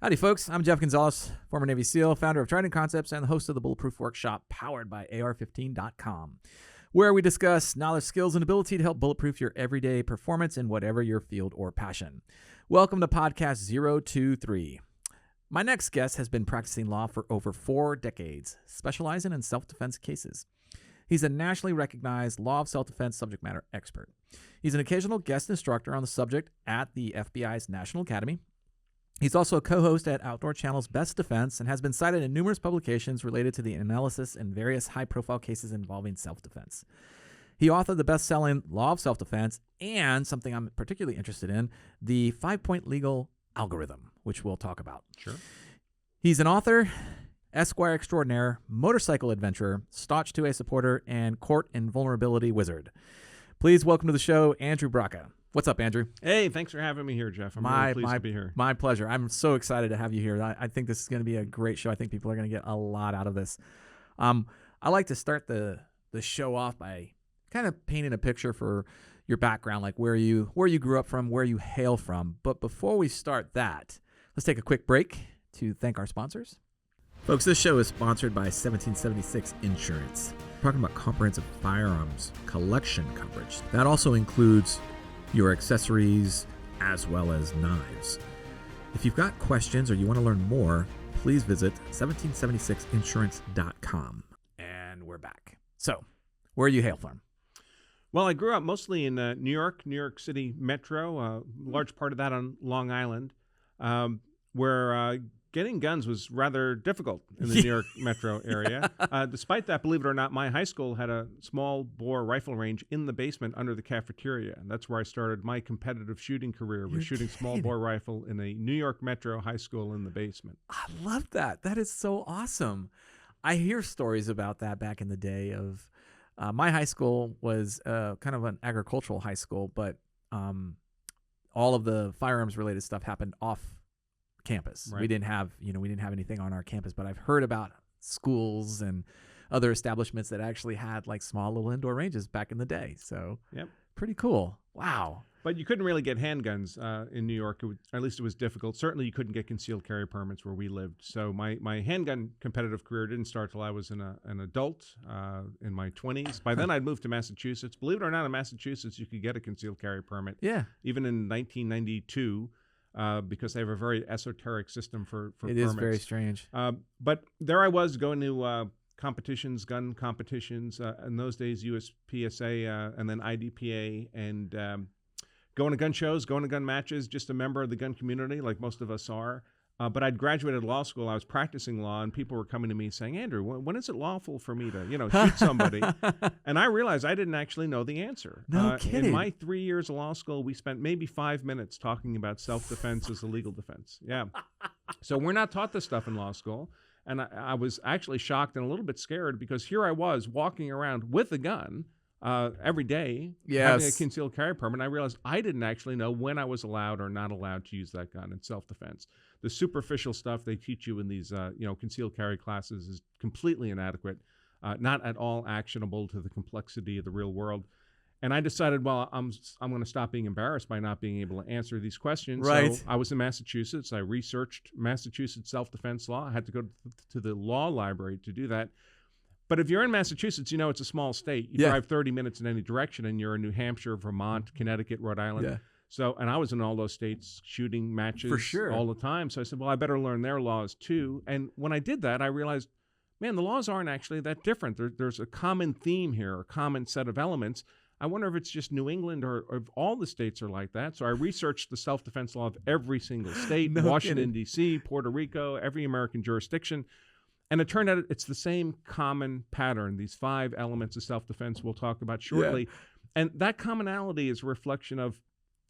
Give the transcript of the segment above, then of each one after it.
Howdy, folks. I'm Jeff Gonzalez, former Navy SEAL, founder of Trident Concepts, and the host of the Bulletproof Workshop, powered by AR15.com, where we discuss knowledge, skills, and ability to help bulletproof your everyday performance in whatever your field or passion. Welcome to Podcast 023. My next guest has been practicing law for over 4 decades, specializing in self-defense cases. He's a nationally recognized law of self-defense subject matter expert. He's an occasional guest instructor on the subject at the FBI's National Academy. He's also a co-host at Outdoor Channel's Best Defense and has been cited in numerous publications related to the analysis in various high-profile cases involving self-defense. He authored the best-selling Law of Self-Defense and something I'm particularly interested in, the 5-Point Legal Algorithm, which we'll talk about. Sure. He's an author, Esquire extraordinaire, motorcycle adventurer, staunch 2A supporter, and court invulnerability wizard. Please welcome to the show, Andrew Branca. What's up, Andrew? Hey, thanks for having me here, Jeff. I'm really pleased to be here. My pleasure. I'm so excited to have you here. I think this is going to be a great show. I think people are going to get a lot out of this. I like to start the show off by kind of painting a picture for your background, like where you grew up from, where you hail from. But before we start that, let's take a quick break to thank our sponsors. Folks, this show is sponsored by 1776 Insurance. We're talking about comprehensive firearms collection coverage. That also includes your accessories as well as knives. If you've got questions or you want to learn more, please visit 1776insurance.com. And we're back. So, where do you hail from? Well, I grew up mostly in New York City Metro, large part of that on Long Island, where getting guns was rather difficult in the New York Metro area. Despite that, believe it or not, my high school had a small bore rifle range in the basement under the cafeteria. And that's where I started my competitive shooting career, was shooting small bore rifle in a New York Metro high school in the basement. I love that. That is so awesome. I hear stories about that back in the day of my high school was kind of an agricultural high school, but all of the firearms related stuff happened off campus. Right. We didn't have anything on our campus, but I've heard about schools and other establishments that actually had like small little indoor ranges back in the day. So pretty cool. Wow. But you couldn't really get handguns in New York. At least it was difficult. Certainly you couldn't get concealed carry permits where we lived. So my handgun competitive career didn't start till I was an adult in my 20s. By then I'd moved to Massachusetts. Believe it or not, in Massachusetts you could get a concealed carry permit. Yeah. Even in 1992. Because they have a very esoteric system for it permits. Is very strange. But there I was going to competitions, gun competitions. In those days, USPSA and then IDPA, and going to gun shows, going to gun matches, just a member of the gun community like most of us are. But I'd graduated law school. I was practicing law, and people were coming to me saying, Andrew, when is it lawful for me to, shoot somebody? And I realized I didn't actually know the answer. No kidding. In my 3 years of law school, we spent maybe 5 minutes talking about self-defense as a legal defense. Yeah. So we're not taught this stuff in law school. And I was actually shocked and a little bit scared because here I was walking around with a gun every day, having a concealed carry permit. I realized I didn't actually know when I was allowed or not allowed to use that gun in self-defense. The superficial stuff they teach you in these, concealed carry classes is completely inadequate, not at all actionable to the complexity of the real world. And I decided, well, I'm going to stop being embarrassed by not being able to answer these questions. Right. So I was in Massachusetts. I researched Massachusetts self-defense law. I had to go to the law library to do that. But if you're in Massachusetts, it's a small state. You drive 30 minutes in any direction, and you're in New Hampshire, Vermont, Connecticut, Rhode Island. Yeah. So, and I was in all those states shooting matches for sure all the time. So I said, well, I better learn their laws too. And when I did that, I realized, man, the laws aren't actually that different. There's a common theme here, a common set of elements. I wonder if it's just New England or if all the states are like that. So I researched the self-defense law of every single state, Washington, D.C., Puerto Rico, every American jurisdiction. And it turned out it's the same common pattern, these 5 elements of self-defense we'll talk about shortly. Yeah. And that commonality is a reflection of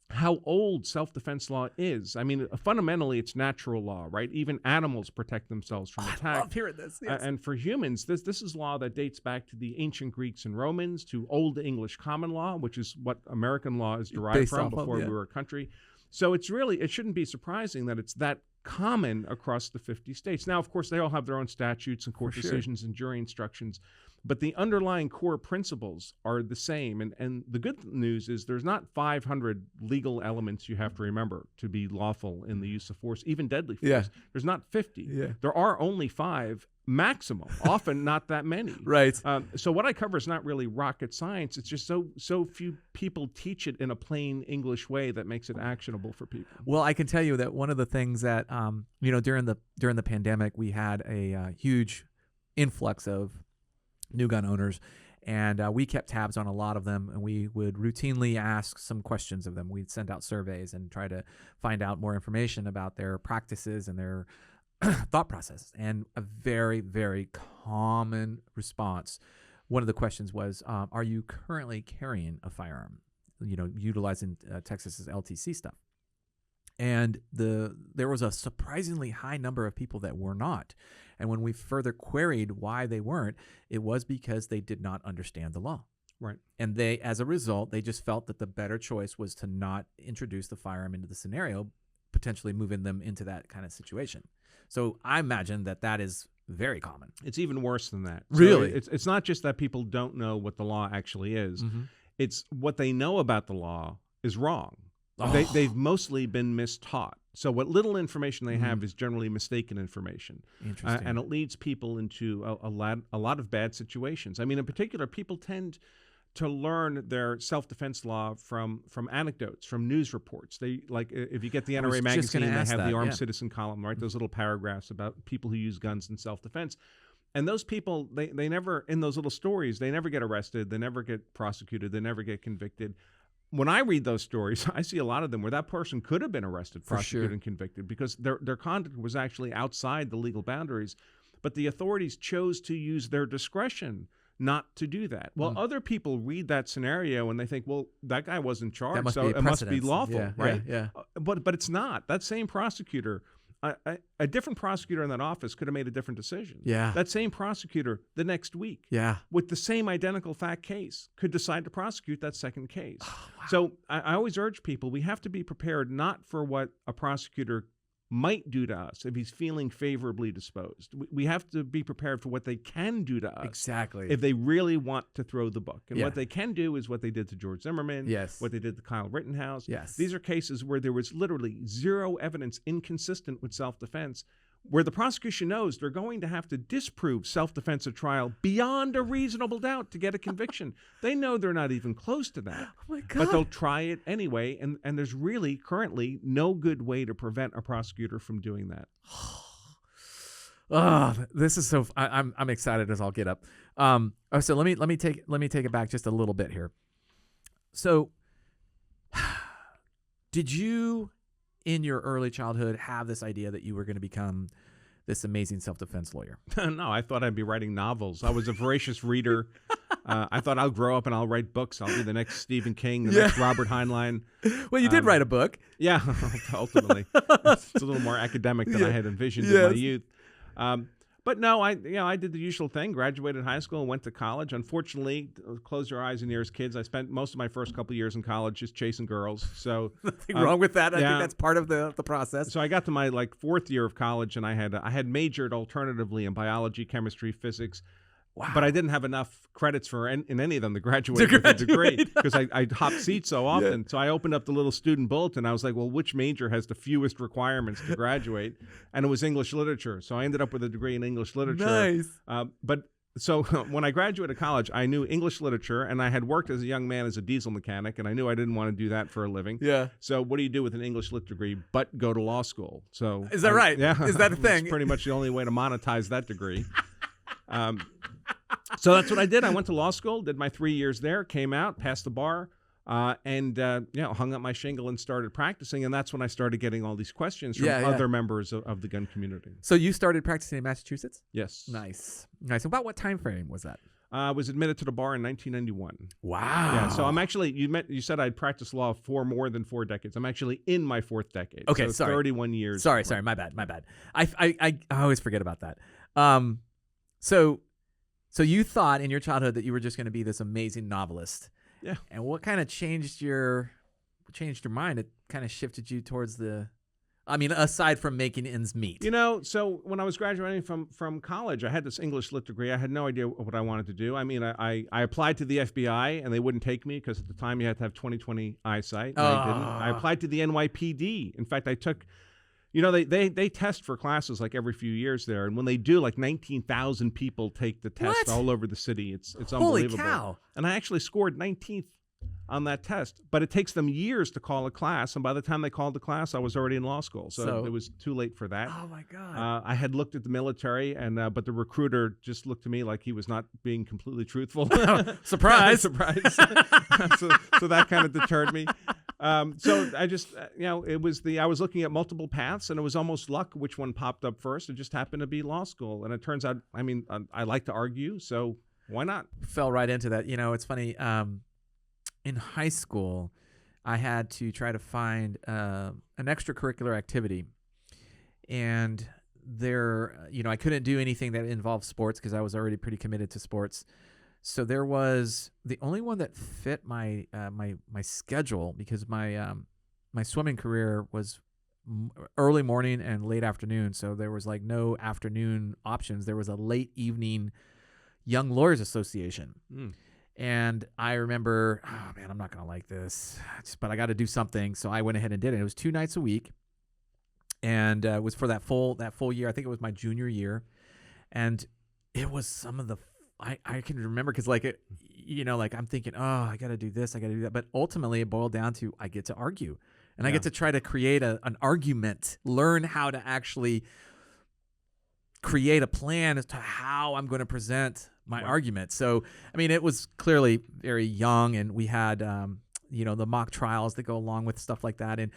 how old self-defense law is. I mean, fundamentally, it's natural law, right? Even animals protect themselves from attack. I love hearing this. Yes. And for humans, this is law that dates back to the ancient Greeks and Romans, to Old English common law, which is what American law is derived from before we were a country. So it shouldn't be surprising that it's that common across the 50 states. Now, of course, they all have their own statutes and court decisions and jury instructions. but the underlying core principles are the same. And the good news is there's not 500 legal elements you have to remember to be lawful in the use of force, even deadly force. Yeah. There's not 50. Yeah. There are only 5 maximum, often not that many. Right. So what I cover is not really rocket science. It's just so few people teach it in a plain English way that makes it actionable for people. Well, I can tell you that one of the things that during the pandemic, we had a huge influx of new gun owners, and we kept tabs on a lot of them, and we would routinely ask some questions of them. We'd send out surveys and try to find out more information about their practices and their thought process. And a very, very common response, one of the questions was, are you currently carrying a firearm? Utilizing Texas's LTC stuff. And there was a surprisingly high number of people that were not. And when we further queried why they weren't, it was because they did not understand the law. Right. And as a result, they just felt that the better choice was to not introduce the firearm into the scenario, potentially moving them into that kind of situation. So I imagine that is very common. It's even worse than that. Really? So it's not just that people don't know what the law actually is. Mm-hmm. It's what they know about the law is wrong. Oh. They've mostly been mistaught. So what little information they have is generally mistaken information. Interesting. And it leads people into a lot of bad situations. I mean, in particular, people tend to learn their self-defense law from anecdotes, from news reports. They if you get the NRA magazine, they have the Armed Citizen column, right? Those little paragraphs about people who use guns in self-defense. And those people, they never, in those little stories, they never get arrested, they never get prosecuted, they never get convicted. When I read those stories, I see a lot of them where that person could have been arrested, prosecuted, and convicted because their conduct was actually outside the legal boundaries. But the authorities chose to use their discretion not to do that. Well, other people read that scenario and they think, well, that guy wasn't charged, so it must be lawful, right? Yeah. But it's not. That same prosecutor, a different prosecutor in that office could have made a different decision. Yeah. That same prosecutor the next week, with the same identical fact case, could decide to prosecute that second case. Oh, wow. So I always urge people, we have to be prepared not for what a prosecutor might do to us if he's feeling favorably disposed. We have to be prepared for what they can do to us. Exactly. If they really want to throw the book. And what they can do is what they did to George Zimmerman, what they did to Kyle Rittenhouse. Yes. These are cases where there was literally zero evidence inconsistent with self-defense, where the prosecution knows they're going to have to disprove self-defense at trial beyond a reasonable doubt to get a conviction. They know they're not even close to that. Oh my God. But they'll try it anyway, and there's really currently no good way to prevent a prosecutor from doing that. Oh, this is so. I'm excited as I'll get up. So let me take it back just a little bit here. So, did you, in your early childhood, have this idea that you were going to become this amazing self-defense lawyer? No, I thought I'd be writing novels. I was a voracious reader. I thought I'll grow up and I'll write books. I'll be the next Stephen King, the next Robert Heinlein. Well, you did write a book. Yeah, ultimately. It's a little more academic than I had envisioned in my youth. But no, I did the usual thing, graduated high school and went to college. Unfortunately, close your eyes and ears, kids, I spent most of my first couple years in college just chasing girls. So nothing wrong with that. I think that's part of the process. So I got to my fourth year of college and I had majored alternatively in biology, chemistry, physics. Wow. But I didn't have enough credits in any of them to graduate with a degree because I hopped seats so often. Yeah. So I opened up the little student bulletin. I was like, well, which major has the fewest requirements to graduate? And it was English literature. So I ended up with a degree in English literature. Nice. So when I graduated college, I knew English literature, and I had worked as a young man as a diesel mechanic, and I knew I didn't want to do that for a living. Yeah. So what do you do with an English lit degree but go to law school? So is that right? Yeah. Is that a thing? It's pretty much the only way to monetize that degree. So that's what I did. I went to law school, did my 3 years there, came out, passed the bar, and hung up my shingle and started practicing. And that's when I started getting all these questions from other members of the gun community. So you started practicing in Massachusetts? Yes. Nice. About what time frame was that? I was admitted to the bar in 1991. Wow. Yeah. So I'm actually, you said I'd practiced law for more than 4 decades. I'm actually in my 4th decade. Okay, so 31 years. Sorry, my bad. I always forget about that. So you thought in your childhood that you were just going to be this amazing novelist. Yeah. And what kind of changed your mind? It kind of shifted you towards the I mean, aside from making ends meet. So when I was graduating from college, I had this English lit degree. I had no idea what I wanted to do. I mean, I applied to the FBI, and they wouldn't take me because at the time you had to have 20/20 eyesight, and I didn't. I applied to the NYPD. In fact, I took, they test for classes like every few years there, and when they do, like 19,000 people take the test all over the city. It's Holy unbelievable. cow. And I actually scored 19th on that test, but it takes them years to call a class, and by the time they called the class, I was already in law school, so it was too late for that. Oh my God! I had looked at the military, and but the recruiter just looked to me like he was not being completely truthful. Surprise! Surprise! so that kind of deterred me. So I just, it was I was looking at multiple paths, and it was almost luck which one popped up first. It just happened to be law school, and it turns out, I mean, I like to argue, so why not? Fell right into that. It's funny. In high school, I had to try to find an extracurricular activity, and I couldn't do anything that involved sports because I was already pretty committed to sports. So there was the only one that fit my my schedule, because my swimming career was early morning and late afternoon. So there was like no afternoon options. There was a late evening Young Lawyers Association. And I remember, oh man, I'm not going to like this, but I got to do something. So I went ahead and did it. It was 2 nights a week. And it was for that full year. I think it was my junior year. And it was some of the, I can remember because like I'm thinking, oh, I got to do this, I got to do that. But ultimately it boiled down to, I get to argue, and I get to try to create an argument, learn how to actually create a plan as to how I'm going to present my argument. So, I mean, it was clearly very young, and we had, the mock trials that go along with stuff like that. And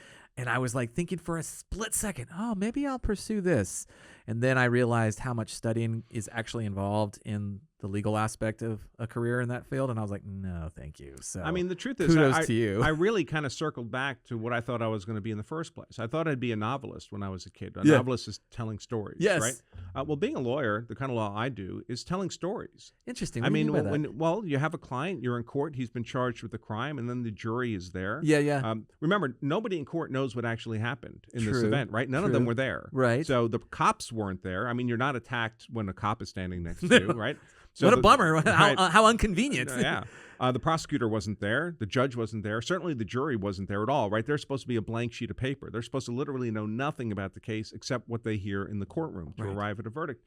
I was like thinking for a split second, oh, maybe I'll pursue this. And then I realized how much studying is actually involved in the legal aspect of a career in that field. And I was like, no, thank you. So I mean, the truth is, kudos to you. I really kind of circled back to what I thought I was going to be in the first place. I thought I'd be a novelist when I was a kid. A novelist is telling stories, right? Well, being a lawyer, the kind of law I do is telling stories. Interesting. I mean, you have a client, you're in court, he's been charged with a crime, and then the jury is there. Remember, nobody in court knows what actually happened in this event, right? None of them were there. Right. So the cops weren't there. I mean, you're not attacked when a cop is standing next to you, right? So what a bummer. How inconvenient. The prosecutor wasn't there. The judge wasn't there. Certainly the jury wasn't there at all, right? They're supposed to be a blank sheet of paper. They're supposed to literally know nothing about the case except what they hear in the courtroom to arrive at a verdict.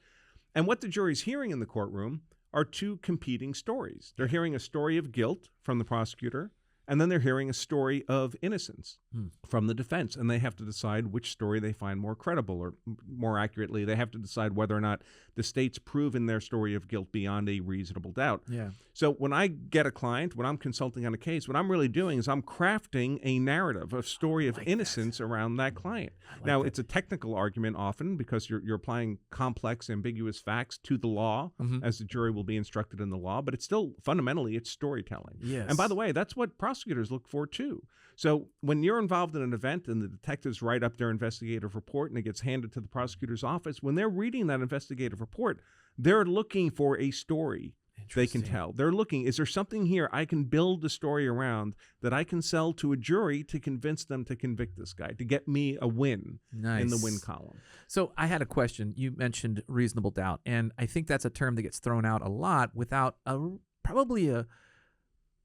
And what the jury's hearing in the courtroom are two competing stories. They're hearing a story of guilt from the prosecutor, and then they're hearing a story of innocence from the defense, and they have to decide which story they find more credible, or more accurately, they have to decide whether or not the state's proven their story of guilt beyond a reasonable doubt. Yeah. So when I get a client, when I'm consulting on a case, what I'm really doing is I'm crafting a narrative, a story of innocence around that client. Now, it's a technical argument often because you're applying complex, ambiguous facts to the law, as the jury will be instructed in the law, but it's still fundamentally it's storytelling. Yes. And by the way, that's what prosecutors look for too. So when you're involved in an event and the detectives write up their investigative report and it gets handed to the prosecutor's office, when they're reading that investigative report, they're looking for a story they can tell. They're looking, is there something here I can build a story around that I can sell to a jury to convince them to convict this guy, to get me a win in the win column? So I had a question. You mentioned reasonable doubt, and I think that's a term that gets thrown out a lot without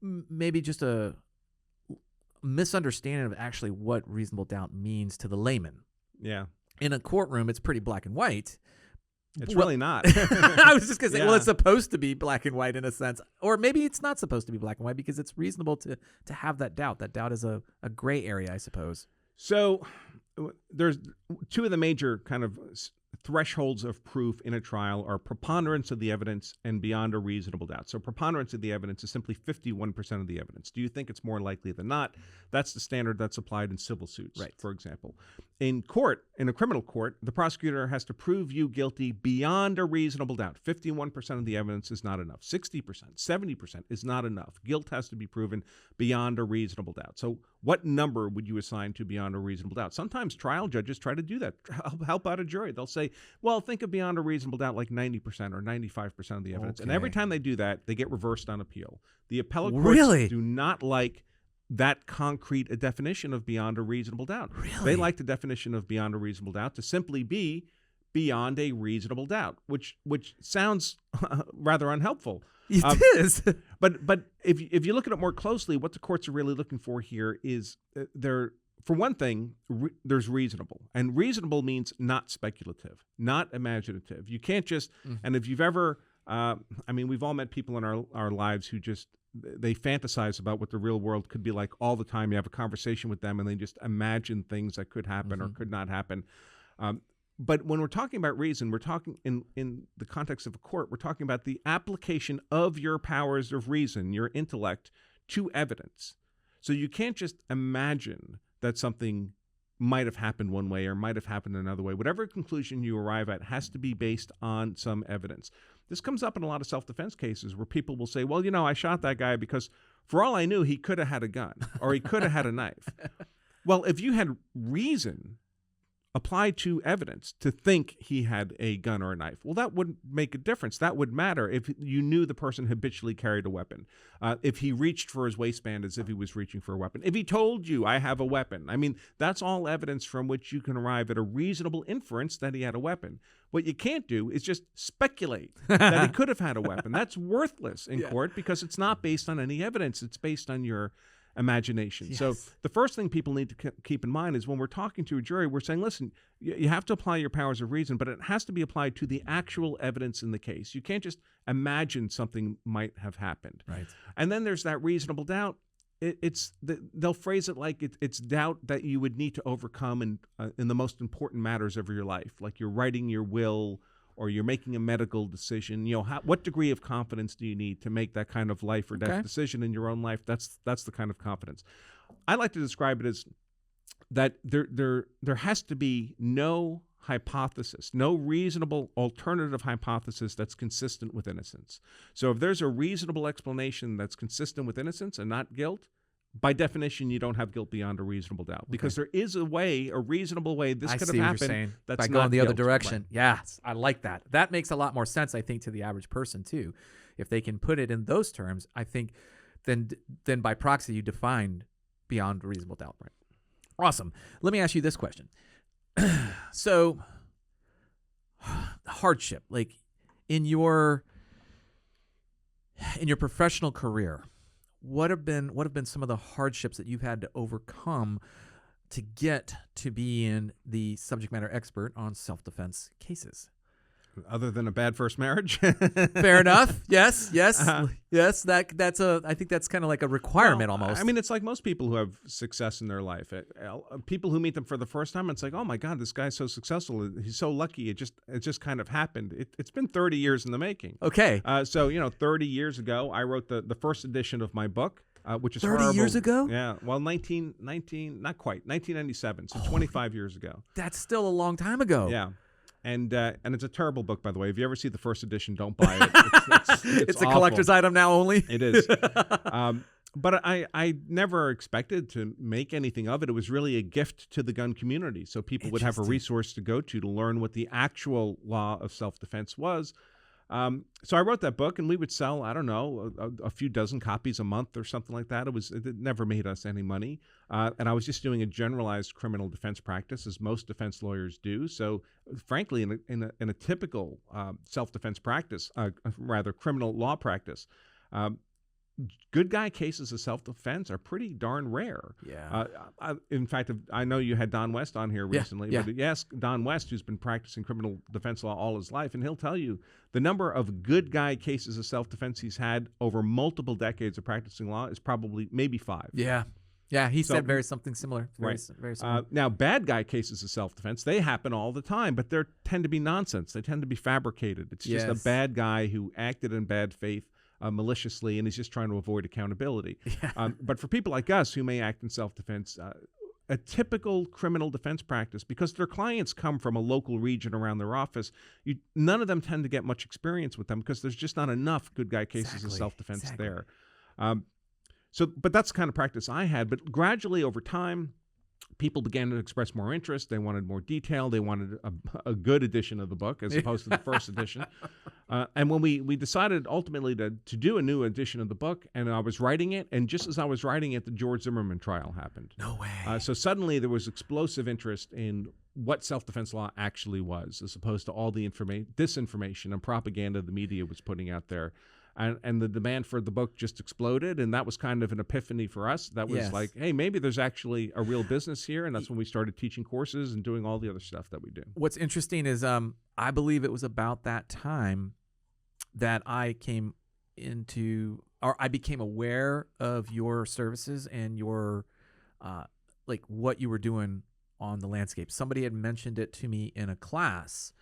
maybe just a misunderstanding of actually what reasonable doubt means to the layman. Yeah. In a courtroom, it's pretty black and white. It's really not. I was just going to say, well, it's supposed to be black and white in a sense. Or maybe it's not supposed to be black and white because it's reasonable to have that doubt. That doubt is a gray area, I suppose. So there's two of the major kind of thresholds of proof in a trial are preponderance of the evidence and beyond a reasonable doubt. So preponderance of the evidence is simply 51% of the evidence. Do you think it's more likely than not? That's the standard that's applied in civil suits, for example. In court, in a criminal court, the prosecutor has to prove you guilty beyond a reasonable doubt. 51% of the evidence is not enough. 60%, 70% is not enough. Guilt has to be proven beyond a reasonable doubt. So what number would you assign to beyond a reasonable doubt? Sometimes trial judges try to do that, help out a jury. They'll say, well, think of beyond a reasonable doubt like 90% or 95% of the evidence. And every time they do that, they get reversed on appeal. The appellate courts do not like that concrete a definition of beyond a reasonable doubt. Really? They like the definition of beyond a reasonable doubt to simply be beyond a reasonable doubt, which sounds rather unhelpful. It is. But if you look at it more closely, what the courts are really looking for here is for one thing, there's reasonable. And reasonable means not speculative, not imaginative. You can't just, and if you've ever, we've all met people in our lives who just, they fantasize about what the real world could be like all the time. You have a conversation with them and they just imagine things that could happen or could not happen. But when we're talking about reason, we're talking in the context of a court, we're talking about the application of your powers of reason, your intellect, to evidence. So you can't just imagine that something might have happened one way or might have happened another way. Whatever conclusion you arrive at has to be based on some evidence. This comes up in a lot of self-defense cases where people will say, well, I shot that guy because for all I knew, he could have had a gun or he could have had a knife. Well, if you had reason applied to evidence to think he had a gun or a knife, well, that wouldn't make a difference. That would matter if you knew the person habitually carried a weapon, if he reached for his waistband as if he was reaching for a weapon, if he told you, I have a weapon. I mean, that's all evidence from which you can arrive at a reasonable inference that he had a weapon. What you can't do is just speculate that he could have had a weapon. That's worthless in court because it's not based on any evidence. It's based on your imagination. Yes. So the first thing people need to keep in mind is when we're talking to a jury, we're saying, listen, you have to apply your powers of reason, but it has to be applied to the actual evidence in the case. You can't just imagine something might have happened. Right. And then there's that reasonable doubt. They'll phrase it like it's doubt that you would need to overcome in the most important matters of your life, like you're writing your will or you're making a medical decision. What degree of confidence do you need to make that kind of life or death decision in your own life? That's the kind of confidence. I like to describe it as that there has to be no hypothesis, no reasonable alternative hypothesis that's consistent with innocence. So if there's a reasonable explanation that's consistent with innocence and not guilt, by definition, you don't have guilt beyond a reasonable doubt because there is a reasonable way this could have happened. That's by not going the other guilt. direction. Right. Yes, I like that. That makes a lot more sense, I think, to the average person too. If they can put it in those terms, I think then by proxy you define beyond reasonable doubt. Right. Awesome. Let me ask you this question. So, hardship, like in your professional career, what have been some of the hardships that you've had to overcome to get to be in the subject matter expert on self-defense cases? Other than a bad first marriage? Fair enough. Yes. Yes. I think that's kind of like a requirement almost. I mean, it's like most people who have success in their life. People who meet them for the first time, it's like, oh my God, this guy's so successful. He's so lucky. It just kind of happened. It's been 30 years in the making. Okay. So 30 years ago, I wrote the first edition of my book, which is 30 horrible. years ago? Yeah. Well, 1997. So 25 years ago. That's still a long time ago. Yeah. And it's a terrible book, by the way. If you ever see the first edition, don't buy it. It's a collector's item now only. It is. But I never expected to make anything of it. It was really a gift to the gun community. So people would have a resource to go to learn what the actual law of self-defense was. So I wrote that book, and we would sell, I don't know, a few dozen copies a month or something like that. It never made us any money. And I was just doing a generalized criminal defense practice, as most defense lawyers do. So frankly, in a typical self-defense practice, rather criminal law practice, good guy cases of self-defense are pretty darn rare. Yeah. In fact, I know you had Don West on here recently. Yeah. But ask Don West, who's been practicing criminal defense law all his life, and he'll tell you the number of good guy cases of self-defense he's had over multiple decades of practicing law is probably maybe 5. Yeah. Yeah, he said something similar. Very similar. Now, bad guy cases of self-defense, they happen all the time, but they tend to be nonsense. They tend to be fabricated. It's just a bad guy who acted in bad faith maliciously, and he's just trying to avoid accountability. Yeah. But for people like us who may act in self-defense, a typical criminal defense practice, because their clients come from a local region around their office, none of them tend to get much experience with them because there's just not enough good guy cases of self-defense there. But that's the kind of practice I had. But gradually over time, people began to express more interest. They wanted more detail. They wanted a good edition of the book as opposed to the first edition. And when we decided ultimately to do a new edition of the book, and I was writing it, and just as I was writing it, the George Zimmerman trial happened. No way. So suddenly there was explosive interest in what self-defense law actually was, as opposed to all the disinformation and propaganda the media was putting out there. And the demand for the book just exploded, and that was kind of an epiphany for us. That was like, hey, maybe there's actually a real business here, and that's when we started teaching courses and doing all the other stuff that we do. What's interesting is I believe it was about that time that I became aware of your services and your like what you were doing on the landscape. Somebody had mentioned it to me in a class,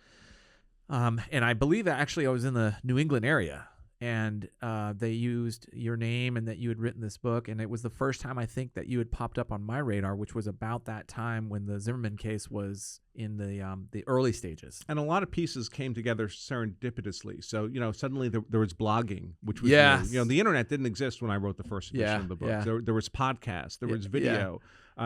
and I believe that actually I was in the New England area. And they used your name and that you had written this book. And it was the first time I think that you had popped up on my radar, which was about that time when the Zimmerman case was in the early stages. And a lot of pieces came together serendipitously. So, suddenly there was blogging, which was new. The internet didn't exist when I wrote the first edition of the book. Yeah. There was podcasts, there was video.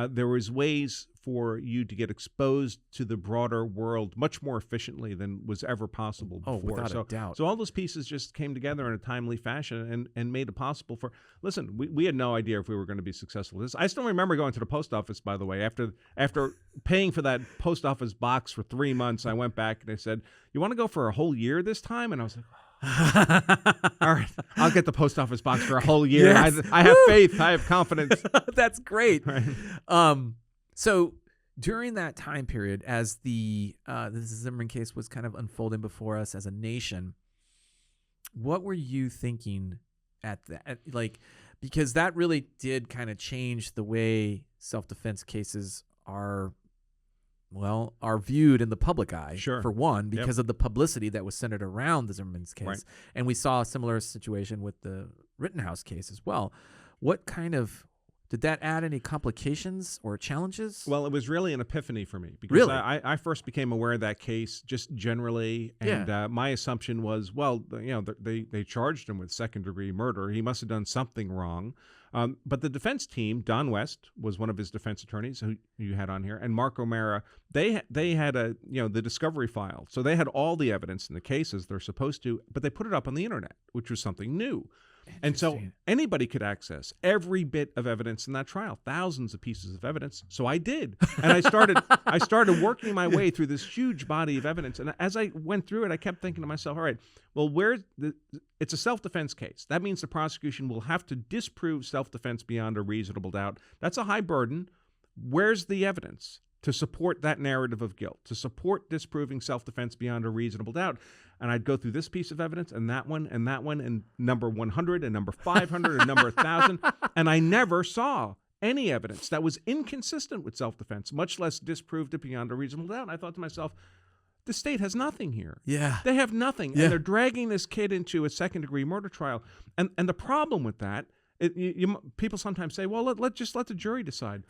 There was ways for you to get exposed to the broader world much more efficiently than was ever possible before. Without a doubt. So all those pieces just came together in a timely fashion and made it possible for, listen, we had no idea if we were going to be successful. I still remember going to the post office, by the way, after paying for that post office box for 3 months. I went back and they said, you want to go for a whole year this time? And I was like, all right, I'll get the post office box for a whole year. Yes. I have faith. I have confidence. That's great. Right. So during that time period, as the Zimmerman case was kind of unfolding before us as a nation, what were you thinking at that? Because that really did kind of change the way self-defense cases are viewed in the public eye, Sure. for one, because of the publicity that was centered around the Zimmerman's case. Right. And we saw a similar situation with the Rittenhouse case as well. What kind of, did that add any complications or challenges? Well, it was really an epiphany for me because Really? I first became aware of that case just generally, and my assumption was, well, they charged him with second-degree murder. He must have done something wrong. But the defense team, Don West was one of his defense attorneys who you had on here, and Mark O'Mara, they had the discovery file. So they had all the evidence in the case as they're supposed to, but they put it up on the internet, which was something new. And so anybody could access every bit of evidence in that trial, thousands of pieces of evidence. So I did. And I started working my way through this huge body of evidence. And as I went through it, I kept thinking to myself, all right, well, it's a self-defense case. That means the prosecution will have to disprove self-defense beyond a reasonable doubt. That's a high burden. Where's the evidence to support that narrative of guilt, to support disproving self-defense beyond a reasonable doubt? And I'd go through this piece of evidence and that one and number 100 and number 500 and number 1,000. And I never saw any evidence that was inconsistent with self-defense, much less disproved it beyond a reasonable doubt. And I thought to myself, the state has nothing here. Yeah. They have nothing. Yeah. And they're dragging this kid into a second-degree murder trial. And the problem with that, people sometimes say, well, let's let the jury decide.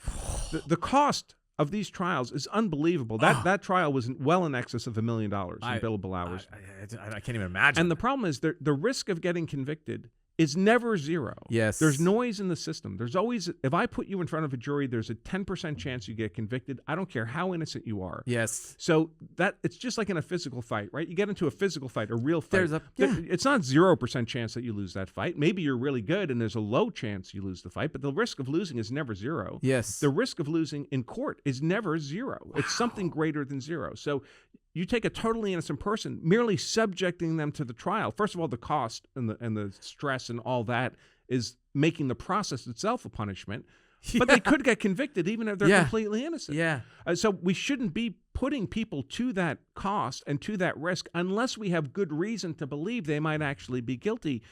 The cost of these trials is unbelievable. That trial was well in excess of $1 million in billable hours. I can't even imagine. And the problem is the risk of getting convicted is never zero. Yes. There's noise in the system. There's always, if I put you in front of a jury, there's a 10% chance you get convicted. I don't care how innocent you are. Yes. So it's just like in a physical fight, right? You get into a physical fight, a real fight. There's It's not 0% chance that you lose that fight. Maybe you're really good and there's a low chance you lose the fight, but the risk of losing is never zero. Yes. The risk of losing in court is never zero. Wow. It's something greater than zero. So you take a totally innocent person, merely subjecting them to the trial. First of all, the cost and the stress and all that is making the process itself a punishment. Yeah. But they could get convicted even if they're completely innocent. Yeah. So we shouldn't be putting people to that cost and to that risk unless we have good reason to believe they might actually be guilty.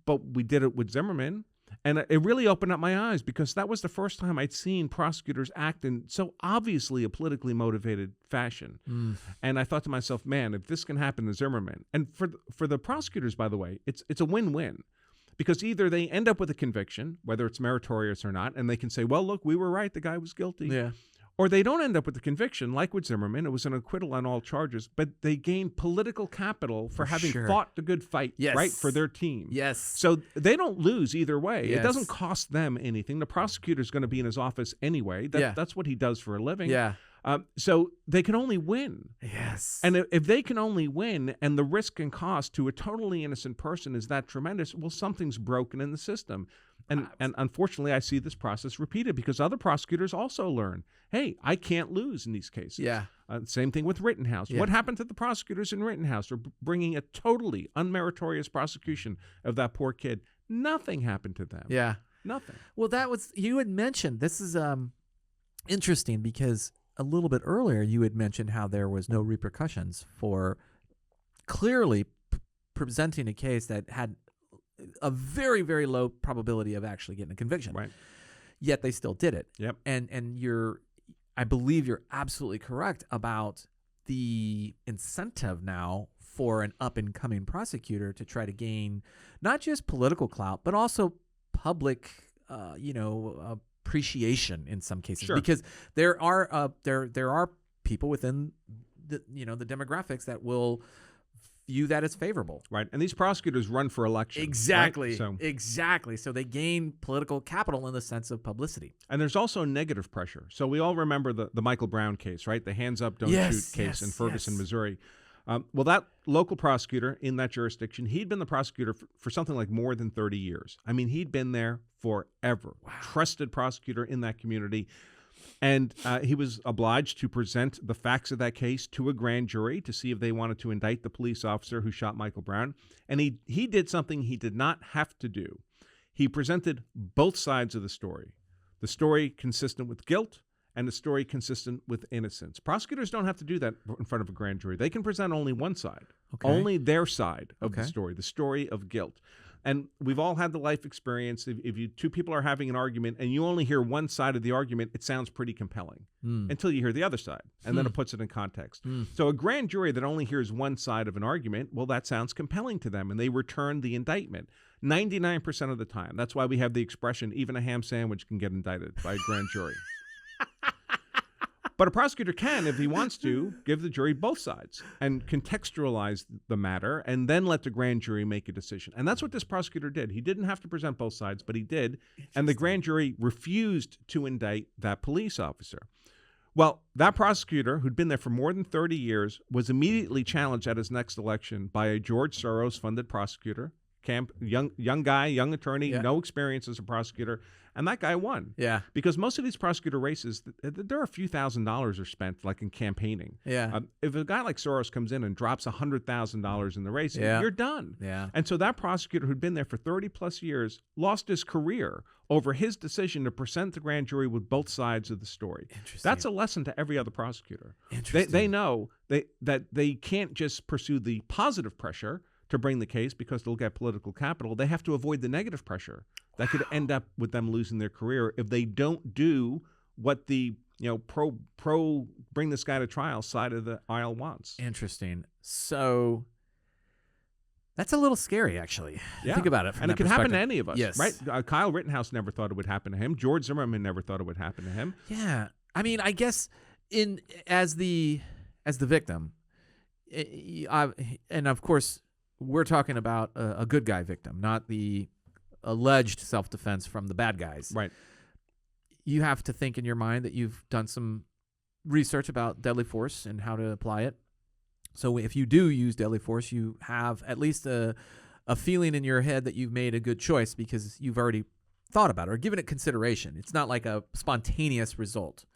But we did it with Zimmerman. And it really opened up my eyes because that was the first time I'd seen prosecutors act in so obviously a politically motivated fashion. And I thought to myself, man, if this can happen to Zimmerman, and for the prosecutors, by the way, it's a win-win. Because either they end up with a conviction, whether it's meritorious or not, and they can say, well, look, we were right, the guy was guilty. Yeah. Or they don't end up with the conviction, like with Zimmerman. It was an acquittal on all charges, but they gain political capital for having fought the good fight, right, for their team. Yes. So they don't lose either way. Yes. It doesn't cost them anything. The prosecutor's going to be in his office anyway. That's what he does for a living. Yeah. So they can only win. Yes. And if they can only win and the risk and cost to a totally innocent person is that tremendous, well, something's broken in the system. And unfortunately, I see this process repeated because other prosecutors also learn, hey, I can't lose in these cases. Yeah. Same thing with Rittenhouse. Yeah. What happened to the prosecutors in Rittenhouse for bringing a totally unmeritorious prosecution of that poor kid? Nothing happened to them. Yeah. Nothing. Well, you had mentioned, this is interesting because a little bit earlier you had mentioned how there was no repercussions for clearly presenting a case that had a very, very low probability of actually getting a conviction. Right. Yet they still did it. Yep. And I believe you're absolutely correct about the incentive now for an up-and-coming prosecutor to try to gain not just political clout, but also public, appreciation in some cases. Sure. Because there are people within the demographics that will view that as favorable. Right. And these prosecutors run for election. Exactly. Right? Exactly. So they gain political capital in the sense of publicity. And there's also negative pressure. So we all remember the Michael Brown case, right? The hands up, don't shoot case in Ferguson, Missouri. Well, that local prosecutor in that jurisdiction, he'd been the prosecutor for something like more than 30 years. I mean, he'd been there forever. Wow. Trusted prosecutor in that community. And he was obliged to present the facts of that case to a grand jury to see if they wanted to indict the police officer who shot Michael Brown. And he did something he did not have to do. He presented both sides of the story consistent with guilt and the story consistent with innocence. Prosecutors don't have to do that in front of a grand jury. They can present only one side, only their side of the story of guilt. And we've all had the life experience. If two people are having an argument and you only hear one side of the argument, it sounds pretty compelling until you hear the other side, and then it puts it in context. So a grand jury that only hears one side of an argument, well, that sounds compelling to them, and they return the indictment 99% of the time. That's why we have the expression, even a ham sandwich can get indicted by a grand jury. But a prosecutor can, if he wants to, give the jury both sides and contextualize the matter and then let the grand jury make a decision. And that's what this prosecutor did. He didn't have to present both sides, but he did. And the grand jury refused to indict that police officer. Well, that prosecutor, who'd been there for more than 30 years, was immediately challenged at his next election by a George Soros-funded prosecutor, young guy, young attorney, no experience as a prosecutor. And that guy won. Yeah. Because most of these prosecutor races, there are a few $1,000s are spent like in campaigning. Yeah. If a guy like Soros comes in and drops $100,000 in the race, you're done. Yeah. And so that prosecutor who'd been there for 30 plus years lost his career over his decision to present the grand jury with both sides of the story. That's a lesson to every other prosecutor. They know that they can't just pursue the positive pressure to bring the case because they'll get political capital. They have to avoid the negative pressure that could end up with them losing their career if they don't do what the pro bring this guy to trial side of the aisle wants. Interesting. So that's a little scary, actually. Yeah. Think about it from and it could happen to any of us. Yes. Right? Kyle Rittenhouse never thought it would happen to him. George Zimmerman never thought it would happen to him. Yeah. I mean, I guess as the victim, and of course, we're talking about a good guy victim, not the alleged self-defense from the bad guys. Right. You have to think in your mind that you've done some research about deadly force and how to apply it. So if you do use deadly force, you have at least a feeling in your head that you've made a good choice because you've already thought about it or given it consideration. It's not like a spontaneous result.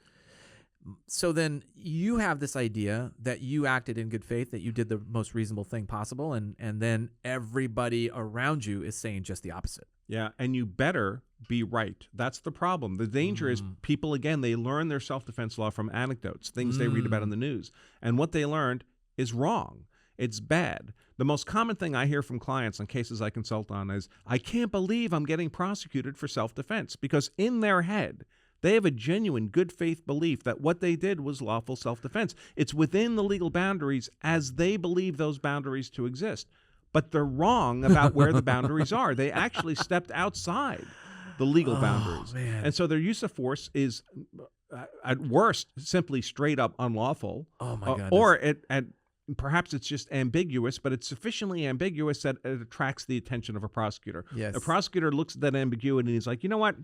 So then you have this idea that you acted in good faith, that you did the most reasonable thing possible, and then everybody around you is saying just the opposite. Yeah, and you better be right. That's the problem. The danger is people, again, they learn their self-defense law from anecdotes, things they read about in the news. And what they learned is wrong. It's bad. The most common thing I hear from clients on cases I consult on is, I can't believe I'm getting prosecuted for self-defense, because in their head, they have a genuine good faith belief that what they did was lawful self-defense. It's within the legal boundaries as they believe those boundaries to exist. But they're wrong about where the boundaries are. They actually stepped outside the legal boundaries. Man. And so their use of force is, at worst, simply straight up unlawful. Oh my goodness. Or perhaps it's just ambiguous, but it's sufficiently ambiguous that it attracts the attention of a prosecutor. Yes. A prosecutor looks at that ambiguity and he's like, you know what?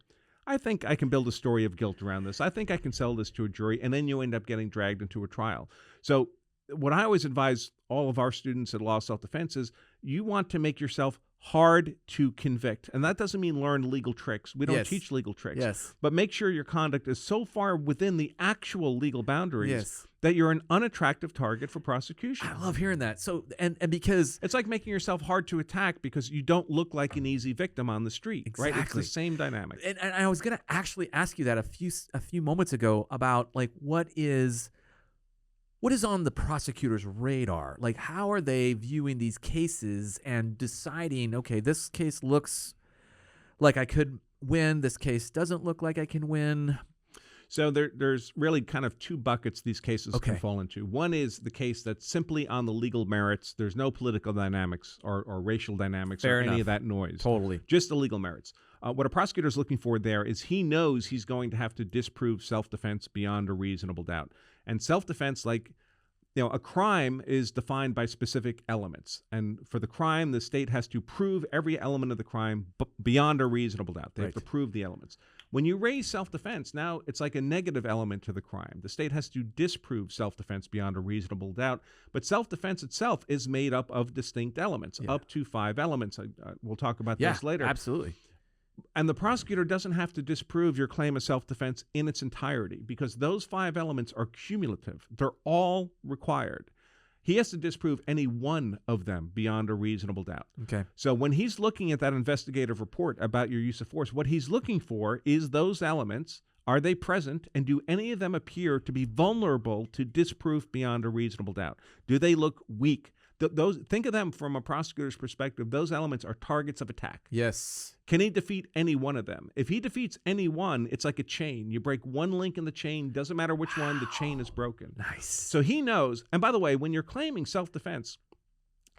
I think I can build a story of guilt around this. I think I can sell this to a jury, and then you end up getting dragged into a trial. So what I always advise all of our students at Law Self-Defense is you want to make yourself hard to convict. And that doesn't mean learn legal tricks. We don't teach legal tricks. Yes. But make sure your conduct is so far within the actual legal boundaries Yes. that you're an unattractive target for prosecution. I love hearing that. So, and because it's like making yourself hard to attack because you don't look like an easy victim on the street, right? It's the same dynamic. And I was going to actually ask you that a few moments ago about like what is on the prosecutor's radar? Like, how are they viewing these cases and deciding, okay, this case looks like I could win. This case doesn't look like I can win. So there's really kind of two buckets these cases can fall into. One is the case that's simply on the legal merits. There's no political dynamics or racial dynamics or any of that noise. Totally. Just the legal merits. What a prosecutor is looking for there is he knows he's going to have to disprove self-defense beyond a reasonable doubt. And self-defense, like, a crime is defined by specific elements. And for the crime, the state has to prove every element of the crime beyond a reasonable doubt. They have to prove the elements. When you raise self-defense, now it's like a negative element to the crime. The state has to disprove self-defense beyond a reasonable doubt. But self-defense itself is made up of distinct elements, up to 5 elements. We'll talk about this later. Absolutely. And the prosecutor doesn't have to disprove your claim of self-defense in its entirety because those 5 elements are cumulative. They're all required. He has to disprove any one of them beyond a reasonable doubt. Okay. So when he's looking at that investigative report about your use of force, what he's looking for is those elements. Are they present, and do any of them appear to be vulnerable to disproof beyond a reasonable doubt? Do they look weak? Think of them from a prosecutor's perspective. Those elements are targets of attack. Yes. Can he defeat any one of them? If he defeats any one, it's like a chain. You break one link in the chain, doesn't matter which one, the chain is broken. Nice. So he knows, and by the way, when you're claiming self-defense,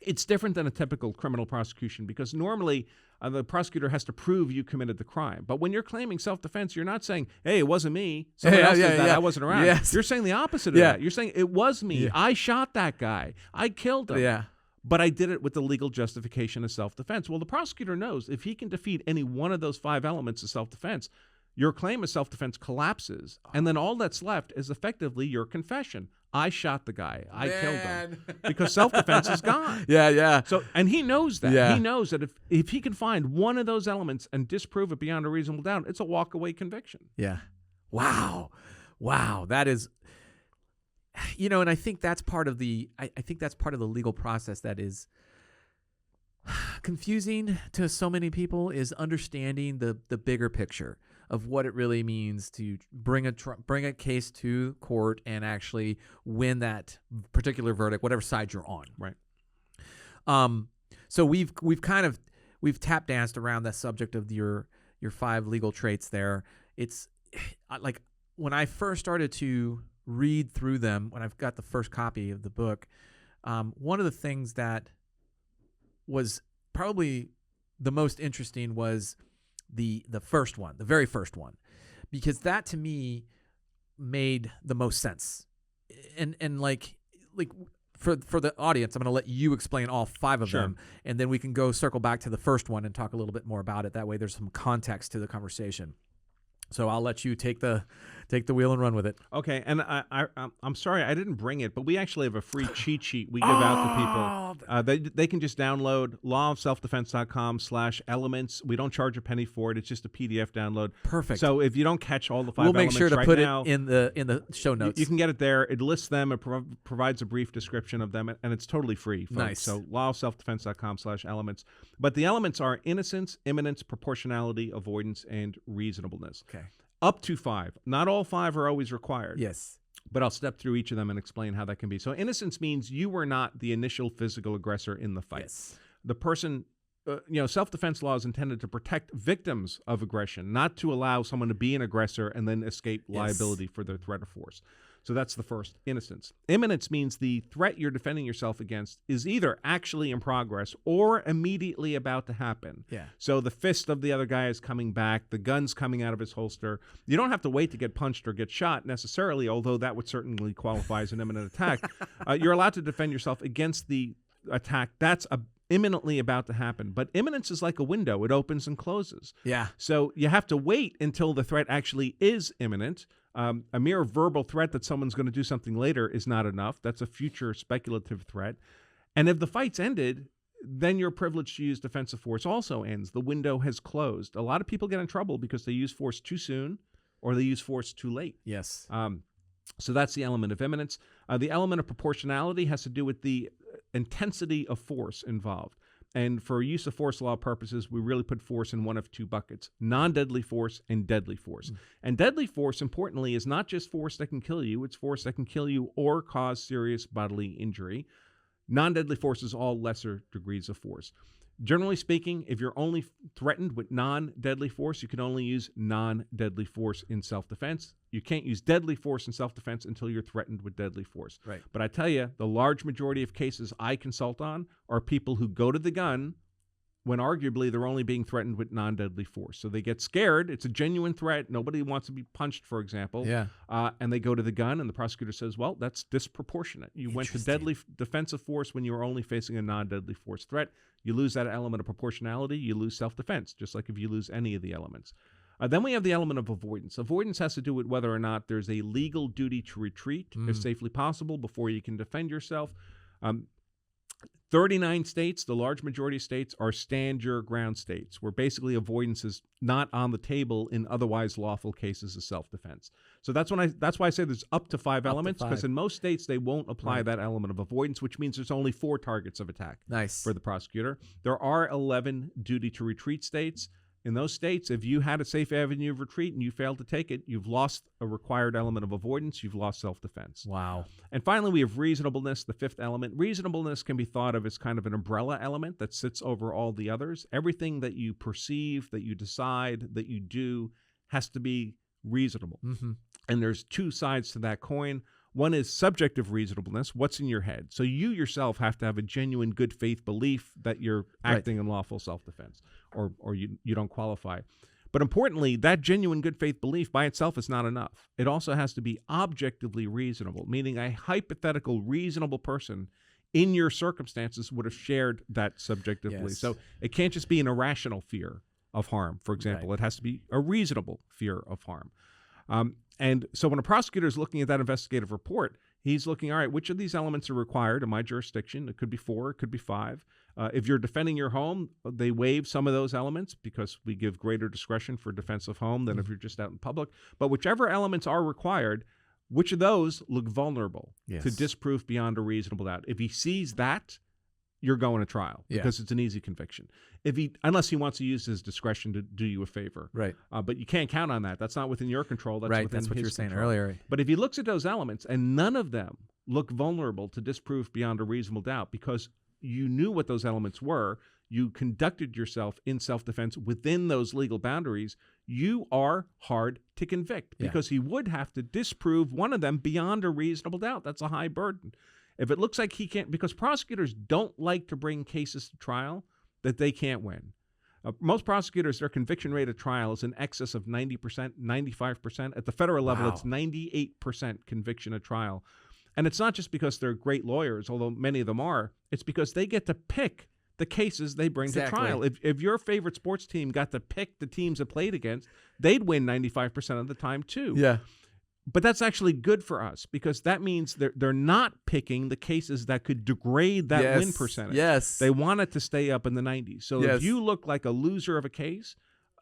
it's different than a typical criminal prosecution because normally the prosecutor has to prove you committed the crime. But when you're claiming self-defense, you're not saying, hey, it wasn't me. Someone else did that. I wasn't around. Yes. You're saying the opposite of that. You're saying it was me. Yeah. I shot that guy. I killed him. Yeah. But I did it with the legal justification of self-defense. Well, the prosecutor knows if he can defeat any one of those 5 elements of self-defense, your claim of self-defense collapses. And then all that's left is effectively your confession. I shot the guy. I killed him. Because self-defense is gone. Yeah. So, and he knows that. Yeah. He knows that if he can find one of those elements and disprove it beyond a reasonable doubt, it's a walk-away conviction. Yeah. Wow. That is, and I think that's part of the, I think that's part of the legal process that is confusing to so many people is understanding the bigger picture of what it really means to bring a case to court and actually win that particular verdict, whatever side you're on. Right. So we've tap danced around that subject of your 5 legal traits there. It's like when I first started to read through them, when I've got the first copy of the book, one of the things that was probably the most interesting was the first one, the very first one, because that to me made the most sense. And like for the audience, I'm going to let you explain all 5 of them, and then we can go circle back to the first one and talk a little bit more about it. That way there's some context to the conversation. So I'll let you take the wheel and run with it. Okay, and I'm sorry I didn't bring it, but we actually have a free cheat sheet we give out to people. They can just download lawofselfdefense.com/elements. We don't charge a penny for it. It's just a PDF download. Perfect. So if you don't catch all the 5 we'll make elements sure to right put now, it in the show notes. You can get it there. It lists them. It provides a brief description of them, and it's totally free, folks. Nice. So lawofselfdefense.com/elements. But the elements are innocence, imminence, proportionality, avoidance, and reasonableness. Okay. Up to 5. Not all 5 are always required. Yes. But I'll step through each of them and explain how that can be. So innocence means you were not the initial physical aggressor in the fight. Yes. The person, self-defense law is intended to protect victims of aggression, not to allow someone to be an aggressor and then escape liability for their threat of force. So that's the first, innocence. Imminence means the threat you're defending yourself against is either actually in progress or immediately about to happen. Yeah. So the fist of the other guy is coming back, the gun's coming out of his holster. You don't have to wait to get punched or get shot necessarily, although that would certainly qualify as an imminent attack. You're allowed to defend yourself against the attack that's imminently about to happen. But imminence is like a window. It opens and closes. Yeah. So you have to wait until the threat actually is imminent. A mere verbal threat that someone's going to do something later is not enough. That's a future speculative threat. And if the fight's ended, then your privilege to use defensive force also ends. The window has closed. A lot of people get in trouble because they use force too soon or they use force too late. Yes. So that's the element of imminence. The element of proportionality has to do with the intensity of force involved. And for use of force law purposes, we really put force in one of two buckets, non-deadly force and deadly force. And deadly force, importantly, is not just force that can kill you. It's force that can kill you or cause serious bodily injury. Non-deadly force is all lesser degrees of force. Generally speaking, if you're only threatened with non-deadly force, you can only use non-deadly force in self-defense. You can't use deadly force in self-defense until you're threatened with deadly force. Right. But I tell you, the large majority of cases I consult on are people who go to the gun when arguably they're only being threatened with non-deadly force. So they get scared. It's a genuine threat. Nobody wants to be punched, for example. Yeah. And they go to the gun, and the prosecutor says, well, that's disproportionate. You went to deadly defensive force when you were only facing a non-deadly force threat. You lose that element of proportionality. You lose self-defense, just like if you lose any of the elements. Then we have the element of avoidance. Avoidance has to do with whether or not there's a legal duty to retreat if safely possible before you can defend yourself. 39 states, the large majority of states, are stand your ground states, where basically avoidance is not on the table in otherwise lawful cases of self-defense. So that's why I say there's up to 5 elements, because in most states they won't apply that element of avoidance, which means there's only 4 targets of attack for the prosecutor. There are 11 duty to retreat states. In those states, if you had a safe avenue of retreat and you failed to take it, you've lost a required element of avoidance. You've lost self-defense. Wow. And finally, we have reasonableness, the 5th element. Reasonableness can be thought of as kind of an umbrella element that sits over all the others. Everything that you perceive, that you decide, that you do has to be reasonable. And there's 2 sides to that coin. One is subjective reasonableness, what's in your head. So you yourself have to have a genuine good faith belief that you're acting in lawful self-defense, or you don't qualify. But importantly, that genuine good faith belief by itself is not enough. It also has to be objectively reasonable, meaning a hypothetical reasonable person in your circumstances would have shared that subjective belief. So it can't just be an irrational fear of harm, for example. It has to be a reasonable fear of harm. And so when a prosecutor is looking at that investigative report, he's looking, all right, which of these elements are required in my jurisdiction? It could be 4, it could be 5. If you're defending your home, they waive some of those elements because we give greater discretion for defense of home than if you're just out in public. But whichever elements are required, which of those look vulnerable to disproof beyond a reasonable doubt? If he sees that, you're going to trial because it's an easy conviction. Unless he wants to use his discretion to do you a favor. Right. But you can't count on that. That's not within your control. That's within That's what his you were saying control. earlier. But if he looks at those elements and none of them look vulnerable to disproof beyond a reasonable doubt because you knew what those elements were, you conducted yourself in self-defense within those legal boundaries, you are hard to convict because he would have to disprove one of them beyond a reasonable doubt. That's a high burden. If it looks like he can't, because prosecutors don't like to bring cases to trial that they can't win. Most prosecutors, their conviction rate at trial is in excess of 90%, 95%. At the federal level, it's 98% conviction at trial. And it's not just because they're great lawyers, although many of them are. It's because they get to pick the cases they bring to trial. If your favorite sports team got to pick the teams it played against, they'd win 95% of the time too. Yeah. But that's actually good for us because that means they're not picking the cases that could degrade that win percentage. Yes. They want it to stay up in the 90s. So if you look like a loser of a case,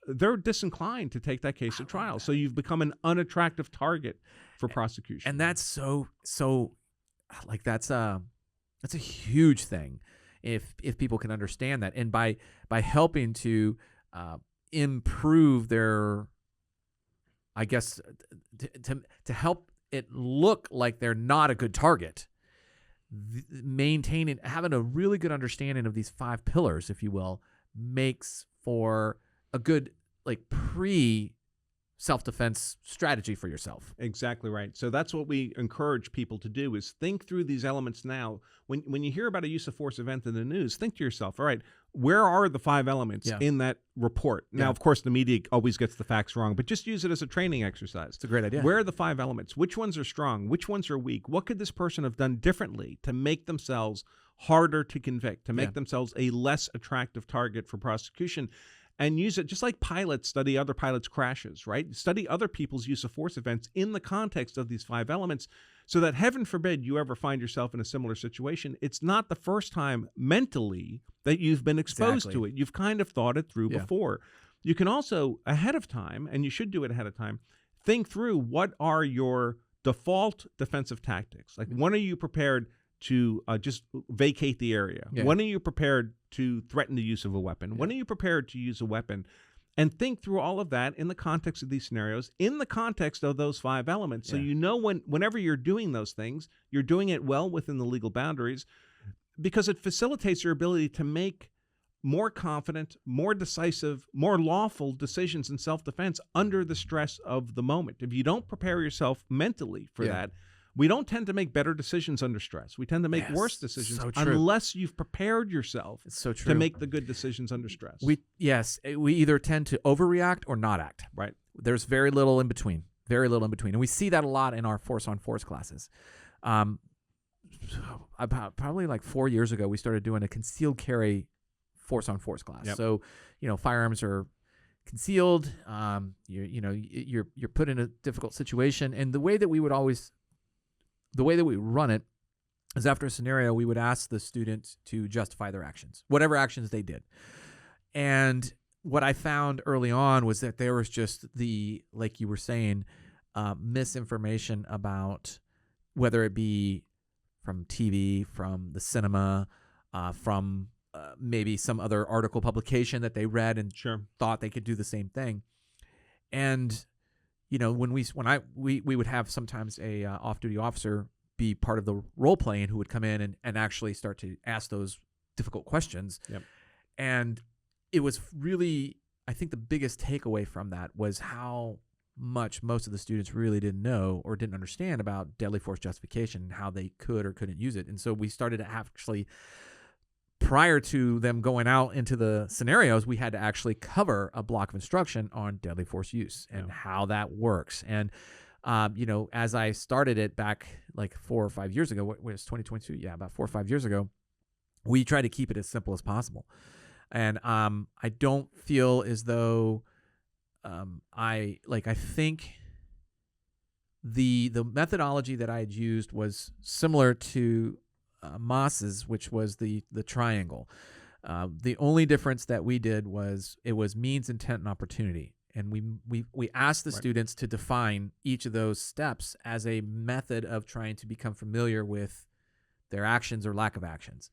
they're disinclined to take that case to trial. So you've become an unattractive target for prosecution. And that's so like that's a huge thing if people can understand that. And by helping to improve their, I guess, to help it look like they're not a good target, maintaining, having a really good understanding of these 5 pillars, if you will, makes for a good, like, self-defense strategy for yourself. Exactly right. So that's what we encourage people to do, is think through these elements now. When you hear about a use of force event in the news, think to yourself, all right, where are the 5 elements in that report? Now, of course, the media always gets the facts wrong, but just use it as a training exercise. It's a great idea. Where are the 5 elements? Which ones are strong? Which ones are weak? What could this person have done differently to make themselves harder to convict, to make themselves a less attractive target for prosecution? And use it just like pilots study other pilots' crashes, right? Study other people's use of force events in the context of these 5 elements, so that heaven forbid you ever find yourself in a similar situation. It's not the first time mentally that you've been exposed to it. You've kind of thought it through before. You can also, ahead of time, and you should do it ahead of time, think through what are your default defensive tactics. Like, when are you prepared to just vacate the area? When are you prepared to threaten the use of a weapon? When are you prepared to use a weapon? And think through all of that in the context of these scenarios, in the context of those 5 elements. So you know whenever you're doing those things, you're doing it well within the legal boundaries, because it facilitates your ability to make more confident, more decisive, more lawful decisions in self-defense under the stress of the moment. If you don't prepare yourself mentally for that, we don't tend to make better decisions under stress. We tend to make worse decisions unless you've prepared yourself to make the good decisions under stress. We either tend to overreact or not act. Right. There's very little in between. Very little in between. And we see that a lot in our force-on-force classes. About probably like 4 years ago, we started doing a concealed carry force-on-force class. So, firearms are concealed. You're put in a difficult situation. And the way that we run it is, after a scenario, we would ask the students to justify their actions, whatever actions they did. And what I found early on was that there was just like you were saying, misinformation about, whether it be from TV, from the cinema, from maybe some other article publication that they read and thought they could do the same thing. And when we would have sometimes a off-duty officer be part of the role playing, who would come in and actually start to ask those difficult questions. And it was really, I think the biggest takeaway from that was how much most of the students really didn't know or didn't understand about deadly force justification and how they could or couldn't use it. And so we started to actually, prior to them going out into the scenarios, we had to actually cover a block of instruction on deadly force use and how that works. And, as I started it back like 4 or 5 years ago, what was 2022? Yeah, about 4 or 5 years ago, we tried to keep it as simple as possible. And I don't feel as though I think the methodology that I had used was similar to Moss's, which was the triangle. The only difference that we did was it was means, intent, and opportunity. And we asked the students to define each of those steps as a method of trying to become familiar with their actions or lack of actions.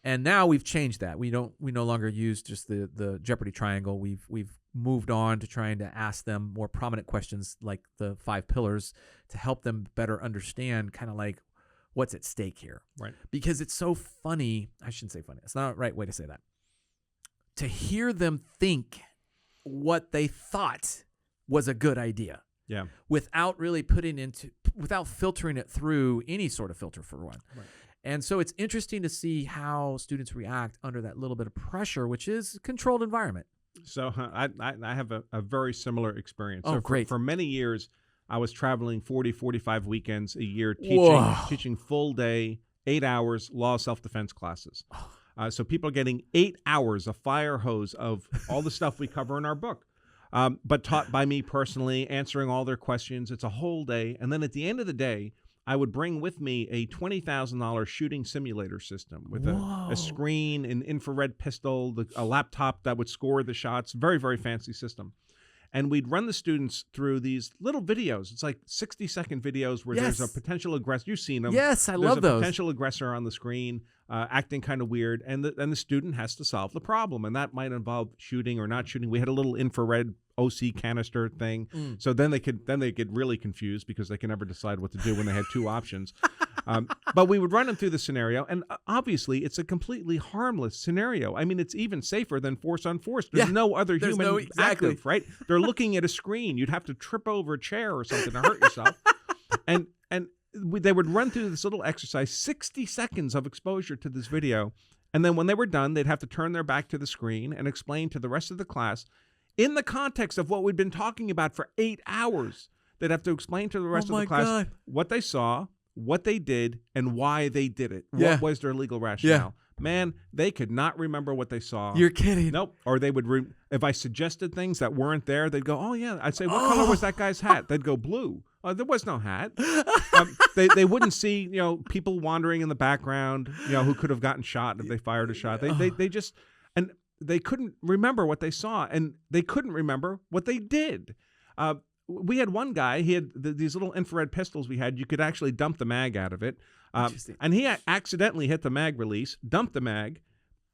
And now we've changed that. We no longer use just the Jeopardy triangle. We've moved on to trying to ask them more prominent questions like the 5 pillars to help them better understand kind of like what's at stake here. Right. Because it's so funny. I shouldn't say funny. It's not the right way to say that. To hear them think what they thought was a good idea. Yeah. Without filtering it through any sort of filter, for one. Right. And so it's interesting to see how students react under that little bit of pressure, which is a controlled environment. So I have a very similar experience. Oh, so great. For many years, I was traveling 40, 45 weekends a year teaching full day, 8 hours law self-defense classes. So people are getting 8 hours of fire hose of all the stuff we cover in our book, but taught by me personally, answering all their questions. It's a whole day. And then at the end of the day, I would bring with me a $20,000 shooting simulator system with a screen, an infrared pistol, a laptop that would score the shots. Very, very fancy system. And we'd run the students through these little videos. It's like 60-second videos where there's a potential aggressor. You've seen them. Yes, I love those. There's a potential aggressor on the screen, acting kind of weird, and the student has to solve the problem. And that might involve shooting or not shooting. We had a little infrared OC canister thing. So then they get really confused because they can never decide what to do when they had two options. But we would run them through the scenario, and obviously it's a completely harmless scenario. I mean, it's even safer than force on force. There's no other human active, right? They're looking at a screen. You'd have to trip over a chair or something to hurt yourself. And they would run through this little exercise, 60 seconds of exposure to this video. And then when they were done, they'd have to turn their back to the screen and explain to the rest of the class, in the context of what we'd been talking about for 8 hours, they'd have to explain to the rest of the class what they saw, what they did, and why they did it. What was their legal rationale? Man, they could not remember what they saw. You're kidding. Nope. Or they would, if I suggested things that weren't there, they'd go, oh, yeah. I'd say, what color was that guy's hat? They'd go, blue. There was no hat. They wouldn't see, people wandering in the background, who could have gotten shot if they fired a shot. They just, and they couldn't remember what they saw, and they couldn't remember what they did. We had one guy, he had these little infrared pistols we had. You could actually dump the mag out of it. And he accidentally hit the mag release, dumped the mag,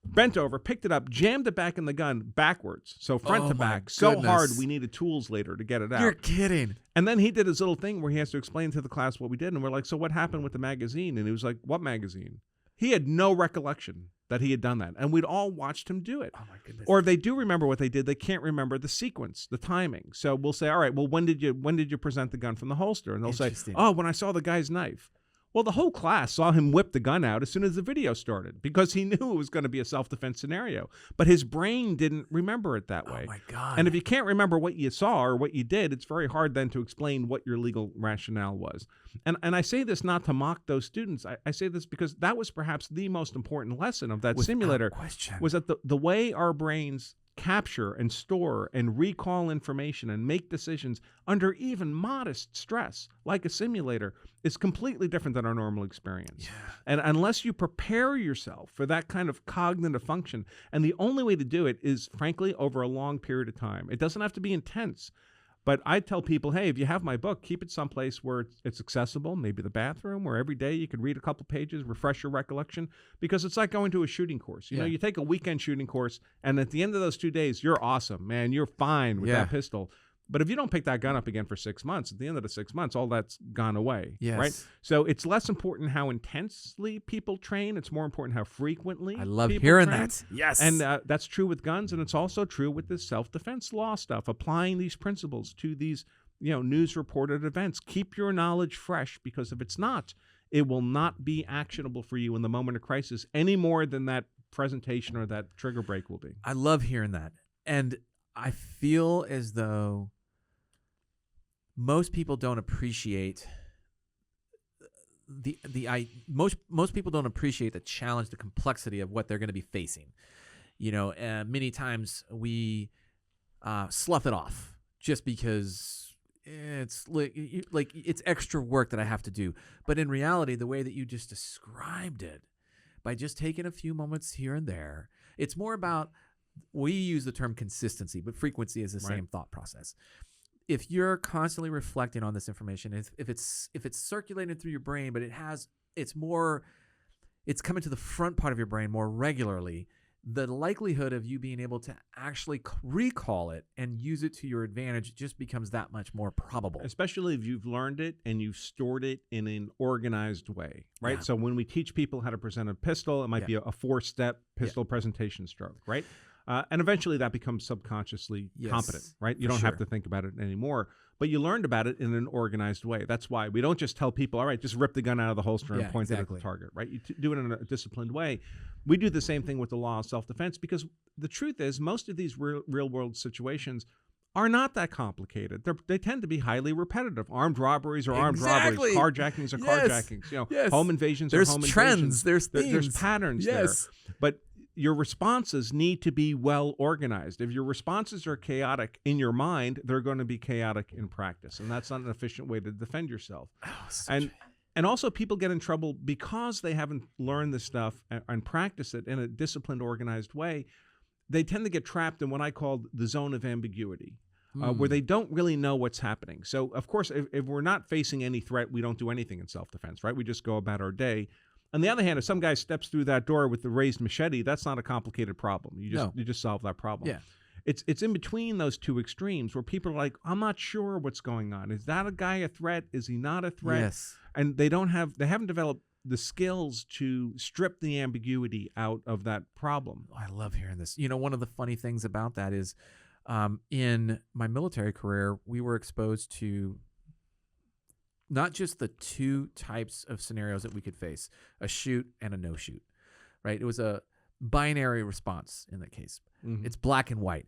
bent over, picked it up, jammed it back in the gun backwards, so front to back, so hard we needed tools later to get it out. You're kidding. And then he did his little thing where he has to explain to the class what we did, and we're like, so what happened with the magazine? And he was like, what magazine? He had no recollection that he had done that, and we'd all watched him do it. Oh my goodness. Or if they do remember what they did, they can't remember the sequence, the timing. So we'll say, all right, well, when did you present the gun from the holster? And they'll say, oh, when I saw the guy's knife. Well, the whole class saw him whip the gun out as soon as the video started because he knew it was going to be a self-defense scenario. But his brain didn't remember it that way. Oh, my God. And if you can't remember what you saw or what you did, it's very hard then to explain what your legal rationale was. And I say this not to mock those students. I say this because that was perhaps the most important lesson of that simulator. Was that the way our brains capture and store and recall information and make decisions under even modest stress, like a simulator, is completely different than our normal experience. Yeah. And unless you prepare yourself for that kind of cognitive function, and the only way to do it is, frankly, over a long period of time. It doesn't have to be intense. But I tell people, hey, if you have my book, keep it someplace where it's accessible, maybe the bathroom, where every day you could read a couple pages, refresh your recollection, because it's like going to a shooting course. You know, you take a weekend shooting course, and at the end of those 2 days, you're awesome, man. You're fine with that pistol. But if you don't pick that gun up again for 6 months, at the end of the 6 months, all that's gone away, right? So it's less important how intensely people train. It's more important how frequently. I love people hearing train. that. Yes. And that's true with guns, and it's also true with this self-defense law stuff, applying these principles to these, news-reported events. Keep your knowledge fresh, because if it's not, it will not be actionable for you in the moment of crisis any more than that presentation or that trigger break will be. I love hearing that. And I feel as though most people don't appreciate most people don't appreciate the challenge, the complexity of what they're going to be facing. Many times we slough it off just because it's like it's extra work that I have to do. But in reality, the way that you just described it, by just taking a few moments here and there, it's more about, we use the term consistency, but frequency is the same thought process. If you're constantly reflecting on this information, if it's circulating through your brain, but it's coming to the front part of your brain more regularly, the likelihood of you being able to actually recall it and use it to your advantage just becomes that much more probable. Especially if you've learned it and you've stored it in an organized way, right? So when we teach people how to present a pistol, it might be a 4-step pistol presentation stroke, right? And eventually that becomes subconsciously competent, right? You don't have to think about it anymore, but you learned about it in an organized way. That's why we don't just tell people, all right, just rip the gun out of the holster and point it at the target, right? You do it in a disciplined way. We do the same thing with the law of self-defense, because the truth is most of these real-world situations are not that complicated. They tend to be highly repetitive. Armed robberies are armed robberies. Carjackings are carjackings. Home invasions are home invasions. There's trends. There's patterns there. But your responses need to be well organized. If your responses are chaotic in your mind, they're going to be chaotic in practice, and that's not an efficient way to defend yourself. And also, people get in trouble because they haven't learned this stuff and practiced it in a disciplined, organized way. They tend to get trapped in what I call the zone of ambiguity, where they don't really know what's happening. So, of course, if we're not facing any threat, we don't do anything in self-defense, right? We just go about our day. On the other hand, if some guy steps through that door with the raised machete, that's not a complicated problem. You just solve that problem. it's in between those two extremes where people are like, I'm not sure what's going on. Is that a guy a threat? Is he not a threat? Yes. And they haven't developed the skills to strip the ambiguity out of that problem. I love hearing this. One of the funny things about that is in my military career, we were exposed to not just the two types of scenarios that we could face, a shoot and a no shoot, right? It was a binary response in that case. Mm-hmm. It's black and white.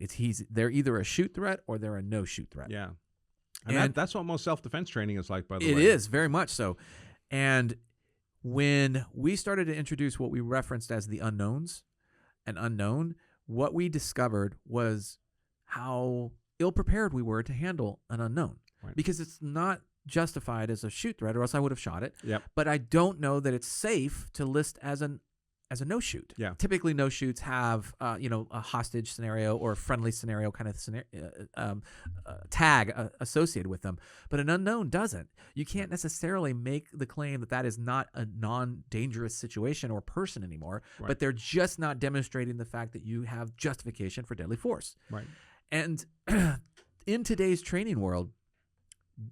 They're either a shoot threat or they're a no shoot threat. Yeah. And that's what most self-defense training is like, by the way. It is, very much so. And when we started to introduce what we referenced as the unknowns, an unknown, what we discovered was how ill-prepared we were to handle an unknown. Right. Because it's not justified as a shoot threat, or else I would have shot it. Yep. But I don't know that it's safe to list as a no shoot. Yeah. Typically, no shoots have a hostage scenario or a friendly scenario kind of tag associated with them, but an unknown doesn't. You can't necessarily make the claim that is not a non-dangerous situation or person anymore, right. but they're just not demonstrating the fact that you have justification for deadly force. Right. And in today's training world,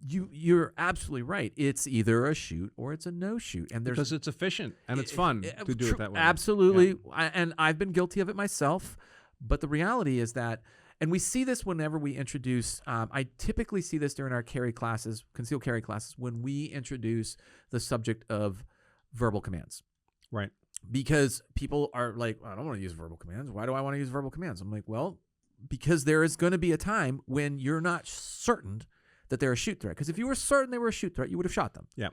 you're absolutely right. It's either a shoot or it's a no shoot, and because it's efficient and it's fun to do it that way. Absolutely, yeah. And I've been guilty of it myself. But the reality is that, and we see this whenever we introduce. I typically see this during our carry classes, concealed carry classes, when we introduce the subject of verbal commands. Right. Because people are like, I don't want to use verbal commands. Why do I want to use verbal commands? I'm like, well, because there is going to be a time when you're not certain that they're a shoot threat. Because if you were certain they were a shoot threat, you would have shot them. Yeah.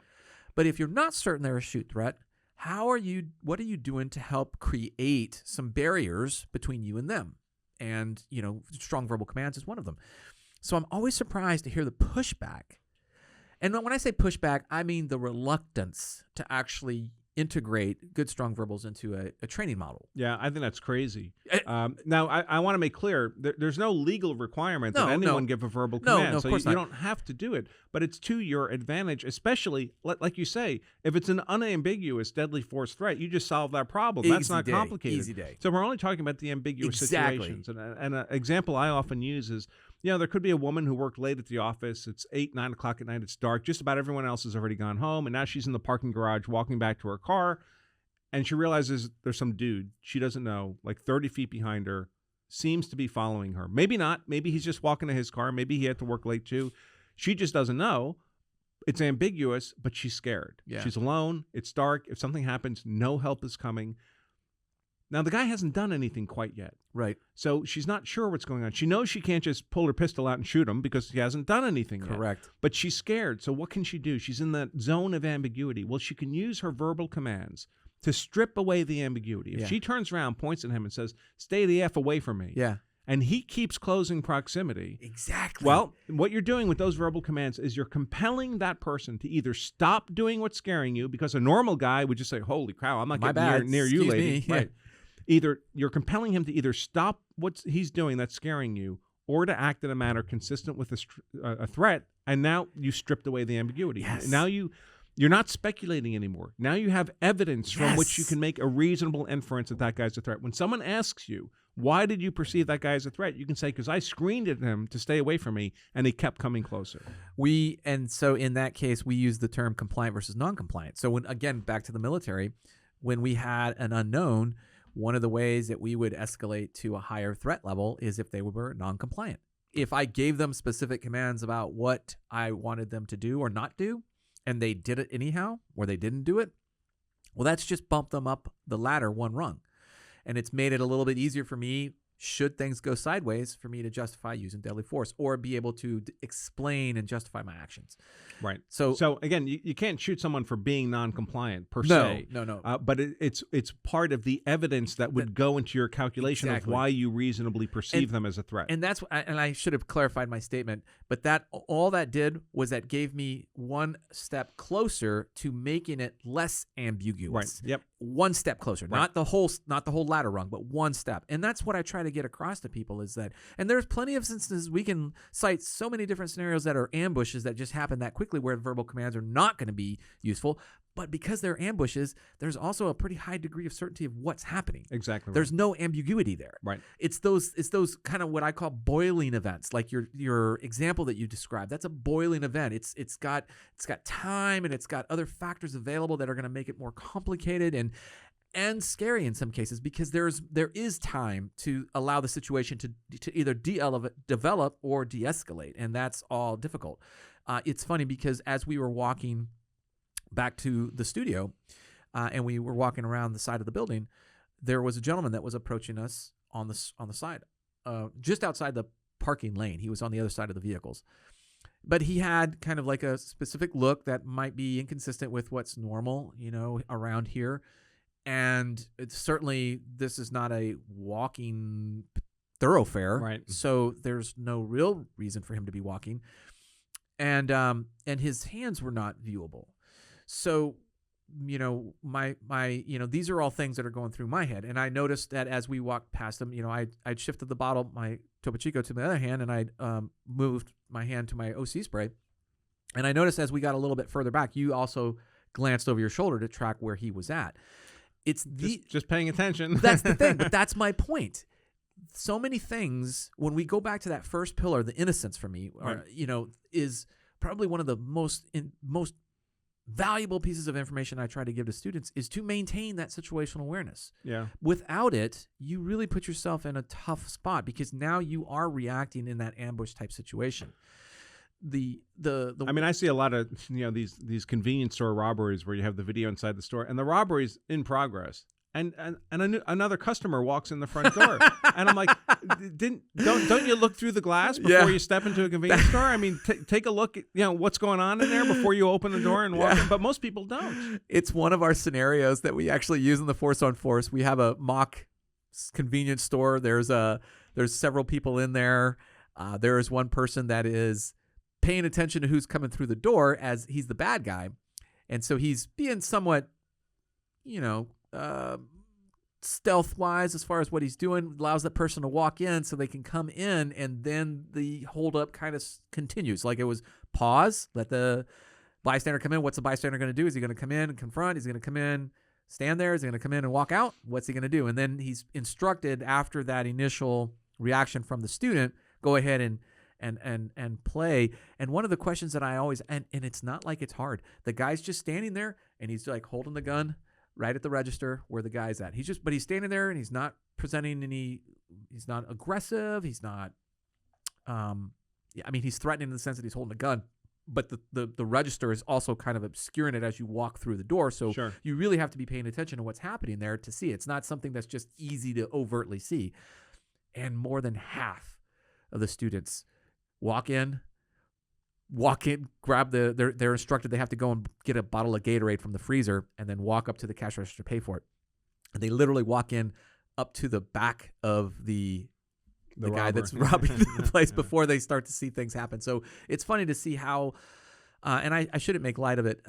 But if you're not certain they're a shoot threat, what are you doing to help create some barriers between you and them? And, strong verbal commands is one of them. So I'm always surprised to hear the pushback. And when I say pushback, I mean the reluctance to actually integrate good, strong verbals into a training model. Yeah, I think that's crazy. Now, I want to make clear, there's no legal requirement that anyone give a verbal command. No, so you don't have to do it, but it's to your advantage, especially, like you say, if it's an unambiguous deadly force threat, you just solve that problem. That's not complicated. Easy day. So we're only talking about the ambiguous situations. And an example I often use is, there could be a woman who worked late at the office. It's 8, 9 o'clock at night. It's dark. Just about everyone else has already gone home. And now she's in the parking garage walking back to her car. And she realizes there's some dude she doesn't know, like 30 feet behind her, seems to be following her. Maybe not. Maybe he's just walking to his car. Maybe he had to work late too. She just doesn't know. It's ambiguous, but she's scared. Yeah. She's alone. It's dark. If something happens, no help is coming. Now, the guy hasn't done anything quite yet. Right. So she's not sure what's going on. She knows she can't just pull her pistol out and shoot him because he hasn't done anything yet. Correct. But she's scared. So what can she do? She's in that zone of ambiguity. Well, she can use her verbal commands to strip away the ambiguity. If she turns around, points at him and says, stay the F away from me. Yeah. And he keeps closing proximity. Exactly. Well, what you're doing with those verbal commands is you're compelling that person to either stop doing what's scaring you, because a normal guy would just say, holy cow, I'm not getting near you, lady. Me. Right. Either you're compelling him to either stop what he's doing that's scaring you, or to act in a manner consistent with a threat, and now you stripped away the ambiguity. Yes. Now you're not speculating anymore. Now you have evidence from which you can make a reasonable inference that guy's a threat. When someone asks you, why did you perceive that guy as a threat? You can say, because I screamed at him to stay away from me, and he kept coming closer. And so in that case, we use the term compliant versus non-compliant. So again, back to the military, when we had an unknown, one of the ways that we would escalate to a higher threat level is if they were non-compliant. If I gave them specific commands about what I wanted them to do or not do, and they did it anyhow, or they didn't do it, well, that's just bumped them up the ladder one rung. And it's made it a little bit easier for me, should things go sideways, for me to justify using deadly force or be able to explain and justify my actions. Right. So again, you can't shoot someone for being non-compliant per se. No. But it's part of the evidence that would go into your calculation of why you reasonably perceive them as a threat. And I should have clarified my statement, but all that did was that gave me one step closer to making it less ambiguous. Right. Yep. One step closer, right. not the whole ladder rung, but one step. And that's what I try to get across to people is that, and there's plenty of instances we can cite so many different scenarios that are ambushes that just happen that quickly where verbal commands are not going to be useful. But because they're ambushes, there's also a pretty high degree of certainty of what's happening. Exactly. There's no ambiguity there. Right. It's those kind of what I call boiling events, like your example that you described. That's a boiling event. It's got time, and it's got other factors available that are going to make it more complicated and scary in some cases, because there is time to allow the situation to either develop or de-escalate, and that's all difficult. It's funny because as we were walking back to the studio, and we were walking around the side of the building, there was a gentleman that was approaching us on the side, just outside the parking lane. He was on the other side of the vehicles, but he had kind of like a specific look that might be inconsistent with what's normal, around here. And it's certainly, this is not a walking thoroughfare, right? So there's no real reason for him to be walking, and his hands were not viewable. So, my these are all things that are going through my head. And I noticed that as we walked past him, I'd shifted the bottle, my Topo Chico, to my other hand, and I'd moved my hand to my OC spray. And I noticed as we got a little bit further back, you also glanced over your shoulder to track where he was at. It's just paying attention. That's the thing, but that's my point. So many things, when we go back to that first pillar, the innocence for me, is probably one of the most valuable pieces of information I try to give to students, is to maintain that situational awareness. Yeah. Without it, you really put yourself in a tough spot, because now you are reacting in that ambush type situation. I see a lot of these convenience store robberies where you have the video inside the store, and the robbery's in progress, and another customer walks in the front door, and I'm like, don't you look through the glass before you step into a convenience store? I mean, take a look at what's going on in there before you open the door and walk in. But most people don't. It's one of our scenarios that we actually use in the Force on Force. We have a mock convenience store. There's several people in there. There is one person that is paying attention to who's coming through the door, as he's the bad guy. And so he's being somewhat, stealth wise as far as what he's doing, allows that person to walk in so they can come in. And then the holdup kind of continues. Like, it was pause, let the bystander come in. What's the bystander going to do? Is he going to come in and confront? Is he going to come in, stand there? Is he going to come in and walk out? What's he going to do? And then he's instructed, after that initial reaction from the student, go ahead and play. And one of the questions that I always, and it's not like it's hard. The guy's just standing there, and he's like holding the gun right at the register where the guy's at. He's standing there, and he's not presenting he's not aggressive. He's not, he's threatening in the sense that he's holding a gun, but the register is also kind of obscuring it as you walk through the door. So sure, you really have to be paying attention to what's happening there to see. It's not something that's just easy to overtly see. And more than half of the students walk in, grab they're instructed they have to go and get a bottle of Gatorade from the freezer, and then walk up to the cash register, pay for it. And they literally walk in up to the back of the guy that's robbing the place before they start to see things happen. So it's funny to see how, and I shouldn't make light of it,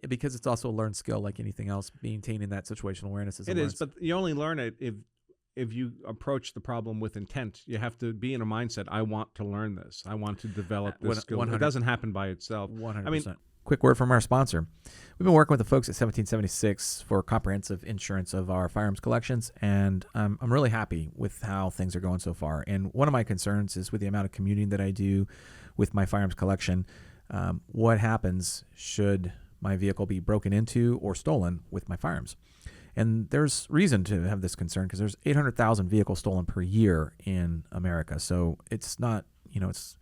because it's also a learned skill like anything else. Maintaining that situational awareness is but you only learn it if you approach the problem with intent. You have to be in a mindset, I want to learn this. I want to develop this skill. It doesn't happen by itself. 100%. Quick word from our sponsor. We've been working with the folks at 1776 for comprehensive insurance of our firearms collections, and I'm really happy with how things are going so far. And one of my concerns is with the amount of commuting that I do with my firearms collection. What happens should my vehicle be broken into or stolen with my firearms? And there's reason to have this concern, because there's 800,000 vehicles stolen per year in America. So it's not, it's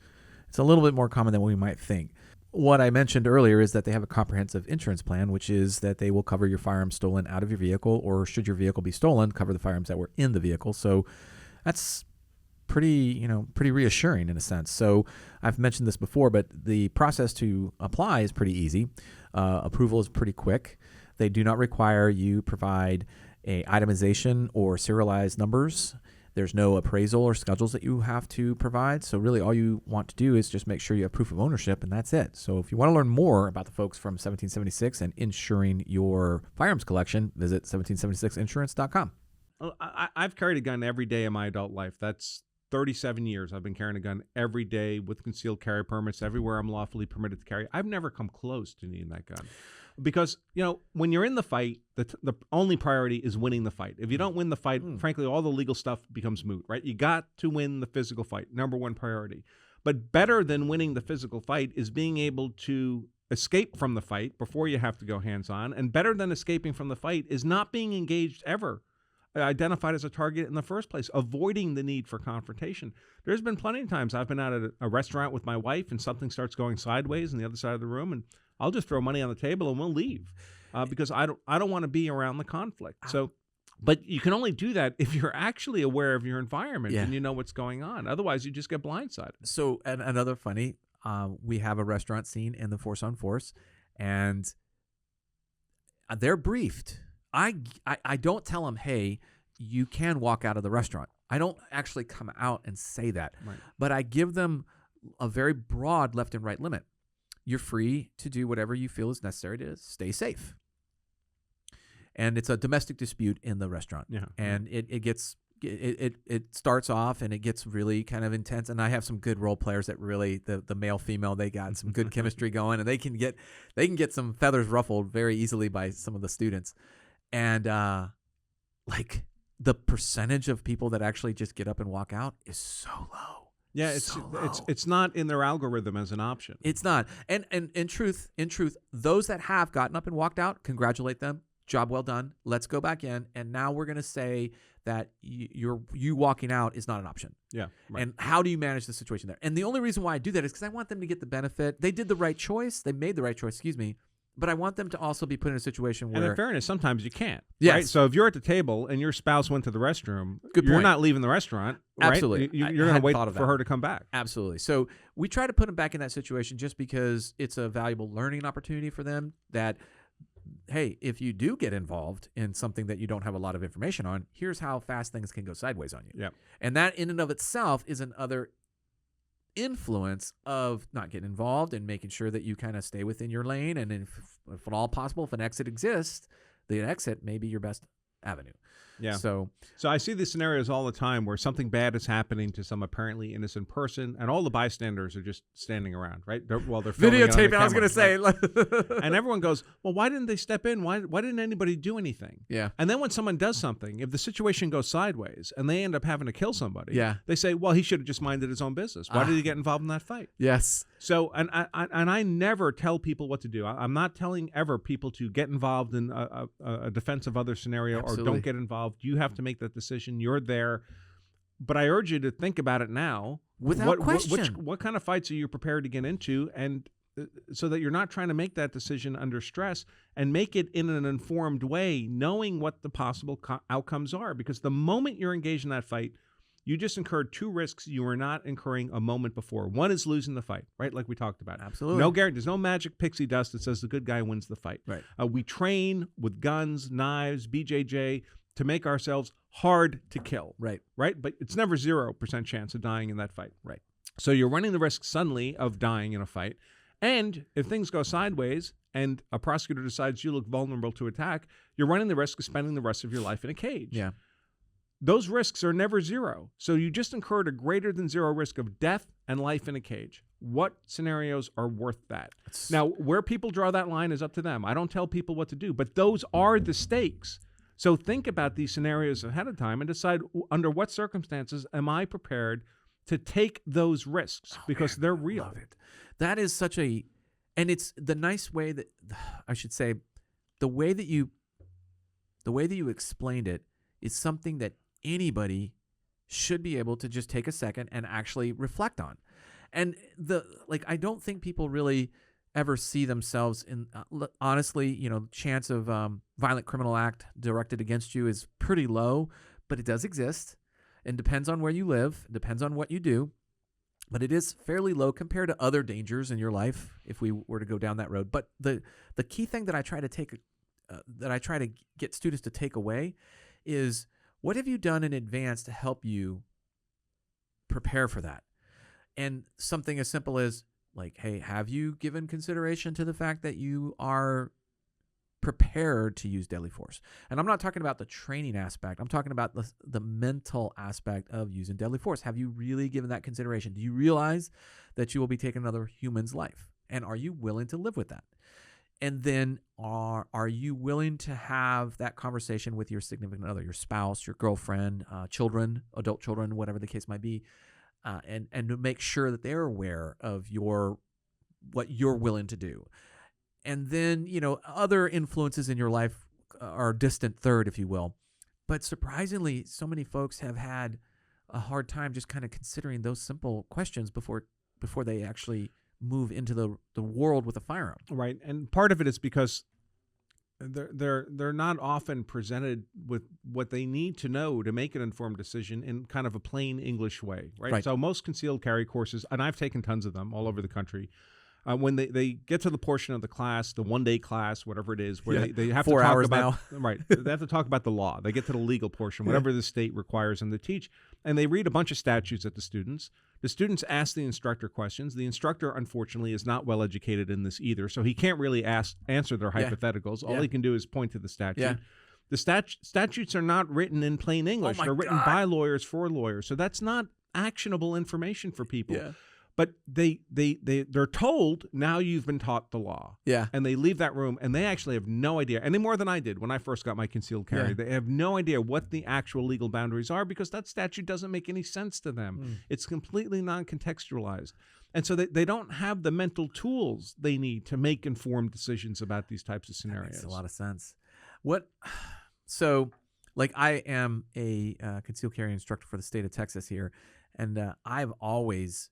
a little bit more common than we might think. What I mentioned earlier is that they have a comprehensive insurance plan, which is that they will cover your firearms stolen out of your vehicle, or should your vehicle be stolen, cover the firearms that were in the vehicle. So that's pretty reassuring in a sense. So I've mentioned this before, but the process to apply is pretty easy. Approval is pretty quick. They do not require you provide a itemization or serialized numbers. There's no appraisal or schedules that you have to provide. So really all you want to do is just make sure you have proof of ownership, and that's it. So if you want to learn more about the folks from 1776 and insuring your firearms collection, visit 1776insurance.com. I've carried a gun every day of my adult life. 37 years, I've been carrying a gun every day with concealed carry permits everywhere I'm lawfully permitted to carry. I've never come close to needing that gun. Because, when you're in the fight, the only priority is winning the fight. If you don't win the fight, frankly, all the legal stuff becomes moot, right? You got to win the physical fight, number one priority. But better than winning the physical fight is being able to escape from the fight before you have to go hands-on. And better than escaping from the fight is not being engaged ever, identified as a target in the first place, avoiding the need for confrontation. There's been plenty of times I've been out at a restaurant with my wife and something starts going sideways on the other side of the room, and I'll just throw money on the table and we'll leave because I don't want to be around the conflict. So, but you can only do that if you're actually aware of your environment and you know what's going on. Otherwise, you just get blindsided. So, and another funny, we have a restaurant scene in the Force on Force, and they're briefed. I don't tell them, hey, you can walk out of the restaurant. I don't actually come out and say that. Right. But I give them a very broad left and right limit. You're free to do whatever you feel is necessary to stay safe. And it's a domestic dispute in the restaurant. Yeah. And it starts off and it gets really kind of intense. And I have some good role players that really, the male, female, they got some good chemistry going, and they can get some feathers ruffled very easily by some of the students. And like the percentage of people that actually just get up and walk out is so low. Yeah, it's not in their algorithm as an option. It's not. And in truth, those that have gotten up and walked out, congratulate them. Job well done. Let's go back in. And now we're going to say that you walking out is not an option. Yeah. Right. And how do you manage the situation there? And the only reason why I do that is because I want them to get the benefit. They did the right choice. They made the right choice. Excuse me. But I want them to also be put in a situation where... And in fairness, sometimes you can't. Yes. Right? So if you're at the table and your spouse went to the restroom, Good you're point. not leaving the restaurant. Absolutely. Right? You're going to wait for her to come back. Absolutely. So we try to put them back in that situation just because it's a valuable learning opportunity for them that, hey, if you do get involved in something that you don't have a lot of information on, here's how fast things can go sideways on you. Yeah. And that in and of itself is another influence of not getting involved and making sure that you kind of stay within your lane. And if at all possible, if an exit exists, the exit may be your best avenue. Yeah. So I see these scenarios all the time where something bad is happening to some apparently innocent person, and all the bystanders are just standing around, right? While they're filming it on the videotaping. I was going to say, camera. And everyone goes, "Well, why didn't they step in? Why didn't anybody do anything?" Yeah. And then when someone does something, if the situation goes sideways and they end up having to kill somebody, Yeah. they say, "Well, he should have just minded his own business. Why did he get involved in that fight?" Yes. So, and I never tell people what to do. I'm not telling ever people to get involved in a defense of other scenario. Absolutely. Or don't get involved. You have to make that decision. You're there. But I urge you to think about it now. Without question. What kind of fights are you prepared to get into? And so that you're not trying to make that decision under stress, and make it in an informed way, knowing what the possible outcomes are. Because the moment you're engaged in that fight, you just incurred two risks you were not incurring a moment before. One is losing the fight, right? Like we talked about. Absolutely. No guarantee. There's no magic pixie dust that says the good guy wins the fight. Right. We train with guns, knives, BJJ to make ourselves hard to kill. Right. Right? But it's never 0% chance of dying in that fight. Right. So you're running the risk suddenly of dying in a fight. And if things go sideways and a prosecutor decides you look vulnerable to attack, you're running the risk of spending the rest of your life in a cage. Yeah. Those risks are never zero. So you just incurred a greater than zero risk of death and life in a cage. What scenarios are worth that? Now, where people draw that line is up to them. I don't tell people what to do, but those are the stakes. So think about these scenarios ahead of time and decide under what circumstances am I prepared to take those risks, because they're real. Love it. That is such a, and it's the nice way that, I should say, the way that you explained it is something that anybody should be able to just take a second and actually reflect on. And I don't think people really ever see themselves in, honestly, chance of violent criminal act directed against you is pretty low, but it does exist. It depends on where you live, depends on what you do, but it is fairly low compared to other dangers in your life if we were to go down that road. But the key thing that I try to get students to take away is, what have you done in advance to help you prepare for that? And something as simple as, like, hey, have you given consideration to the fact that you are prepared to use deadly force. And I'm not talking about the training aspect. I'm talking about the mental aspect of using deadly force. Have you really given that consideration? Do you realize that you will be taking another human's life? And are you willing to live with that? And then are you willing to have that conversation with your significant other, your spouse, your girlfriend, children, adult children, whatever the case might be, and to make sure that they're aware of what you're willing to do? And then, other influences in your life are a distant third, if you will. But surprisingly, so many folks have had a hard time just kind of considering those simple questions before they actually move into the world with a firearm. Right. And part of it is because they're not often presented with what they need to know to make an informed decision in kind of a plain English way. Right. So most concealed carry courses, and I've taken tons of them all over the country, when they get to the portion of the class, the one-day class, whatever it is, where they have 4 to talk hours about now. Right, they have to talk about the law. They get to the legal portion, whatever the state requires them to teach, and they read a bunch of statutes at the students. The students ask the instructor questions. The instructor, unfortunately, is not well educated in this either, so he can't really answer their hypotheticals. All he can do is point to the statute. Yeah. The statutes are not written in plain English. They're written by lawyers for lawyers, so that's not actionable information for people. Yeah. But they're told, now you've been taught the law. Yeah. And they leave that room, and they actually have no idea, any more than I did when I first got my concealed carry. Yeah. They have no idea what the actual legal boundaries are because that statute doesn't make any sense to them. It's completely non-contextualized. And so they don't have the mental tools they need to make informed decisions about these types of scenarios. That makes a lot of sense. So, I am a concealed carry instructor for the state of Texas here, and I've always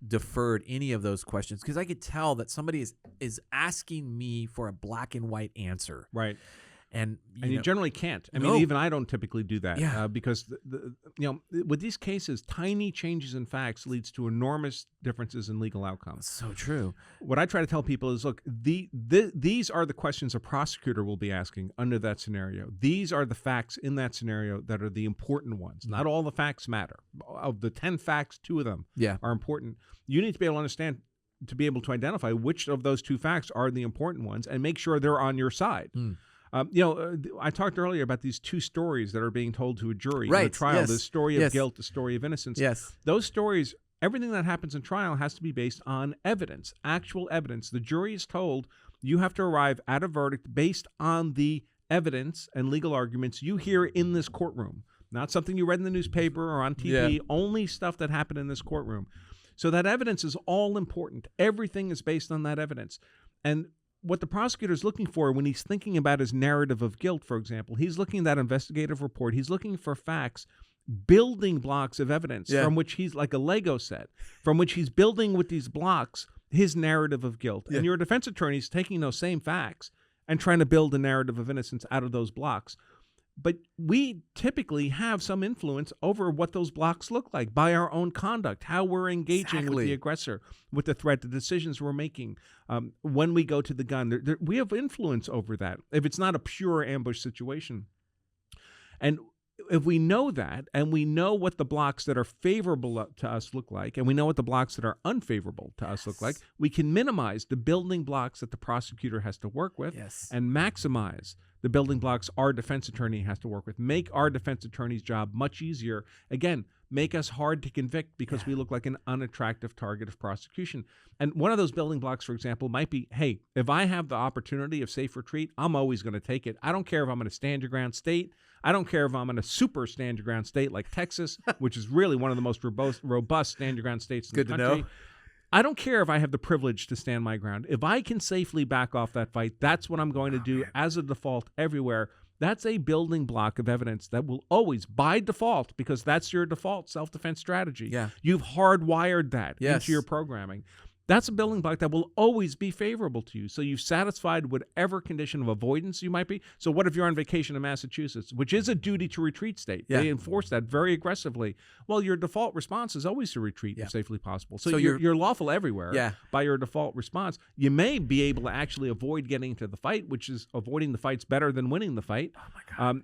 deferred any of those questions because I could tell that somebody is asking me for a black and white answer. Right. And you generally can't. I No. mean, even I don't typically do that. Yeah. Because with these cases, tiny changes in facts leads to enormous differences in legal outcomes. So true. What I try to tell people is, look, these are the questions a prosecutor will be asking under that scenario. These are the facts in that scenario that are the important ones. Not all the facts matter. Of the 10 facts, 2 of them are important. You need to be able to understand, to be able to identify which of those 2 facts are the important ones and make sure they're on your side. I talked earlier about these 2 stories that are being told to a jury in a trial. Yes. The story of guilt, the story of innocence. Yes. Those stories, everything that happens in trial has to be based on evidence, actual evidence. The jury is told you have to arrive at a verdict based on the evidence and legal arguments you hear in this courtroom. Not something you read in the newspaper or on TV, only stuff that happened in this courtroom. So that evidence is all important. Everything is based on that evidence. And what the prosecutor is looking for when he's thinking about his narrative of guilt, for example, he's looking at that investigative report. He's looking for facts, building blocks of evidence from which he's like a Lego set, from which he's building with these blocks his narrative of guilt. And your defense attorney is taking those same facts and trying to build a narrative of innocence out of those blocks. But we typically have some influence over what those blocks look like by our own conduct, how we're engaging with the aggressor, with the threat, the decisions we're making. When we go to the gun, we have influence over that if it's not a pure ambush situation. And if we know that, and we know what the blocks that are favorable to us look like, and we know what the blocks that are unfavorable to us look like, we can minimize the building blocks that the prosecutor has to work with and maximize the building blocks our defense attorney has to work with. Make our defense attorney's job much easier. Again, make us hard to convict because we look like an unattractive target of prosecution. And one of those building blocks, for example, might be, hey, if I have the opportunity of safe retreat, I'm always going to take it. I don't care if I'm in a stand your ground state. I don't care if I'm in a super stand your ground state like Texas, which is really one of the most robust stand your ground states in the country. Good to know. I don't care if I have the privilege to stand my ground. If I can safely back off that fight, that's what I'm going to do as a default everywhere. That's a building block of evidence that will always, by default, because that's your default self-defense strategy. You've hardwired that into your programming. That's a building block that will always be favorable to you. So you've satisfied whatever condition of avoidance you might be. So what if you're on vacation in Massachusetts, which is a duty to retreat state? They enforce that very aggressively. Well, your default response is always to retreat if safely possible. So you're lawful everywhere by your default response. You may be able to actually avoid getting into the fight, which is avoiding the fight's better than winning the fight. Oh my God.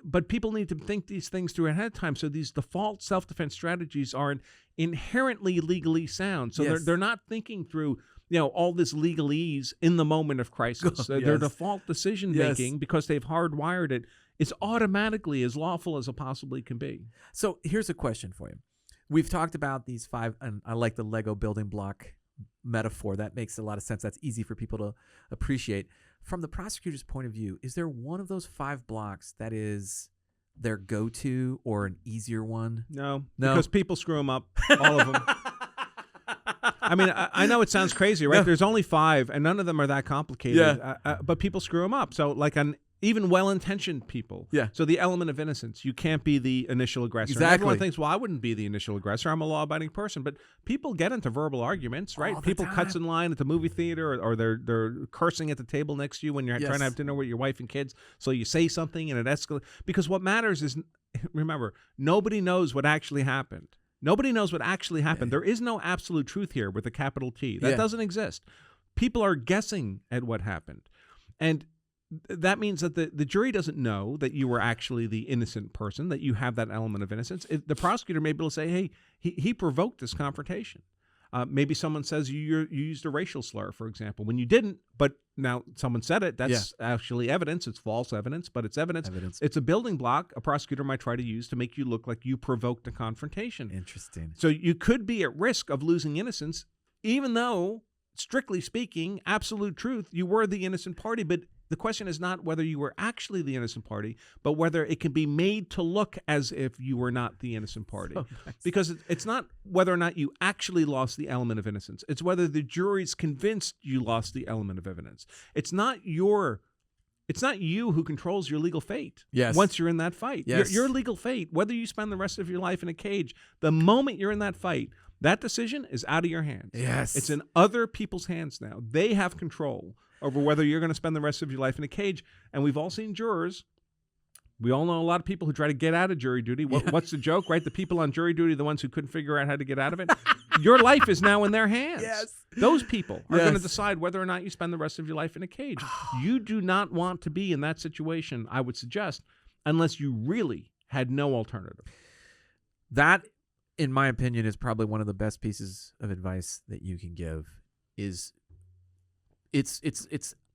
But people need to think these things through ahead of time. So these default self-defense strategies are an inherently legally sound. So Yes. they're not thinking through, all this legalese in the moment of crisis. Their Yes. default decision Yes. making, because they've hardwired it, is automatically as lawful as it possibly can be. So here's a question for you. We've talked about these 5, and I like the Lego building block metaphor. That makes a lot of sense. That's easy for people to appreciate. From the prosecutor's point of view, is there one of those 5 blocks that is their go-to or an easier one? No, No? because people screw them up, all of them. I mean, I know it sounds crazy, right? No. There's only 5, and none of them are that complicated. Yeah. But people screw them up. So, like, even well-intentioned people. Yeah. So the element of innocence, you can't be the initial aggressor. And Exactly. everyone thinks, well, I wouldn't be the initial aggressor. I'm a law-abiding person. But people get into verbal arguments, right? All the People time. cuts in line at the movie theater, or they're cursing at the table next to you when you're Yes. trying to have dinner with your wife and kids. So you say something and it escalates. Because what matters is, remember, nobody knows what actually happened. Nobody knows what actually happened. There is no absolute truth here with a capital T. That doesn't exist. People are guessing at what happened. And that means that the jury doesn't know that you were actually the innocent person, that you have that element of innocence. The prosecutor may be able to say, hey, he provoked this confrontation. Maybe someone says you used a racial slur, for example, when you didn't, but now someone said it. That's actually evidence. It's false evidence, but it's evidence. It's a building block a prosecutor might try to use to make you look like you provoked a confrontation. Interesting. So you could be at risk of losing innocence, even though, strictly speaking, absolute truth, you were the innocent party. But the question is not whether you were actually the innocent party, but whether it can be made to look as if you were not the innocent party. Oh, nice. Because it's not whether or not you actually lost the element of innocence. It's whether the jury's convinced you lost the element of evidence. It's not you who controls your legal fate. Yes. Once you're in that fight. Yes. Your legal fate, whether you spend the rest of your life in a cage, the moment you're in that fight, that decision is out of your hands. Yes. It's in other people's hands now. They have control over whether you're going to spend the rest of your life in a cage. And we've all seen jurors. We all know a lot of people who try to get out of jury duty. What's the joke, right? The people on jury duty, the ones who couldn't figure out how to get out of it. Your life is now in their hands. Yes. Those people are Yes. going to decide whether or not you spend the rest of your life in a cage. You do not want to be in that situation, I would suggest, unless you really had no alternative. That, in my opinion, is probably one of the best pieces of advice that you can give. It's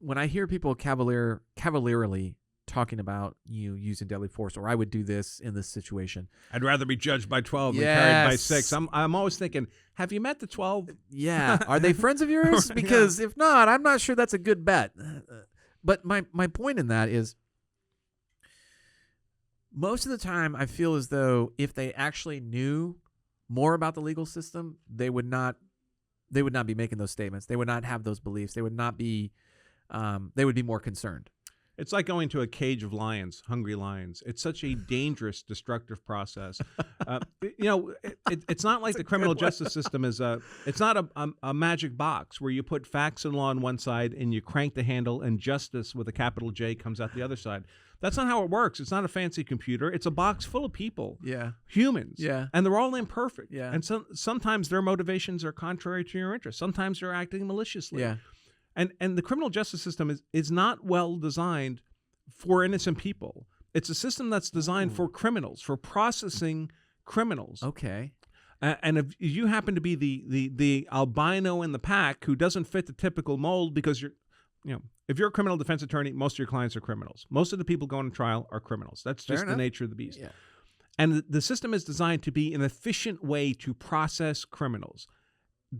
when I hear people cavalierly talking about you using deadly force, or I would do this in this situation. I'd rather be judged by 12 than carried by Yes. 6. I'm always thinking, have you met the 12? Yeah. Are they friends of yours? Because if not, I'm not sure that's a good bet. But my point in that is, most of the time I feel as though if they actually knew more about the legal system, they would not be making those statements. They would not have those beliefs. They would not be they would be more concerned. It's like going to a cage of lions, hungry lions. It's such a dangerous, destructive process. It's not like the criminal justice system is it's not a magic box where you put facts and law on one side and you crank the handle and justice with a capital J comes out the other side. That's not how it works. It's not a fancy computer. It's a box full of people, humans, and they're all imperfect. And sometimes their motivations are contrary to your interests. Sometimes they're acting maliciously. And the criminal justice system is not well designed for innocent people. It's a system that's designed for criminals, for processing criminals. Okay. And if you happen to be the albino in the pack who doesn't fit the typical mold because if you're a criminal defense attorney, most of your clients are criminals. Most of the people going to trial are criminals. That's just the nature of the beast. Yeah. And the system is designed to be an efficient way to process criminals.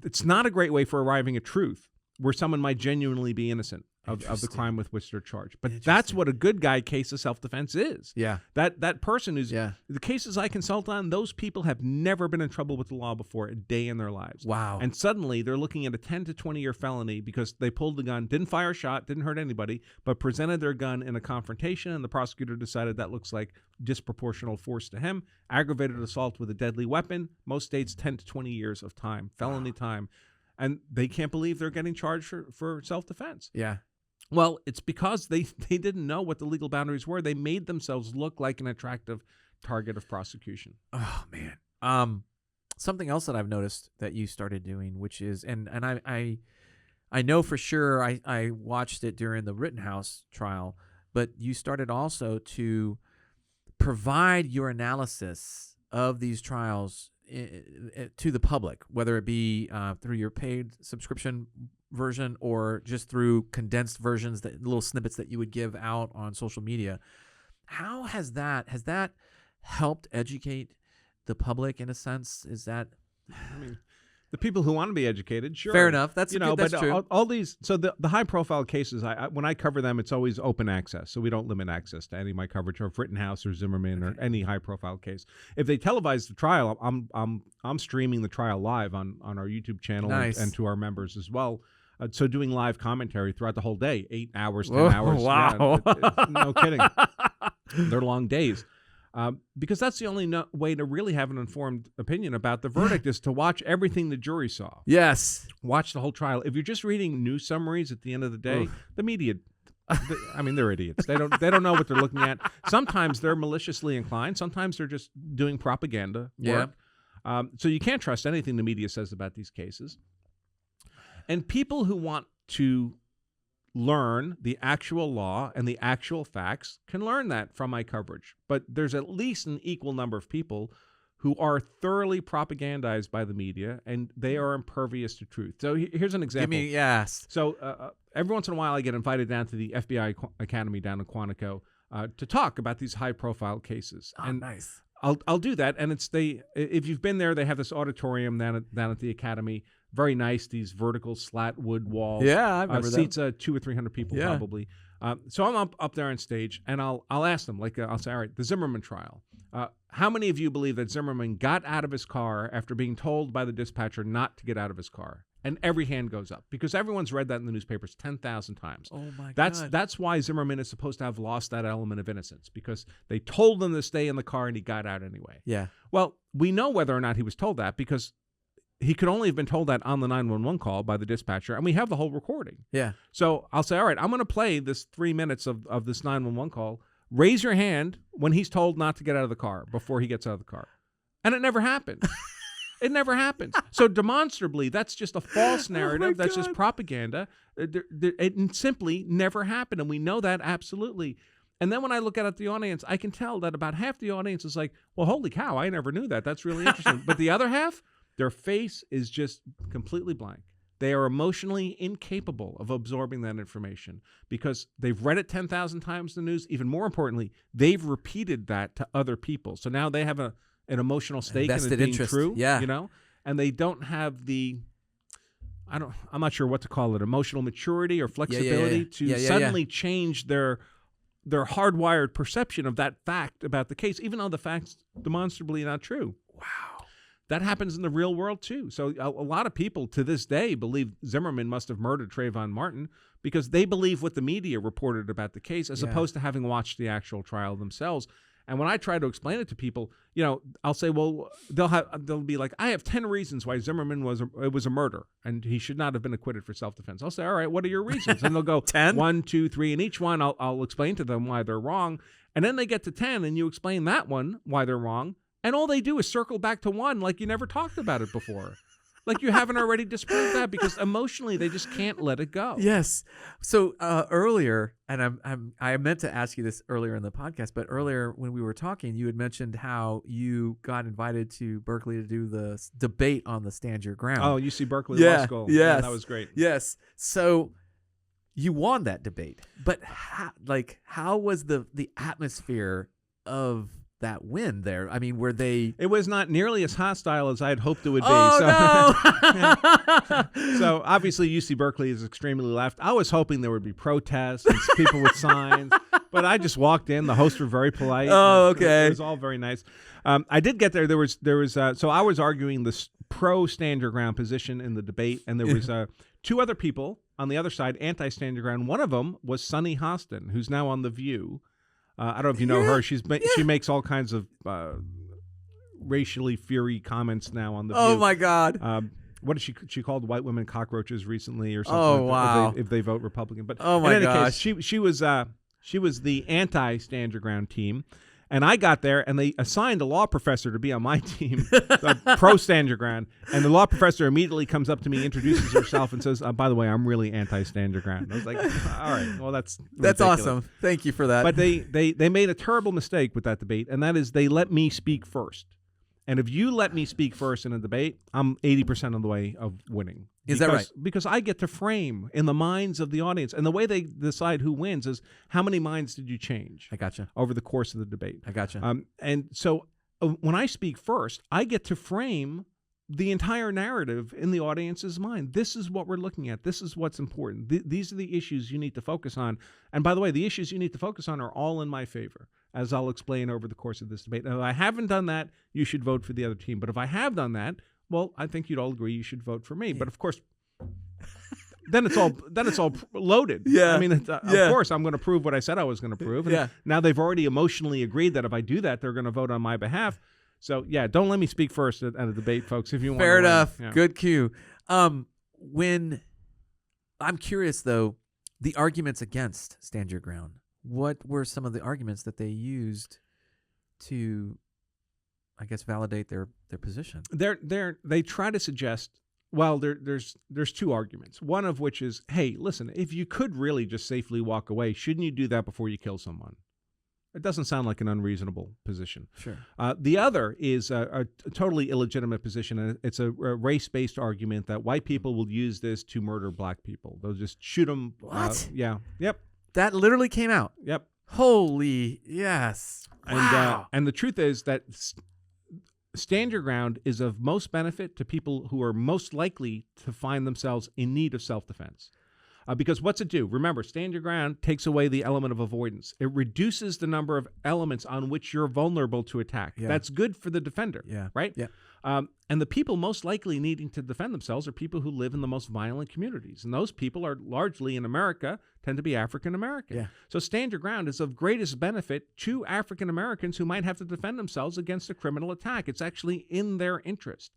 It's not a great way for arriving at truth, where someone might genuinely be innocent of the crime with which they're charged. But that's what a good guy case of self-defense is. Yeah. That person who's the cases I consult on, those people have never been in trouble with the law before a day in their lives. Wow. And suddenly they're looking at a 10 to 20 year felony because they pulled the gun, didn't fire a shot, didn't hurt anybody, but presented their gun in a confrontation, and the prosecutor decided that looks like disproportional force to him. Aggravated assault with a deadly weapon. Most states 10 to 20 years of time, felony time. And they can't believe they're getting charged for self-defense. Yeah. Well, it's because they didn't know what the legal boundaries were. They made themselves look like an attractive target of prosecution. Oh, man. Something else that I've noticed that you started doing, which is, and I know for sure I watched it during the Rittenhouse trial, but you started also to provide your analysis of these trials to the public, whether it be through your paid subscription version or just through condensed versions, that little snippets that you would give out on social media. How has that helped educate the public in a sense? Is that, I mean, the people who want to be educated, sure. Fair enough. That's but true. All these, so the high profile cases, when I cover them, it's always open access. So we don't limit access to any of my coverage of Rittenhouse or Zimmerman or any high profile case. If they televise the trial, I'm streaming the trial live on our YouTube channel and to our members as well. So doing live commentary throughout the whole day, 8 hours, 10 hours. Wow. Yeah, no kidding. They're long days. Because that's the only way to really have an informed opinion about the verdict is to watch everything the jury saw. Yes. Watch the whole trial. If you're just reading news summaries at the end of the day, the media, they're idiots. They don't know what they're looking at. Sometimes they're maliciously inclined. Sometimes they're just doing propaganda work. So you can't trust anything the media says about these cases. And people who want to learn the actual law and the actual facts can learn that from my coverage. But there's at least an equal number of people who are thoroughly propagandized by the media, and they are impervious to truth. So here's an example. Yes. So every once in a while, I get invited down to the FBI Academy down in Quantico to talk about these high-profile cases. Oh, and nice. I'll do that, and if you've been there, they have this auditorium down at the Academy. Very nice, these vertical slat wood walls. Yeah, I remember that. Seats 200 or 300 people probably. So I'm up there on stage, and I'll ask them, I'll say, all right, the Zimmerman trial. How many of you believe that Zimmerman got out of his car after being told by the dispatcher not to get out of his car? And every hand goes up because everyone's read that in the newspapers 10,000 times. Oh my God. That's why Zimmerman is supposed to have lost that element of innocence, because they told him to stay in the car and he got out anyway. Yeah. Well, we know whether or not he was told that because he could only have been told that on the 911 call by the dispatcher, and we have the whole recording. Yeah. So I'll say, all right, I'm going to play this 3 minutes of this 911 call. Raise your hand when he's told not to get out of the car before he gets out of the car. And it never happened. It never happens. So demonstrably, that's just a false narrative. That's just propaganda. It simply never happened, and we know that absolutely. And then when I look at the audience, I can tell that about half the audience is like, well, holy cow, I never knew that. That's really interesting. But the other half, their face is just completely blank. They are emotionally incapable of absorbing that information because they've read it 10,000 times in the news. Even more importantly, they've repeated that to other people. So now they have an emotional stake in it being true, and they don't have I'm not sure what to call it, emotional maturity or flexibility to suddenly change their hardwired perception of that fact about the case, even though the fact's demonstrably not true. Wow. That happens in the real world, too. So a lot of people to this day believe Zimmerman must have murdered Trayvon Martin because they believe what the media reported about the case as opposed to having watched the actual trial themselves. And when I try to explain it to people, I'll say, well, they'll be like, I have 10 reasons why Zimmerman was a murder and he should not have been acquitted for self-defense. I'll say, all right, what are your reasons? And they'll go 10, 1, 2, 3, and each one I'll explain to them why they're wrong. And then they get to 10 and you explain that one why they're wrong. And all they do is circle back to 1 like you never talked about it before. Like you haven't already disproved that because emotionally they just can't let it go. Yes. So earlier, and I meant to ask you this earlier in the podcast, but earlier when we were talking, you had mentioned how you got invited to Berkeley to do the debate on the Stand Your Ground. Oh, UC Berkeley Law School. Yes. Yeah, that was great. Yes. So you won that debate, but how was the atmosphere of that win there? I mean, were they... It was not nearly as hostile as I had hoped it would be. Oh, no! So obviously UC Berkeley is extremely left. I was hoping there would be protests and people with signs, but I just walked in. The hosts were very polite. Oh, okay. It was all very nice. I did get there. There was so I was arguing the pro stand your ground position in the debate, and there was 2 other people on the other side, anti stand your ground. One of them was Sunny Hostin, who's now on The View. I don't know if you know her. She makes all kinds of racially fury comments now on The View. Oh my God! What did she called white women cockroaches recently or something? Oh wow! If they vote Republican, but oh my gosh, she was the anti stand your ground team, and I got there and they assigned a law professor to be on my team, pro stand your ground, and the law professor immediately comes up to me, introduces herself, and says, "By the way, I'm really anti stand your ground." I was like, "All right, well that's ridiculous. Awesome. Thank you for that." But they made a terrible mistake with that debate, and that is they let me speak first. And if you let me speak first in a debate, I'm 80% of the way of winning. Is that right? Because I get to frame in the minds of the audience. And the way they decide who wins is how many minds did you change I gotcha. over the course of the debate. I gotcha. And so when I speak first, I get to frame the entire narrative in the audience's mind. This is what we're looking at. This is what's important. These are the issues you need to focus on. And by the way, the issues you need to focus on are all in my favor, as I'll explain over the course of this debate. Now, if I haven't done that, you should vote for the other team. But if I have done that, well, I think you'd all agree you should vote for me. But of course, then it's all loaded. Yeah. I mean, of course, I'm going to prove what I said I was going to prove. And now they've already emotionally agreed that if I do that, they're going to vote on my behalf. So don't let me speak first at a debate, folks. If you want. Fair enough. Yeah. Good cue. When I'm curious though, the arguments against stand your ground. What were some of the arguments that they used to, I guess, validate their position? They try to suggest. Well, there's two arguments. One of which is, hey, listen, if you could really just safely walk away, shouldn't you do that before you kill someone? It doesn't sound like an unreasonable position. Sure. The other is a totally illegitimate position, and it's a race-based argument that white people will use this to murder black people. They'll just shoot them. What? Yep. That literally came out. Yep. Holy yes. Wow. And the truth is that stand your ground is of most benefit to people who are most likely to find themselves in need of self-defense. Because what's it do? Remember, stand your ground takes away the element of avoidance. It reduces the number of elements on which you're vulnerable to attack. Yeah. That's good for the defender, right? Yeah. And the people most likely needing to defend themselves are people who live in the most violent communities. And those people are largely in America, tend to be African American. Yeah. So stand your ground is of greatest benefit to African Americans who might have to defend themselves against a criminal attack. It's actually in their interest.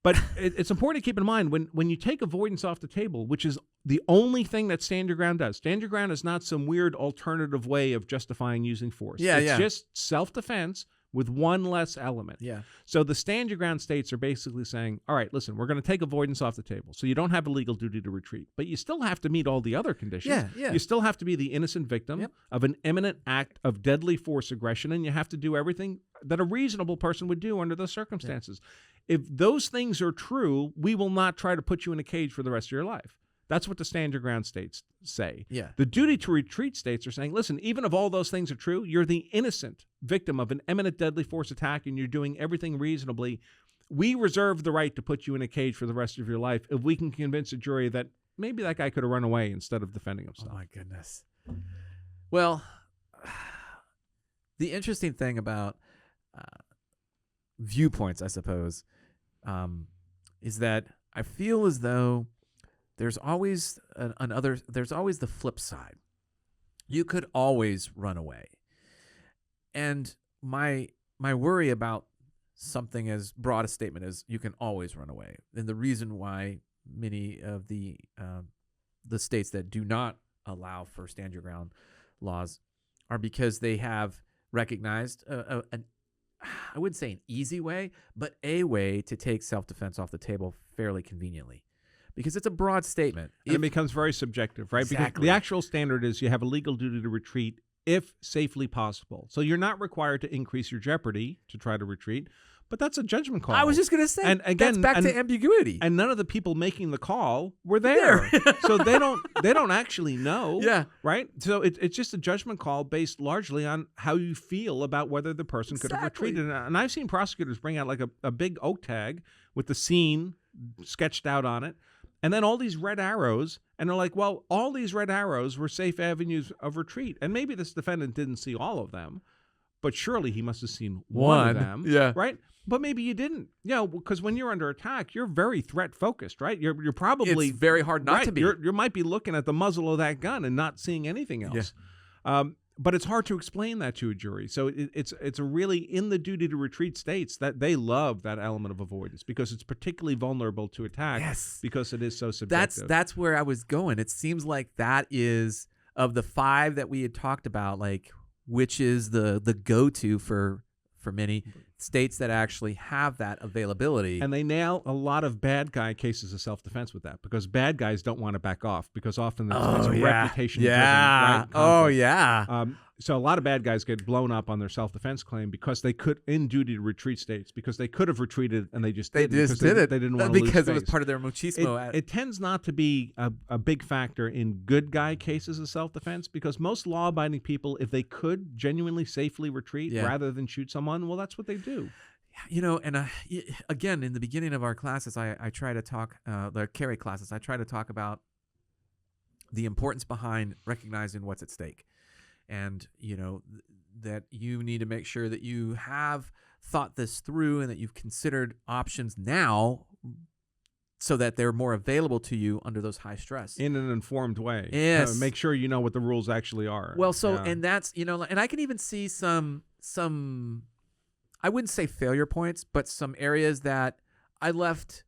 But it's important to keep in mind when you take avoidance off the table, which is the only thing that stand your ground does. Stand your ground is not some weird alternative way of justifying using force. It's just self-defense with one less element. Yeah. So the stand your ground states are basically saying, all right, listen, we're going to take avoidance off the table. So you don't have a legal duty to retreat, but you still have to meet all the other conditions. You still have to be the innocent victim of an imminent act of deadly force aggression, and you have to do everything that a reasonable person would do under those circumstances. If those things are true, we will not try to put you in a cage for the rest of your life. That's what the stand your ground states say. Yeah. The duty to retreat states are saying, listen, even if all those things are true, you're the innocent victim of an imminent deadly force attack and you're doing everything reasonably. We reserve the right to put you in a cage for the rest of your life if we can convince a jury that maybe that guy could have run away instead of defending himself. Oh, my goodness. Well, the interesting thing about viewpoints, I suppose, is that I feel as though there's always there's always the flip side. You could always run away. And my worry about something as broad a statement as you can always run away, and the reason why many of the states that do not allow for stand your ground laws are because they have recognized an I wouldn't say an easy way, but a way to take self-defense off the table fairly conveniently. Because it's a broad statement. And it becomes very subjective, right? Exactly. Because the actual standard is you have a legal duty to retreat if safely possible. So you're not required to increase your jeopardy to try to retreat, but that's a judgment call. I was just going to say, and again, that's back to ambiguity. And none of the people making the call were there. So they don't actually know. Yeah. Right? So it's just a judgment call based largely on how you feel about whether the person could have retreated. And I've seen prosecutors bring out like a big oak tag with the scene sketched out on it. And then all these red arrows, and they're like, well, all these red arrows were safe avenues of retreat. And maybe this defendant didn't see all of them, but surely he must have seen one of them. Yeah. Right? But maybe you didn't. Because when you're under attack, you're very threat focused, right? You're probably it's very hard not to be. You might be looking at the muzzle of that gun and not seeing anything else. Yeah. But it's hard to explain that to a jury. So it's a really in the duty to retreat states that they love that element of avoidance because it's particularly vulnerable to attack. Yes. Because it is so subjective. That's where I was going. It seems like that is of the 5 that we had talked about, like which is the go-to for many states that actually have that availability. And they nail a lot of bad guy cases of self-defense with that because bad guys don't want to back off because often it's a reputation-driven right, conflict. So a lot of bad guys get blown up on their self-defense claim because they could, in duty to retreat states, because they could have retreated and they just didn't. They didn't want to lose because it was face. part of their machismo. It tends not to be a big factor in good guy cases of self-defense, because most law-abiding people, if they could genuinely safely retreat rather than shoot someone, well, that's what they do. And again, in the beginning of our classes, I try to talk, the carry classes, I try to talk about the importance behind recognizing what's at stake. And, that you need to make sure that you have thought this through and that you've considered options now so that they're more available to you under those high stress. In an informed way. Yes. Make sure you know what the rules actually are. Well, and that's, and I can even see some, I wouldn't say failure points, but some areas that I left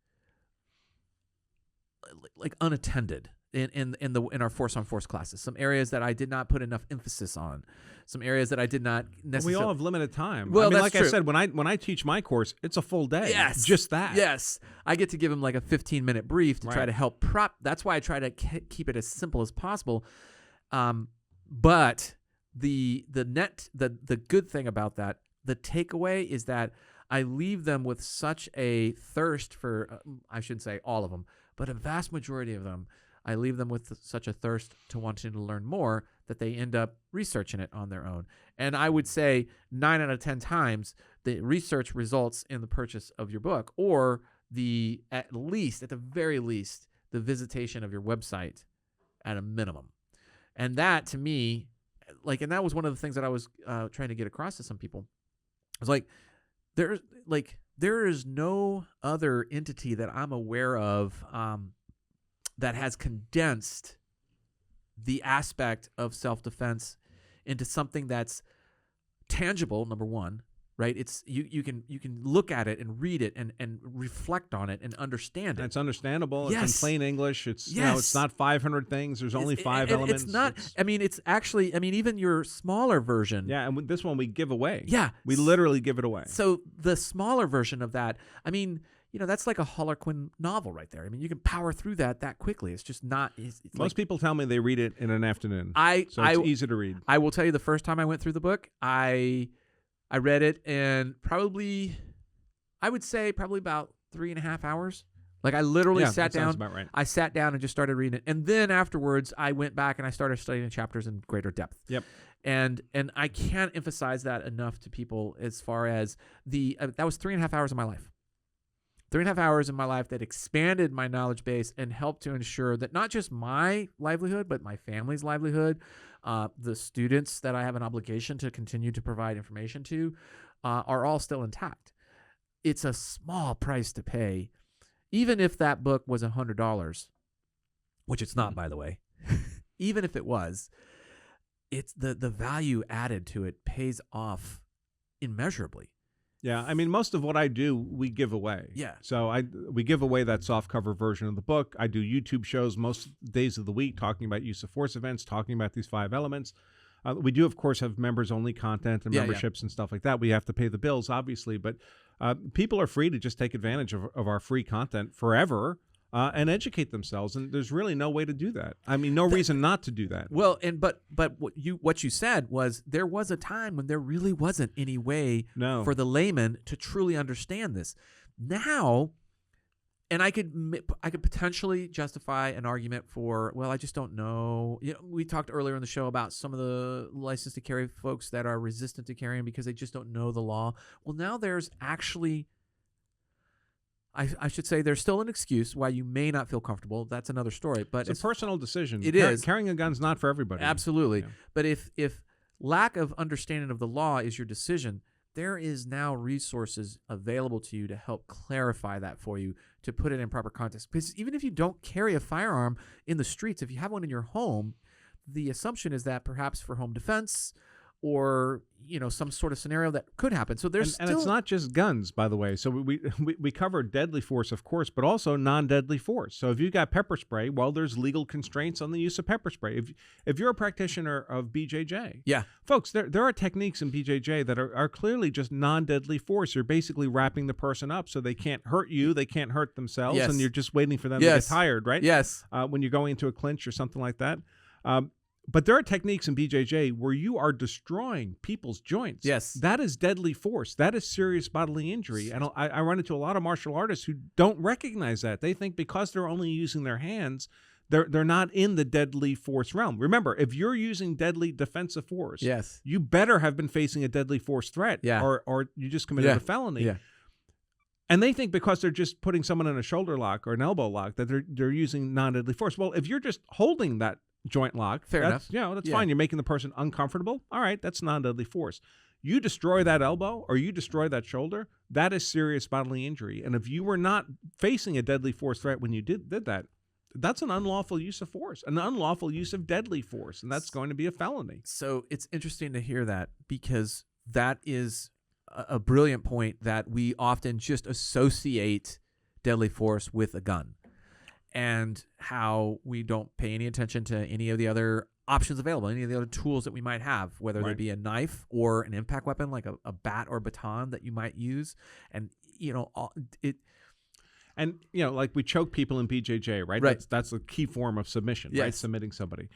like unattended in our force on force classes. Some areas that I did not put enough emphasis on. Some areas that I did not necessarily. We all have limited time. Well, that's like true. I said, when I teach my course, it's a full day. Yes, just that. Yes, I get to give them like a 15-minute brief to try to help prop. That's why I try to keep it as simple as possible. But the good thing about that, the takeaway is that I leave them with such a thirst for. I shouldn't say all of them, but a vast majority of them. I leave them with such a thirst to wanting to learn more that they end up researching it on their own. And I would say 9 out of 10 times the research results in the purchase of your book, or at the very least, the visitation of your website at a minimum. And that to me, and that was one of the things that I was trying to get across to some people. I was like, there is no other entity that I'm aware of that has condensed the aspect of self-defense into something that's tangible, number one, right? It's you can look at it and read it and reflect on it and understand it. It's understandable. Yes. It's in plain English. It's Yes. It's not 500 things. There's only 5 elements. It's not. It's actually. Even your smaller version. Yeah, and this one we give away. Yeah, we literally give it away. So the smaller version of that. That's like a Harlequin novel right there. You can power through that quickly. It's just not. Most people tell me they read it in an afternoon. So it's easy to read. I will tell you, the first time I went through the book, I read it in I would say probably about 3.5 hours. Like I literally sat down. Sounds about right. I sat down and just started reading it, and then afterwards I went back and I started studying chapters in greater depth. Yep. And I can't emphasize that enough to people as far as that was 3.5 hours of my life. 3.5 hours in my life that expanded my knowledge base and helped to ensure that not just my livelihood, but my family's livelihood, the students that I have an obligation to continue to provide information to, are all still intact. It's a small price to pay, even if that book was $100, which it's not, by the way. Even if it was, it's the value added to it pays off immeasurably. Yeah, most of what I do, we give away. Yeah. So we give away that soft cover version of the book. I do YouTube shows most days of the week talking about use of force events, talking about these 5 elements. We do, of course, have members-only content and memberships and stuff like that. We have to pay the bills, obviously, but people are free to just take advantage of our free content forever and educate themselves, and there's really no way to do that. No reason not to do that. Well, but what you said was there was a time when there really wasn't any way for the layman to truly understand this. Now, and I could potentially justify an argument for, well, I just don't know. We talked earlier in the show about some of the license to carry folks that are resistant to carrying because they just don't know the law. Well, now there's actually. I should say there's still an excuse why you may not feel comfortable. That's another story. But it's a personal decision. It is. Carrying a gun's not for everybody. Absolutely. Yeah. But if lack of understanding of the law is your decision, there is now resources available to you to help clarify that for you, to put it in proper context. Because even if you don't carry a firearm in the streets, if you have one in your home, the assumption is that perhaps for home defense or some sort of scenario that could happen. So there's and it's not just guns, by the way. So we cover deadly force, of course, but also non-deadly force. So if you got pepper spray, well, there's legal constraints on the use of pepper spray. If you're a practitioner of BJJ, folks, there are techniques in BJJ that are clearly just non-deadly force. You're basically wrapping the person up so they can't hurt you, they can't hurt themselves, and you're just waiting for them to get tired, right? Yes. When you're going into a clinch or something like that. But there are techniques in BJJ where you are destroying people's joints. Yes. That is deadly force. That is serious bodily injury. And I run into a lot of martial artists who don't recognize that. They think because they're only using their hands, they're not in the deadly force realm. Remember, if you're using deadly defensive force, Yes. you better have been facing a deadly force threat, Yeah. or you just committed Yeah. a felony. Yeah. And they think because they're just putting someone in a shoulder lock or an elbow lock that they're using non-deadly force. Well, if you're just holding that joint lock, Fair enough. That's Yeah. fine. You're making the person uncomfortable. All right, that's non-deadly force. You destroy that elbow or you destroy that shoulder, that is serious bodily injury. And if you were not facing a deadly force threat when you did that, that's an unlawful use of force, an unlawful use of deadly force, and that's going to be a felony. So it's interesting to hear that, because that is a brilliant point, that we often just associate deadly force with a gun, and how we don't pay any attention to any of the other options available, any of the other tools that we might have, whether they Right. be a knife or an impact weapon like a bat or baton that you might use. And, And, like we choke people in BJJ, right? Right. That's a key form of submission, right? Yes. Submitting somebody.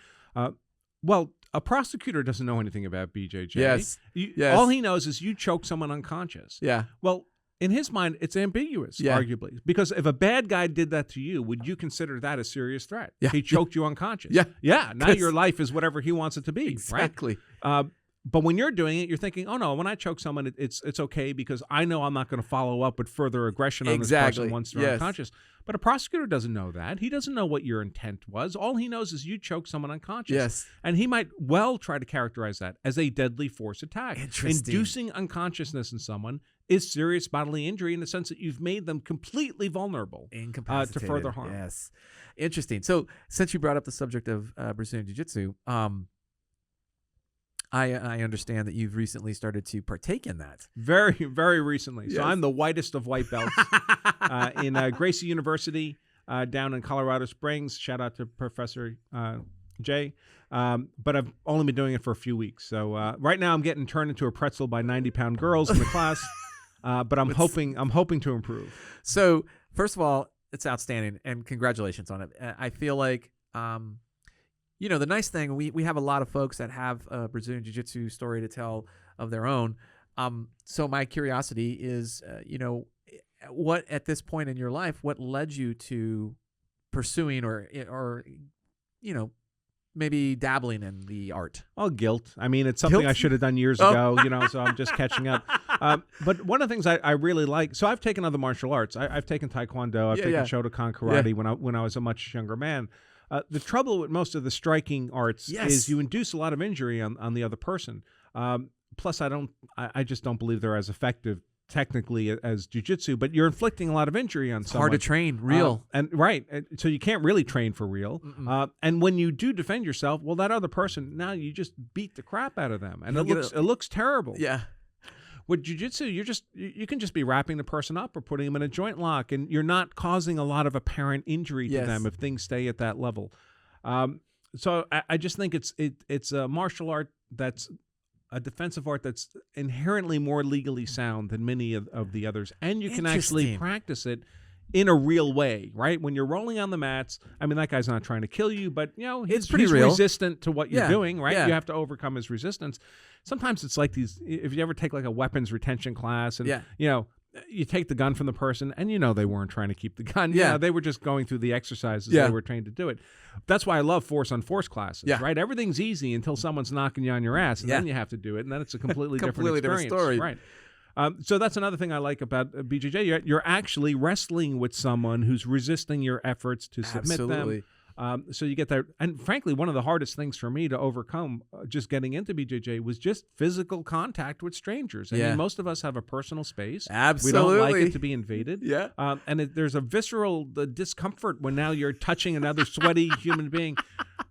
Well, a prosecutor doesn't know anything about BJJ. Yes. Yes. All he knows is you choke someone unconscious. yeah, Well, in his mind, it's ambiguous, Yeah. arguably. Because if a bad guy did that to you, would you consider that a serious threat? Yeah. He choked you unconscious. Yeah. Yeah. Now 'Cause- your life is whatever he wants it to be, exactly. right? But when you're doing it, you're thinking, oh, no, when I choke someone, it's okay because I know I'm not going to follow up with further aggression on this Exactly. person once they're Yes. unconscious. But a prosecutor doesn't know that. He doesn't know what your intent was. All he knows is you choked someone unconscious. Yes. And he might well try to characterize that as a deadly force attack. Interesting. Inducing unconsciousness in someone is serious bodily injury in the sense that you've made them completely vulnerable Incapacitated. to further harm. Yes. Interesting. So since you brought up the subject of Brazilian Jiu-Jitsu, I understand that you've recently started to partake in that. Very, very recently. Yes. So I'm the whitest of white belts in Gracie University down in Colorado Springs. Shout out to Professor Jay. But I've only been doing it for a few weeks. So right now I'm getting turned into a pretzel by 90-pound girls in the class. But I'm hoping to improve. So first of all, it's outstanding, and congratulations on it. I feel like, the nice thing, we have a lot of folks that have a Brazilian Jiu-Jitsu story to tell of their own. So my curiosity is, what at this point in your life, what led you to pursuing or maybe dabbling in the art? Oh, guilt. I mean, it's something Guilt? I should have done years ago, so I'm just catching up. But one of the things I really like, so I've taken other martial arts. I've taken Taekwondo. I've taken Shotokan karate when I was a much younger man. The trouble with most of the striking arts is you induce a lot of injury on the other person. Plus, I just don't believe they're as effective technically as jiu-jitsu, but you're inflicting a lot of injury on someone. Hard to train, real. So you can't really train for real. And when you do defend yourself, well, that other person, now you just beat the crap out of them, and it looks terrible. Yeah. With jiu-jitsu, you can just be wrapping the person up or putting them in a joint lock, and you're not causing a lot of apparent injury to them if things stay at that level. So I just think it's a martial art that's a defensive art that's inherently more legally sound than many of the others, and you can actually practice it in a real way, right? When you're rolling on the mats, I mean, that guy's not trying to kill you, but he's pretty real. resistant to what you're doing, right? Yeah. You have to overcome his resistance. Sometimes it's like these, if you ever take like a weapons retention class and, you take the gun from the person and they weren't trying to keep the gun. They were just going through the exercises. They were trained to do it. That's why I love force on force classes, right? Everything's easy until someone's knocking you on your ass, and then you have to do it, and then it's a completely different experience. Story. Right. So that's another thing I like about BJJ. You're actually wrestling with someone who's resisting your efforts to submit them. So you get that. And frankly, one of the hardest things for me to overcome just getting into BJJ was just physical contact with strangers. I mean, most of us have a personal space. Absolutely. We don't like it to be invaded. Yeah. And there's a visceral discomfort when now you're touching another sweaty human being.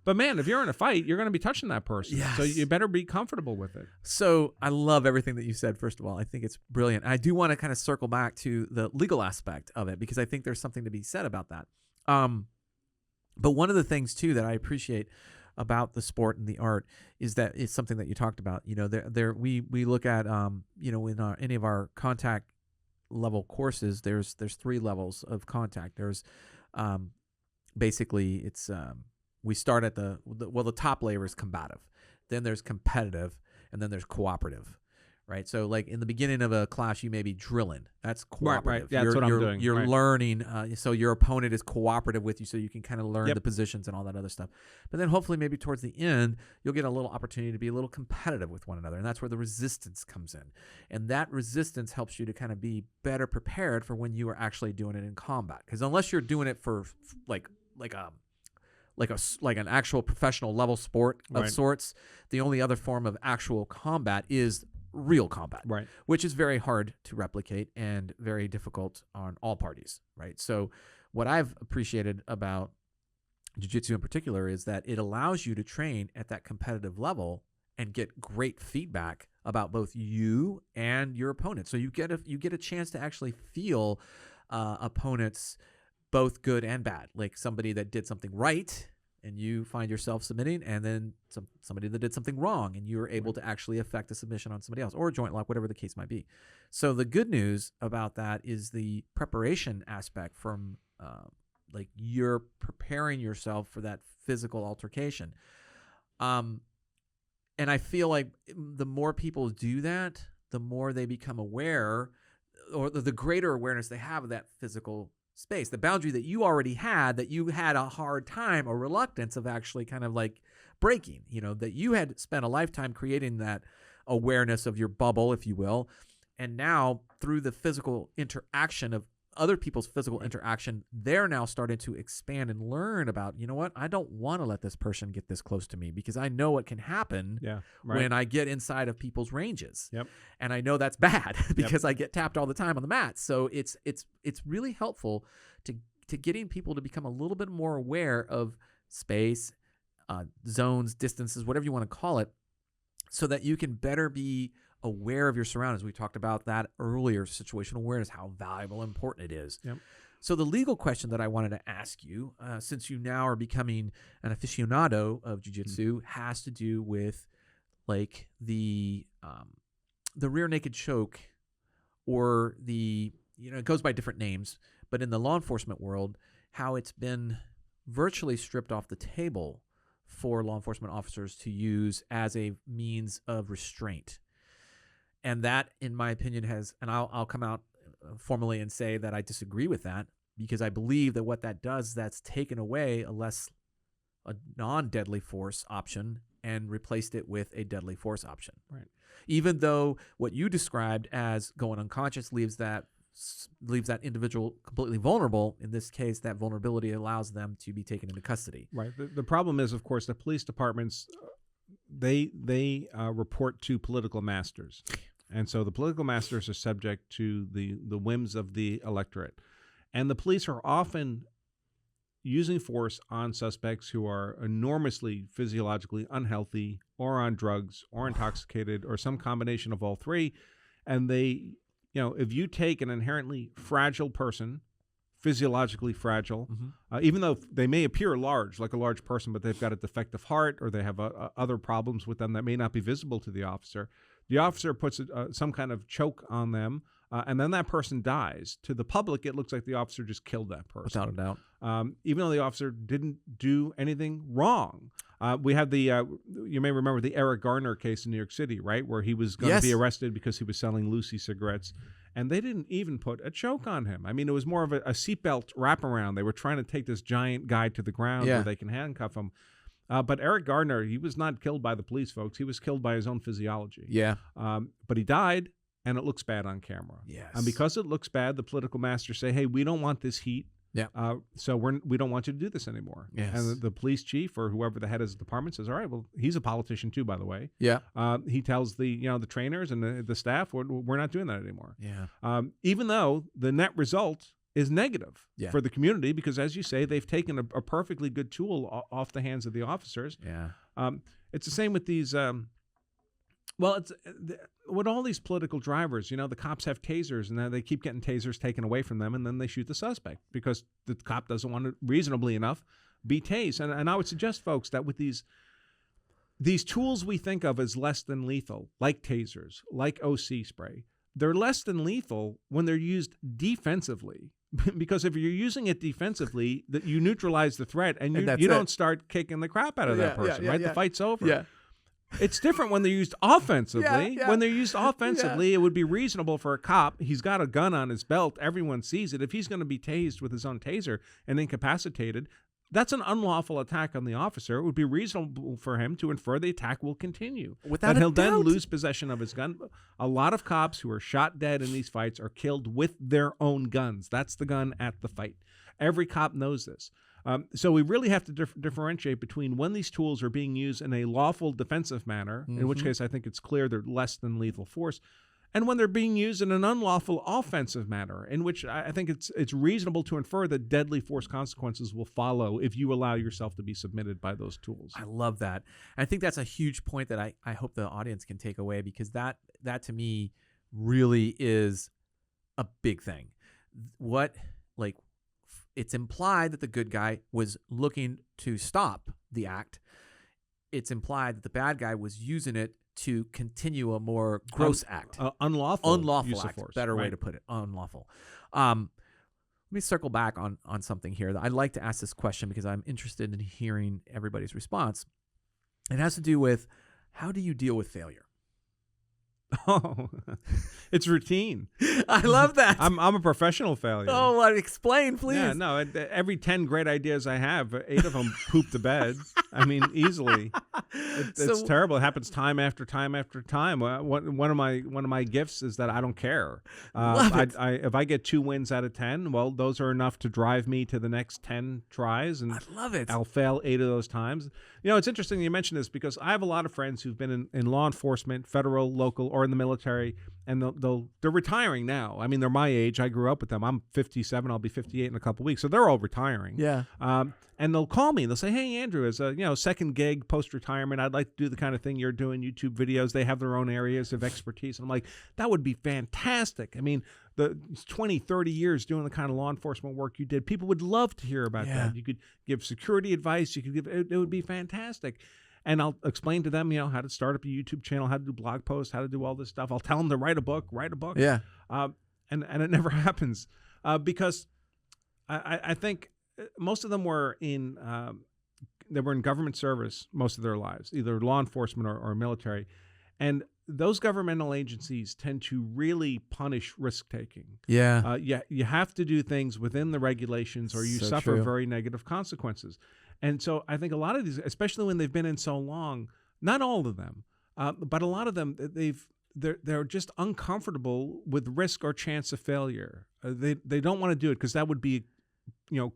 But man, if you're in a fight, you're going to be touching that person. Yes. So you better be comfortable with it. So I love everything that you said, first of all. I think it's brilliant. I do want to kind of circle back to the legal aspect of it, because I think there's something to be said about that. But one of the things, too, that I appreciate about the sport and the art is that it's something that you talked about. We look at, in any of our contact level courses, there's 3 levels of contact. There's basically it's we start at the top layer is combative, then there's competitive, and then there's cooperative. Right. So like in the beginning of a class, you may be drilling. That's cooperative. Right. Yeah, that's what I'm doing. You're learning. So your opponent is cooperative with you, so you can kind of learn the positions and all that other stuff. But then hopefully maybe towards the end, you'll get a little opportunity to be a little competitive with one another. And that's where the resistance comes in. And that resistance helps you to kind of be better prepared for when you are actually doing it in combat. Because unless you're doing it for like an actual professional level sport of sorts, the only other form of actual combat is real combat, right? Which is very hard to replicate and very difficult on all parties, right? So what I've appreciated about jiu-jitsu in particular is that it allows you to train at that competitive level and get great feedback about both you and your opponent. So you get a chance to actually feel opponents both good and bad, like somebody that did something right and you find yourself submitting, and then somebody that did something wrong, and you were able to actually affect a submission on somebody else, or a joint lock, whatever the case might be. So the good news about that is the preparation aspect from like you're preparing yourself for that physical altercation. And I feel like the more people do that, the more they become aware, or the greater awareness they have of that physical space, the boundary that you already had, that you had a hard time or reluctance of actually kind of like breaking, that you had spent a lifetime creating that awareness of your bubble, if you will. And now through the physical interaction of other people's physical interaction, they're now starting to expand and learn about, I don't want to let this person get this close to me because I know what can happen when I get inside of people's ranges. Yep. And I know that's bad because I get tapped all the time on the mat. So it's really helpful to getting people to become a little bit more aware of space, zones, distances, whatever you want to call it, so that you can better be aware of your surroundings. We talked about that earlier, situational awareness, how valuable and important it is. Yep. So the legal question that I wanted to ask you, since you now are becoming an aficionado of jiu-jitsu, has to do with like the rear naked choke, or it goes by different names, but in the law enforcement world, how it's been virtually stripped off the table for law enforcement officers to use as a means of restraint. And that, in my opinion, and I'll come out formally and say that I disagree with that, because I believe that what that does, that's taken away a non-deadly force option and replaced it with a deadly force option. Right. Even though what you described as going unconscious leaves that individual completely vulnerable, in this case, that vulnerability allows them to be taken into custody. Right. The problem is, of course, the police departments, they report to political masters. And so the political masters are subject to the whims of the electorate. And the police are often using force on suspects who are enormously physiologically unhealthy, or on drugs, or intoxicated, or some combination of all three. And they, if you take an inherently fragile person, physiologically fragile, even though they may appear large, like a large person, but they've got a defective heart, or they have other problems with them that may not be visible to the officer puts some kind of choke on them, and then that person dies. To the public, it looks like the officer just killed that person. Without a doubt. Even though the officer didn't do anything wrong. We have you may remember the Eric Garner case in New York City, right? Where he was going to be arrested because he was selling Lucy cigarettes. And they didn't even put a choke on him. I mean, it was more of a seatbelt wraparound. They were trying to take this giant guy to the ground where they can handcuff him. But Eric Gardner, he was not killed by the police, folks. He was killed by his own physiology. Yeah. But he died, and it looks bad on camera. Yes. And because it looks bad, the political masters say, hey, we don't want this heat. Yeah. So we don't want you to do this anymore. Yes. And the police chief, or whoever the head of the department, says, all right, well, he's a politician too, by the way. Yeah. He tells the trainers and the staff, we're not doing that anymore. Yeah. Even though the net result is negative for the community, because, as you say, they've taken a perfectly good tool off the hands of the officers. Yeah. It's the same with these. It's with all these political drivers. The cops have tasers, and then they keep getting tasers taken away from them, and then they shoot the suspect because the cop doesn't want to, reasonably enough, be tased. And I would suggest, folks, that with these tools we think of as less than lethal, like tasers, like OC spray, they're less than lethal when they're used defensively. because if you're using it defensively, that you neutralize the threat, and you it. don't start kicking the crap out of that person, right? Yeah. The fight's over. Yeah. It's different when they're used offensively. Yeah. When they're used offensively, it would be reasonable for a cop. He's got a gun on his belt. Everyone sees it. If he's going to be tased with his own taser and incapacitated, that's an unlawful attack on the officer. It would be reasonable for him to infer the attack will continue. Without that he'll a doubt. then lose possession of his gun. A lot of cops who are shot dead in these fights are killed with their own guns. That's the gun at the fight. Every cop knows this. So we really have to differentiate between when these tools are being used in a lawful defensive manner, in which case I think it's clear they're less than lethal force, and when they're being used in an unlawful offensive manner, in which I think it's reasonable to infer that deadly force consequences will follow if you allow yourself to be submitted by those tools. I love that. I think that's a huge point that I hope the audience can take away, because that to me really is a big thing. It's implied that the good guy was looking to stop the act. It's implied that the bad guy was using it to continue a more gross act. Unlawful Unlawful use act. of force. Better way to put it. Unlawful. Let me circle back on something here. I'd like to ask this question because I'm interested in hearing everybody's response. It has to do with, how do you deal with failure? Oh, it's routine. I love that. I'm a professional failure. Oh, explain, please. Yeah, no. Every 10 great ideas I have, 8 of them poop the bed. I mean, easily. It's terrible. It happens time after time after time. One of my gifts is that I don't care. If I get 2 wins out of 10, well, those are enough to drive me to the next 10 tries, and I love it. I'll fail 8 of those times. You know, it's interesting you mention this, because I have a lot of friends who've been in law enforcement, federal, local, or in the military, and they're retiring now. I mean, they're my age. I grew up with them. I'm 57. I'll be 58 in a couple of weeks. So they're all retiring. Yeah. And they'll call me and they'll say, "Hey, Andrew, as a second gig post-retirement, I'd like to do the kind of thing you're doing, YouTube videos." They have their own areas of expertise. And I'm like, that would be fantastic. I mean, the 20, 30 years doing the kind of law enforcement work you did, people would love to hear about that. You could give security advice. You could give it would be fantastic. And I'll explain to them, how to start up a YouTube channel, how to do blog posts, how to do all this stuff. I'll tell them to write a book. Yeah. And it never happens because I think most of them were in government service most of their lives, either law enforcement or military. And those governmental agencies tend to really punish risk-taking. Yeah. You have to do things within the regulations, or you suffer true. very negative consequences. And so I think a lot of these, especially when they've been in so long, not all of them, but a lot of them, they're just uncomfortable with risk or chance of failure. They don't want to do it because that would be,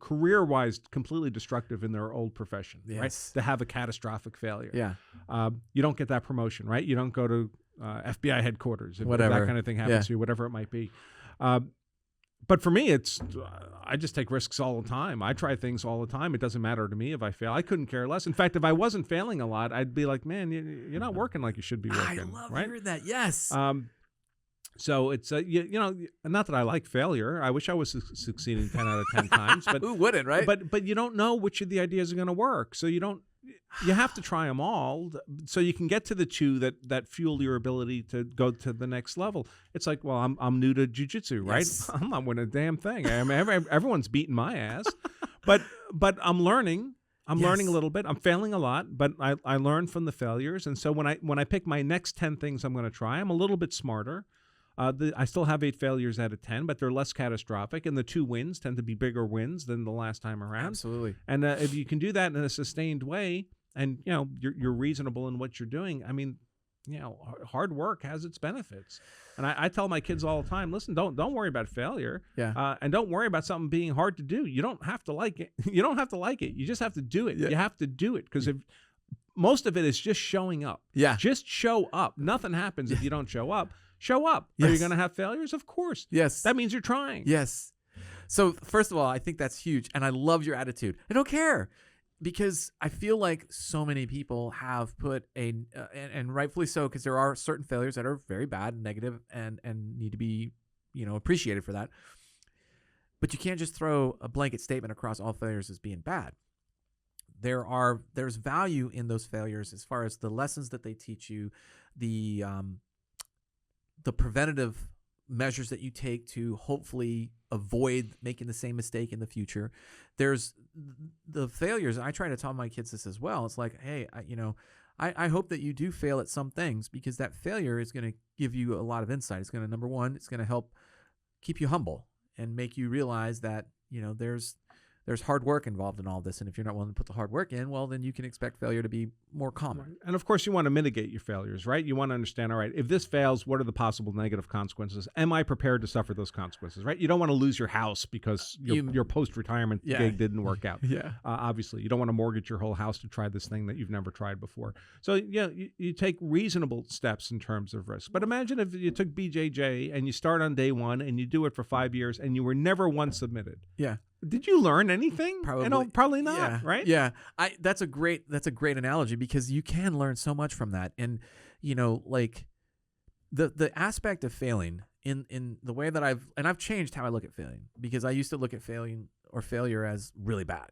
career-wise, completely destructive in their old profession, right? To have a catastrophic failure. Yeah. You don't get that promotion, right? You don't go to FBI headquarters if Whatever. that kind of thing happens to you, whatever it might be. But for me, I just take risks all the time. I try things all the time. It doesn't matter to me if I fail. I couldn't care less. In fact, if I wasn't failing a lot, I'd be like, man, you're not working like you should be working. I love right? hearing that. Yes. So it's not that I like failure. I wish I was succeeding 10 out of 10 times. But who wouldn't, right? But you don't know which of the ideas are going to work. So you have to try them all so you can get to the 2 that fuel your ability to go to the next level. It's like, well, I'm new to jiu-jitsu, right? Yes. I'm not winning a damn thing. I mean, everyone's beating my ass, but I'm learning. I'm learning a little bit. I'm failing a lot, but I learn from the failures. And so when I pick my next 10 things I'm going to try, I'm a little bit smarter. I still have 8 failures out of 10, but they're less catastrophic, and the 2 wins tend to be bigger wins than the last time around. Absolutely. And if you can do that in a sustained way, and you're reasonable in what you're doing, I mean, hard work has its benefits. And I tell my kids all the time, listen, don't worry about failure. Yeah. And don't worry about something being hard to do. You don't have to like it. You don't have to like it. You just have to do it. Yeah. You have to do it because if most of it is just showing up. Yeah. Just show up. Nothing happens if you don't show up. Show up. Yes. Are you going to have failures? Of course. Yes. That means you're trying. Yes. So first of all, I think that's huge, and I love your attitude. I don't care, because I feel like so many people have put and rightfully so, because there are certain failures that are very bad and negative and need to be appreciated for that. But you can't just throw a blanket statement across all failures as being bad. There's value in those failures as far as the lessons that they teach you, the preventative measures that you take to hopefully avoid making the same mistake in the future. There's the failures. I try to tell my kids this as well. It's like, hey, I hope that you do fail at some things, because that failure is going to give you a lot of insight. It's going to, number one, it's going to help keep you humble and make you realize that, there's hard work involved in all this. And if you're not willing to put the hard work in, well, then you can expect failure to be more common. Right. And of course, you want to mitigate your failures, right? You want to understand, all right, if this fails, what are the possible negative consequences? Am I prepared to suffer those consequences, right? You don't want to lose your house because your post-retirement gig didn't work out. Yeah. Obviously, you don't want to mortgage your whole house to try this thing that you've never tried before. So, you take reasonable steps in terms of risk. But imagine if you took BJJ and you start on day one and you do it for 5 years and you were never once submitted. Yeah. Did you learn anything? Probably, probably not. Yeah, right? Yeah, that's a great analogy, because you can learn so much from that. And like the aspect of failing in the way that I've changed how I look at failing, because I used to look at failing or failure as really bad.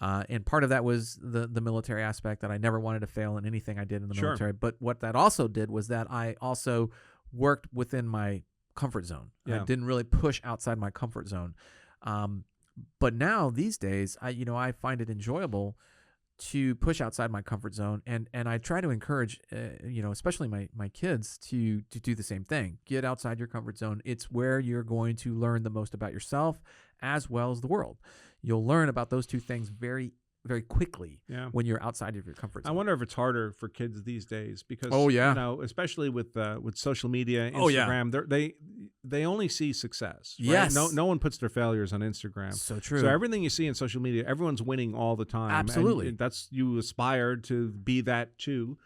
And part of that was the military aspect, that I never wanted to fail in anything I did in the military. But what that also did was that I also worked within my comfort zone. Yeah. I didn't really push outside my comfort zone. But now these days, I find it enjoyable to push outside my comfort zone, and I try to encourage, especially my kids to do the same thing. Get outside your comfort zone. It's where you're going to learn the most about yourself as well as the world. You'll learn about those two things very, very quickly when you're outside of your comfort zone. I wonder if it's harder for kids these days, because especially with social media, Instagram, they only see success. Right? Yes. No one puts their failures on Instagram. So true. So everything you see in social media, everyone's winning all the time. Absolutely. And that's, you aspire to be that too.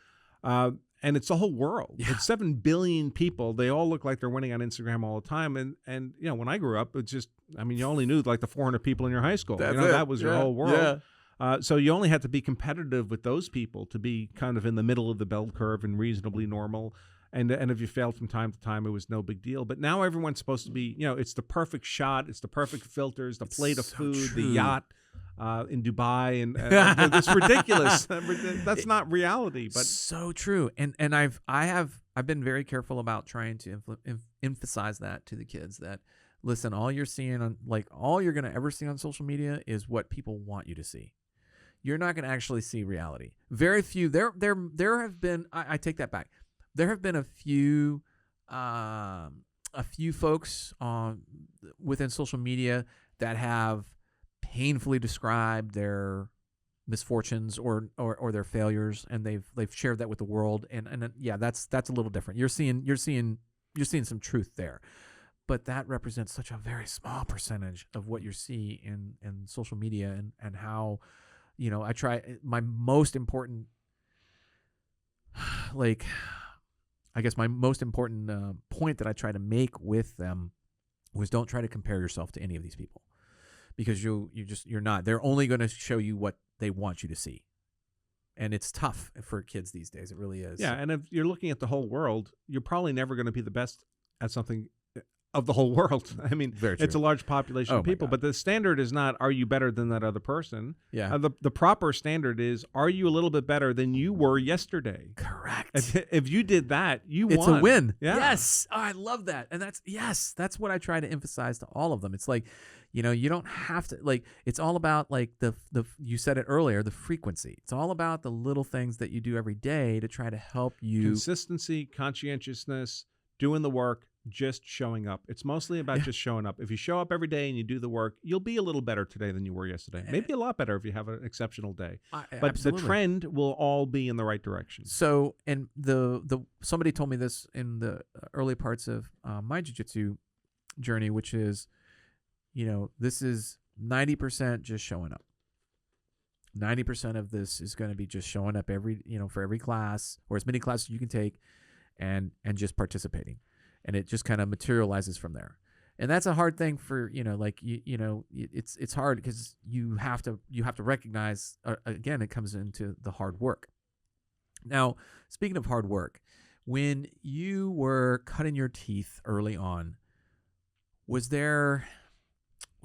And it's the whole world. Yeah. It's 7 billion people. They all look like they're winning on Instagram all the time. And when I grew up, it's just, you only knew like the 400 people in your high school. That was your whole world. Yeah. So you only had to be competitive with those people to be kind of in the middle of the bell curve and reasonably normal. And if you failed from time to time, it was no big deal. But now everyone's supposed to be, it's the perfect shot, it's the perfect filters, the plate of food, the yacht in Dubai, and it's ridiculous. That's not reality. But so true. And I've been very careful about trying to emphasize that to the kids, that listen, all you're going to ever see on social media is what people want you to see. You're not going to actually see reality. Very few. There have been. I take that back. There have been a few folks within social media that have painfully described their misfortunes or their failures, and they've shared that with the world. And that's a little different. You're seeing some truth there, but that represents such a very small percentage of what you see in social media, and how, I try my most important, my most important point that I try to make with them was, don't try to compare yourself to any of these people, because you're not. They're only going to show you what they want you to see. And it's tough for kids these days. It really is. Yeah, and if you're looking at the whole world, you're probably never going to be the best at something of the whole world. It's a large population of people, but the standard is not, are you better than that other person? Yeah. The proper standard is, are you a little bit better than you were yesterday? Correct. If you did that, it's won. It's a win. Yeah. Yes. Oh, I love that. And that's what I try to emphasize to all of them. It's like, you don't have to, it's all about you said it earlier, the frequency. It's all about the little things that you do every day to try to help you. Consistency, conscientiousness, doing the work, just showing up. It's mostly about just showing up. If you show up every day and you do the work, you'll be a little better today than you were yesterday. Maybe a lot better if you have an exceptional day. But absolutely. The trend will all be in the right direction. So, and somebody told me this in the early parts of my jiu-jitsu journey, which is, this is 90% just showing up. 90% of this is going to be just showing up for every class, or as many classes you can take, and just participating. And it just kind of materializes from there. And that's a hard thing for, it's hard because you have to recognize, again, it comes into the hard work. Now, speaking of hard work, when you were cutting your teeth early on, was there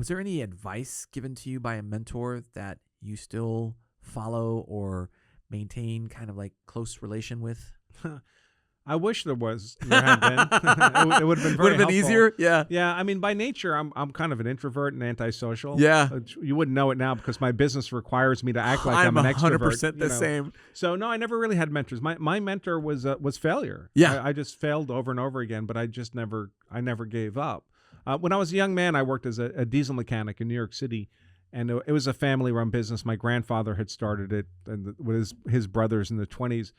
any advice given to you by a mentor that you still follow or maintain kind of like close relation with? I wish there had been. It would have been very Would have been helpful. easier. Yeah. Yeah, I mean, by nature, I'm kind of an introvert and antisocial. Yeah. You wouldn't know it now because my business requires me to act like I'm an extrovert. 100% the same. So no, I never really had mentors. My mentor was failure. Yeah. I just failed over and over again, but I never gave up. When I was a young man, I worked as a diesel mechanic in New York City, and it was a family-run business. My grandfather had started it, and with his brothers in the 20s,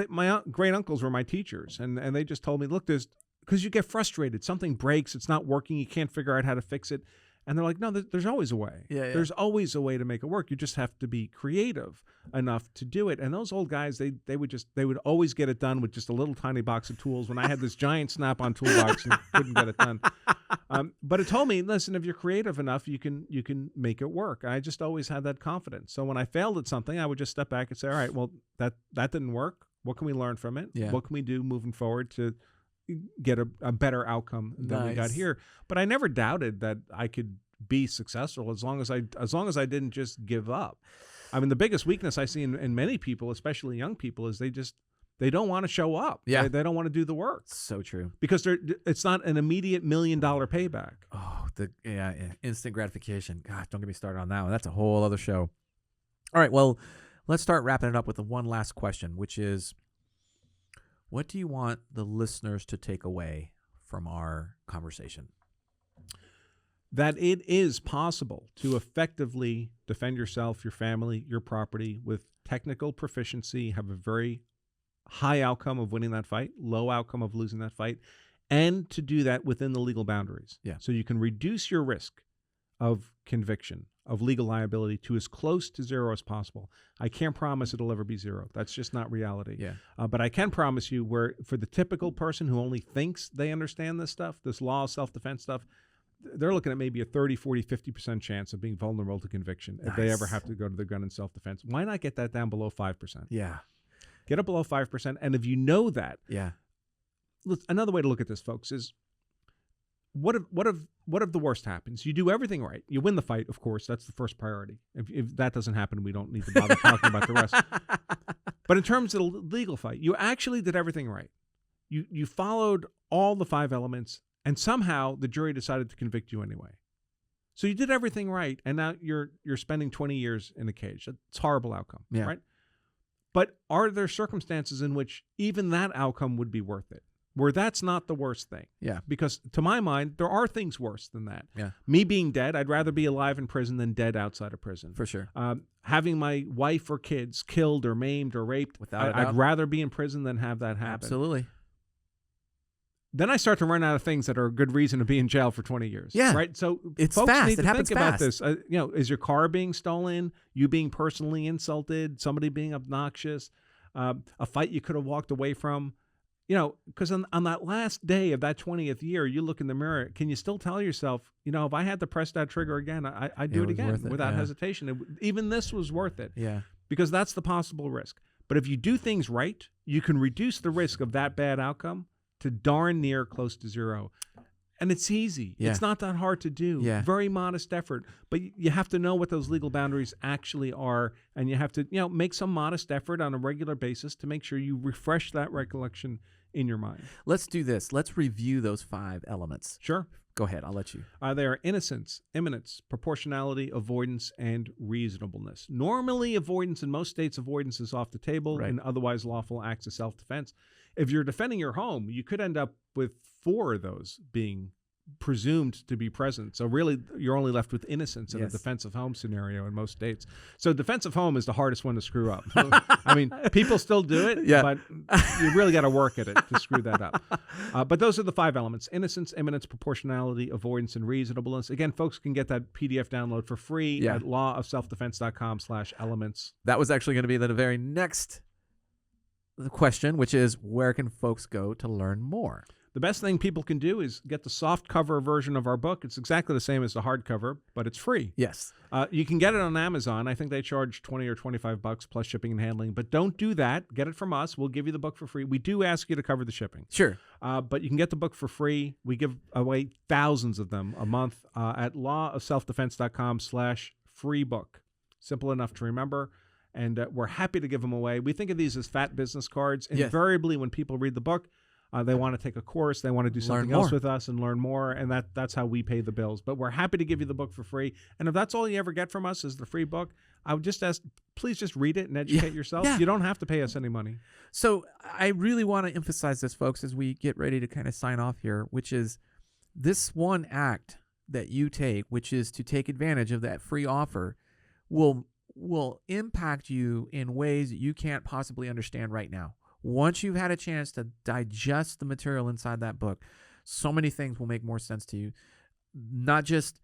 my great uncles were my teachers, and they just told me, look, because you get frustrated, something breaks, it's not working, you can't figure out how to fix it, and they're like, no, there's always a way. Yeah. There's always a way to make it work. You just have to be creative enough to do it. And those old guys, they would always get it done with just a little tiny box of tools. When I had this giant Snap-on toolbox and couldn't get it done. But it told me, listen, if you're creative enough, you can make it work. I just always had that confidence. So when I failed at something, I would just step back and say, all right, well, that didn't work. What can we learn from it? Yeah. What can we do moving forward to get a better outcome than we got here? But I never doubted that I could be successful as long as I didn't just give up. I mean, the biggest weakness I see in many people, especially young people, is they don't want to show up. Yeah. They don't want to do the work. So true. Because it's not an immediate $1 million payback. Oh, instant gratification. God, don't get me started on that one. That's a whole other show. All right, well, let's start wrapping it up with the one last question, which is, what do you want the listeners to take away from our conversation? That it is possible to effectively defend yourself, your family, your property with technical proficiency, have a very high outcome of winning that fight, low outcome of losing that fight, and to do that within the legal boundaries. Yeah. So you can reduce your risk of conviction, of legal liability to as close to zero as possible. I can't promise it'll ever be zero. That's just not reality. Yeah. But I can promise you, where for the typical person who only thinks they understand this stuff, this law, self-defense stuff, they're looking at maybe a 30, 40, 50% chance of being vulnerable to conviction if they ever have to go to the gun in self-defense. Why not get that down below 5%? Yeah. Get it below 5%. And if you know that, another way to look at this, folks, is what if the worst happens? You do everything right. You win the fight, of course. That's the first priority. If that doesn't happen, we don't need to bother talking about the rest. But in terms of the legal fight, you actually did everything right. You followed all the 5 elements, and somehow the jury decided to convict you anyway. So you did everything right, and now you're spending 20 years in a cage. It's a horrible outcome, right? But are there circumstances in which even that outcome would be worth it, where that's not the worst thing? Yeah. Because to my mind, there are things worse than that. Yeah. Me being dead, I'd rather be alive in prison than dead outside of prison. For sure. Having my wife or kids killed or maimed or raped, I'd rather be in prison than have that happen. Absolutely. Then I start to run out of things that are a good reason to be in jail for 20 years. Yeah. Right? So it's folks fast. need to It happens think about fast. this. Is your car being stolen? You being personally insulted? Somebody being obnoxious? A fight you could have walked away from? Because on that last day of that 20th year, you look in the mirror, can you still tell yourself, if I had to press that trigger again, I'd do it again without hesitation. Even this was worth it. Yeah. Because that's the possible risk. But if you do things right, you can reduce the risk of that bad outcome to darn near close to zero. And it's easy. Yeah. It's not that hard to do. Yeah. Very modest effort. But you have to know what those legal boundaries actually are. And you have to, make some modest effort on a regular basis to make sure you refresh that recollection in your mind. Let's do this. Let's review those 5 elements. Sure. Go ahead. I'll let you. They are innocence, imminence, proportionality, avoidance, and reasonableness. Normally, avoidance, in most states, avoidance is off the table, Right. and otherwise lawful acts of self-defense. If you're defending your home, you could end up with 4 of those being presumed to be present. So really, you're only left with innocence in a Yes. defensive home scenario in most states. So defensive home is the hardest one to screw up. I mean, people still do it, but you really got to work at it to screw that up. But those are the 5 elements: innocence, imminence, proportionality, avoidance, and reasonableness. Again, folks can get that PDF download for free at lawofselfdefense.com/elements. That was actually going to be the very next question, which is, where can folks go to learn more? The best thing people can do is get the soft cover version of our book. It's exactly the same as the hardcover, but it's free. Yes. You can get it on Amazon. I think they charge $20 or $25 plus shipping and handling. But don't do that. Get it from us. We'll give you the book for free. We do ask you to cover the shipping. Sure. But you can get the book for free. We give away thousands of them a month at lawofselfdefense.com/free book. Simple enough to remember. and we're happy to give them away. We think of these as fat business cards. Yes. Invariably, when people read the book, they want to take a course, they want to do something else with us and learn more, and that's how we pay the bills. But we're happy to give you the book for free. And if that's all you ever get from us is the free book, I would just ask, please just read it and educate yourself. Yeah. You don't have to pay us any money. So I really want to emphasize this, folks, as we get ready to kind of sign off here, which is this one act that you take, which is to take advantage of that free offer, will impact you in ways that you can't possibly understand right now. Once you've had a chance to digest the material inside that book, so many things will make more sense to you. Not just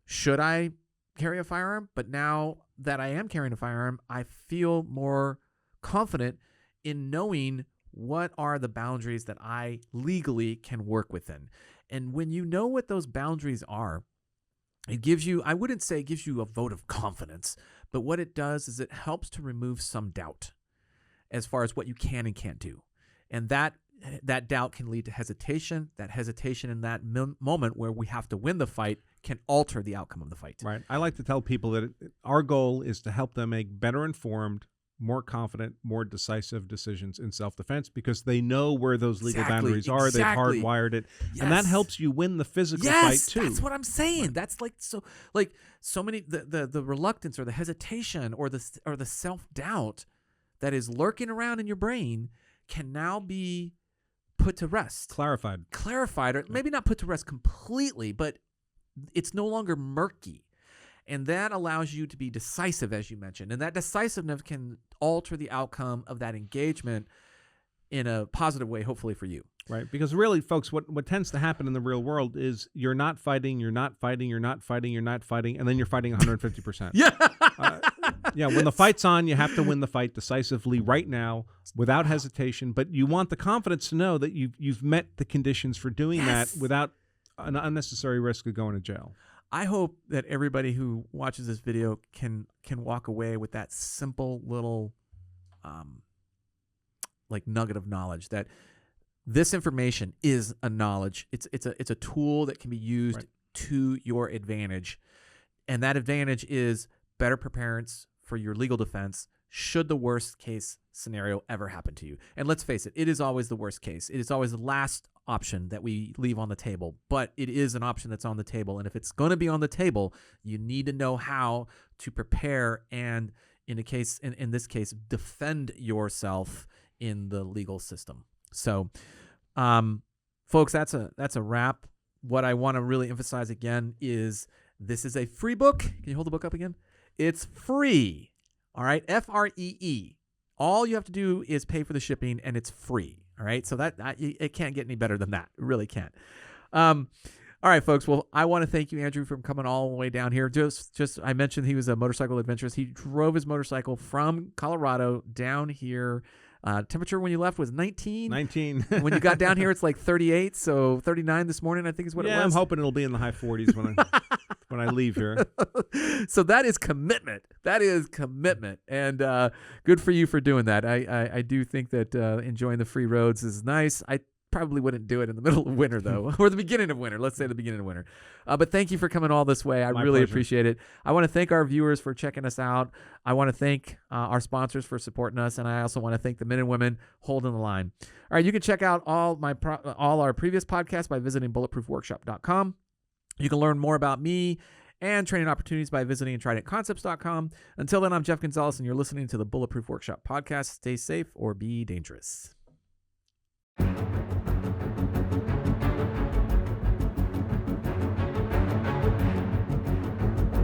should I carry a firearm, but now that I am carrying a firearm, I feel more confident in knowing what are the boundaries that I legally can work within. And when you know what those boundaries are, it gives you, I wouldn't say it gives you a vote of confidence, but what it does is it helps to remove some doubt as far as what you can and can't do. And that doubt can lead to hesitation. That hesitation in that moment where we have to win the fight can alter the outcome of the fight. Right. I like to tell people that our goal is to help them make better informed, more confident, more decisive decisions in self-defense because they know where those legal boundaries are. They've hardwired it. Yes. And that helps you win the physical fight too. That's what I'm saying. Right. That's so many the reluctance or the hesitation or the self-doubt that is lurking around in your brain can now be put to rest. Clarified, or maybe not put to rest completely, but it's no longer murky. And that allows you to be decisive, as you mentioned. And that decisiveness can alter the outcome of that engagement in a positive way, hopefully for you. Right. Because really, folks, what tends to happen in the real world is you're not fighting, and then you're fighting 150%. Yeah. Yeah, when the fight's on, you have to win the fight decisively right now without hesitation. But you want the confidence to know that you've met the conditions for doing that without an unnecessary risk of going to jail. I hope that everybody who watches this video can walk away with that simple little nugget of knowledge that this information is a knowledge. It's a tool that can be used to your advantage, and that advantage is better preparedness for your legal defense should the worst case scenario ever happen to you. And let's face it, it is always the worst case. It is always the last option that we leave on the table, but it is an option that's on the table. And if it's going to be on the table, you need to know how to prepare and in this case, defend yourself in the legal system. So, folks, that's a wrap. What I want to really emphasize again is this is a free book. Can you hold the book up again? It's free. All right. FREE. All you have to do is pay for the shipping and it's free. All right. So it can't get any better than that. It really can't. All right, folks. Well, I want to thank you, Andrew, for coming all the way down here. Just I mentioned he was a motorcycle adventurist. He drove his motorcycle from Colorado down here. Temperature when you left was 19. 19. When you got down here, it's like 38. So 39 this morning, I think is what it was. Yeah, I'm hoping it'll be in the high 40s when I leave here. So that is commitment. And good for you for doing that. I do think that enjoying the free roads is nice. I probably wouldn't do it in the middle of winter, though, or the beginning of winter. Let's say the beginning of winter. But thank you for coming all this way. I really appreciate it. I want to thank our viewers for checking us out. I want to thank our sponsors for supporting us, and I also want to thank the men and women holding the line. All right, you can check out all our previous podcasts by visiting bulletproofworkshop.com. You can learn more about me and training opportunities by visiting tridentconcepts.com. Until then, I'm Jeff Gonzalez, and you're listening to the Bulletproof Workshop podcast. Stay safe or be dangerous.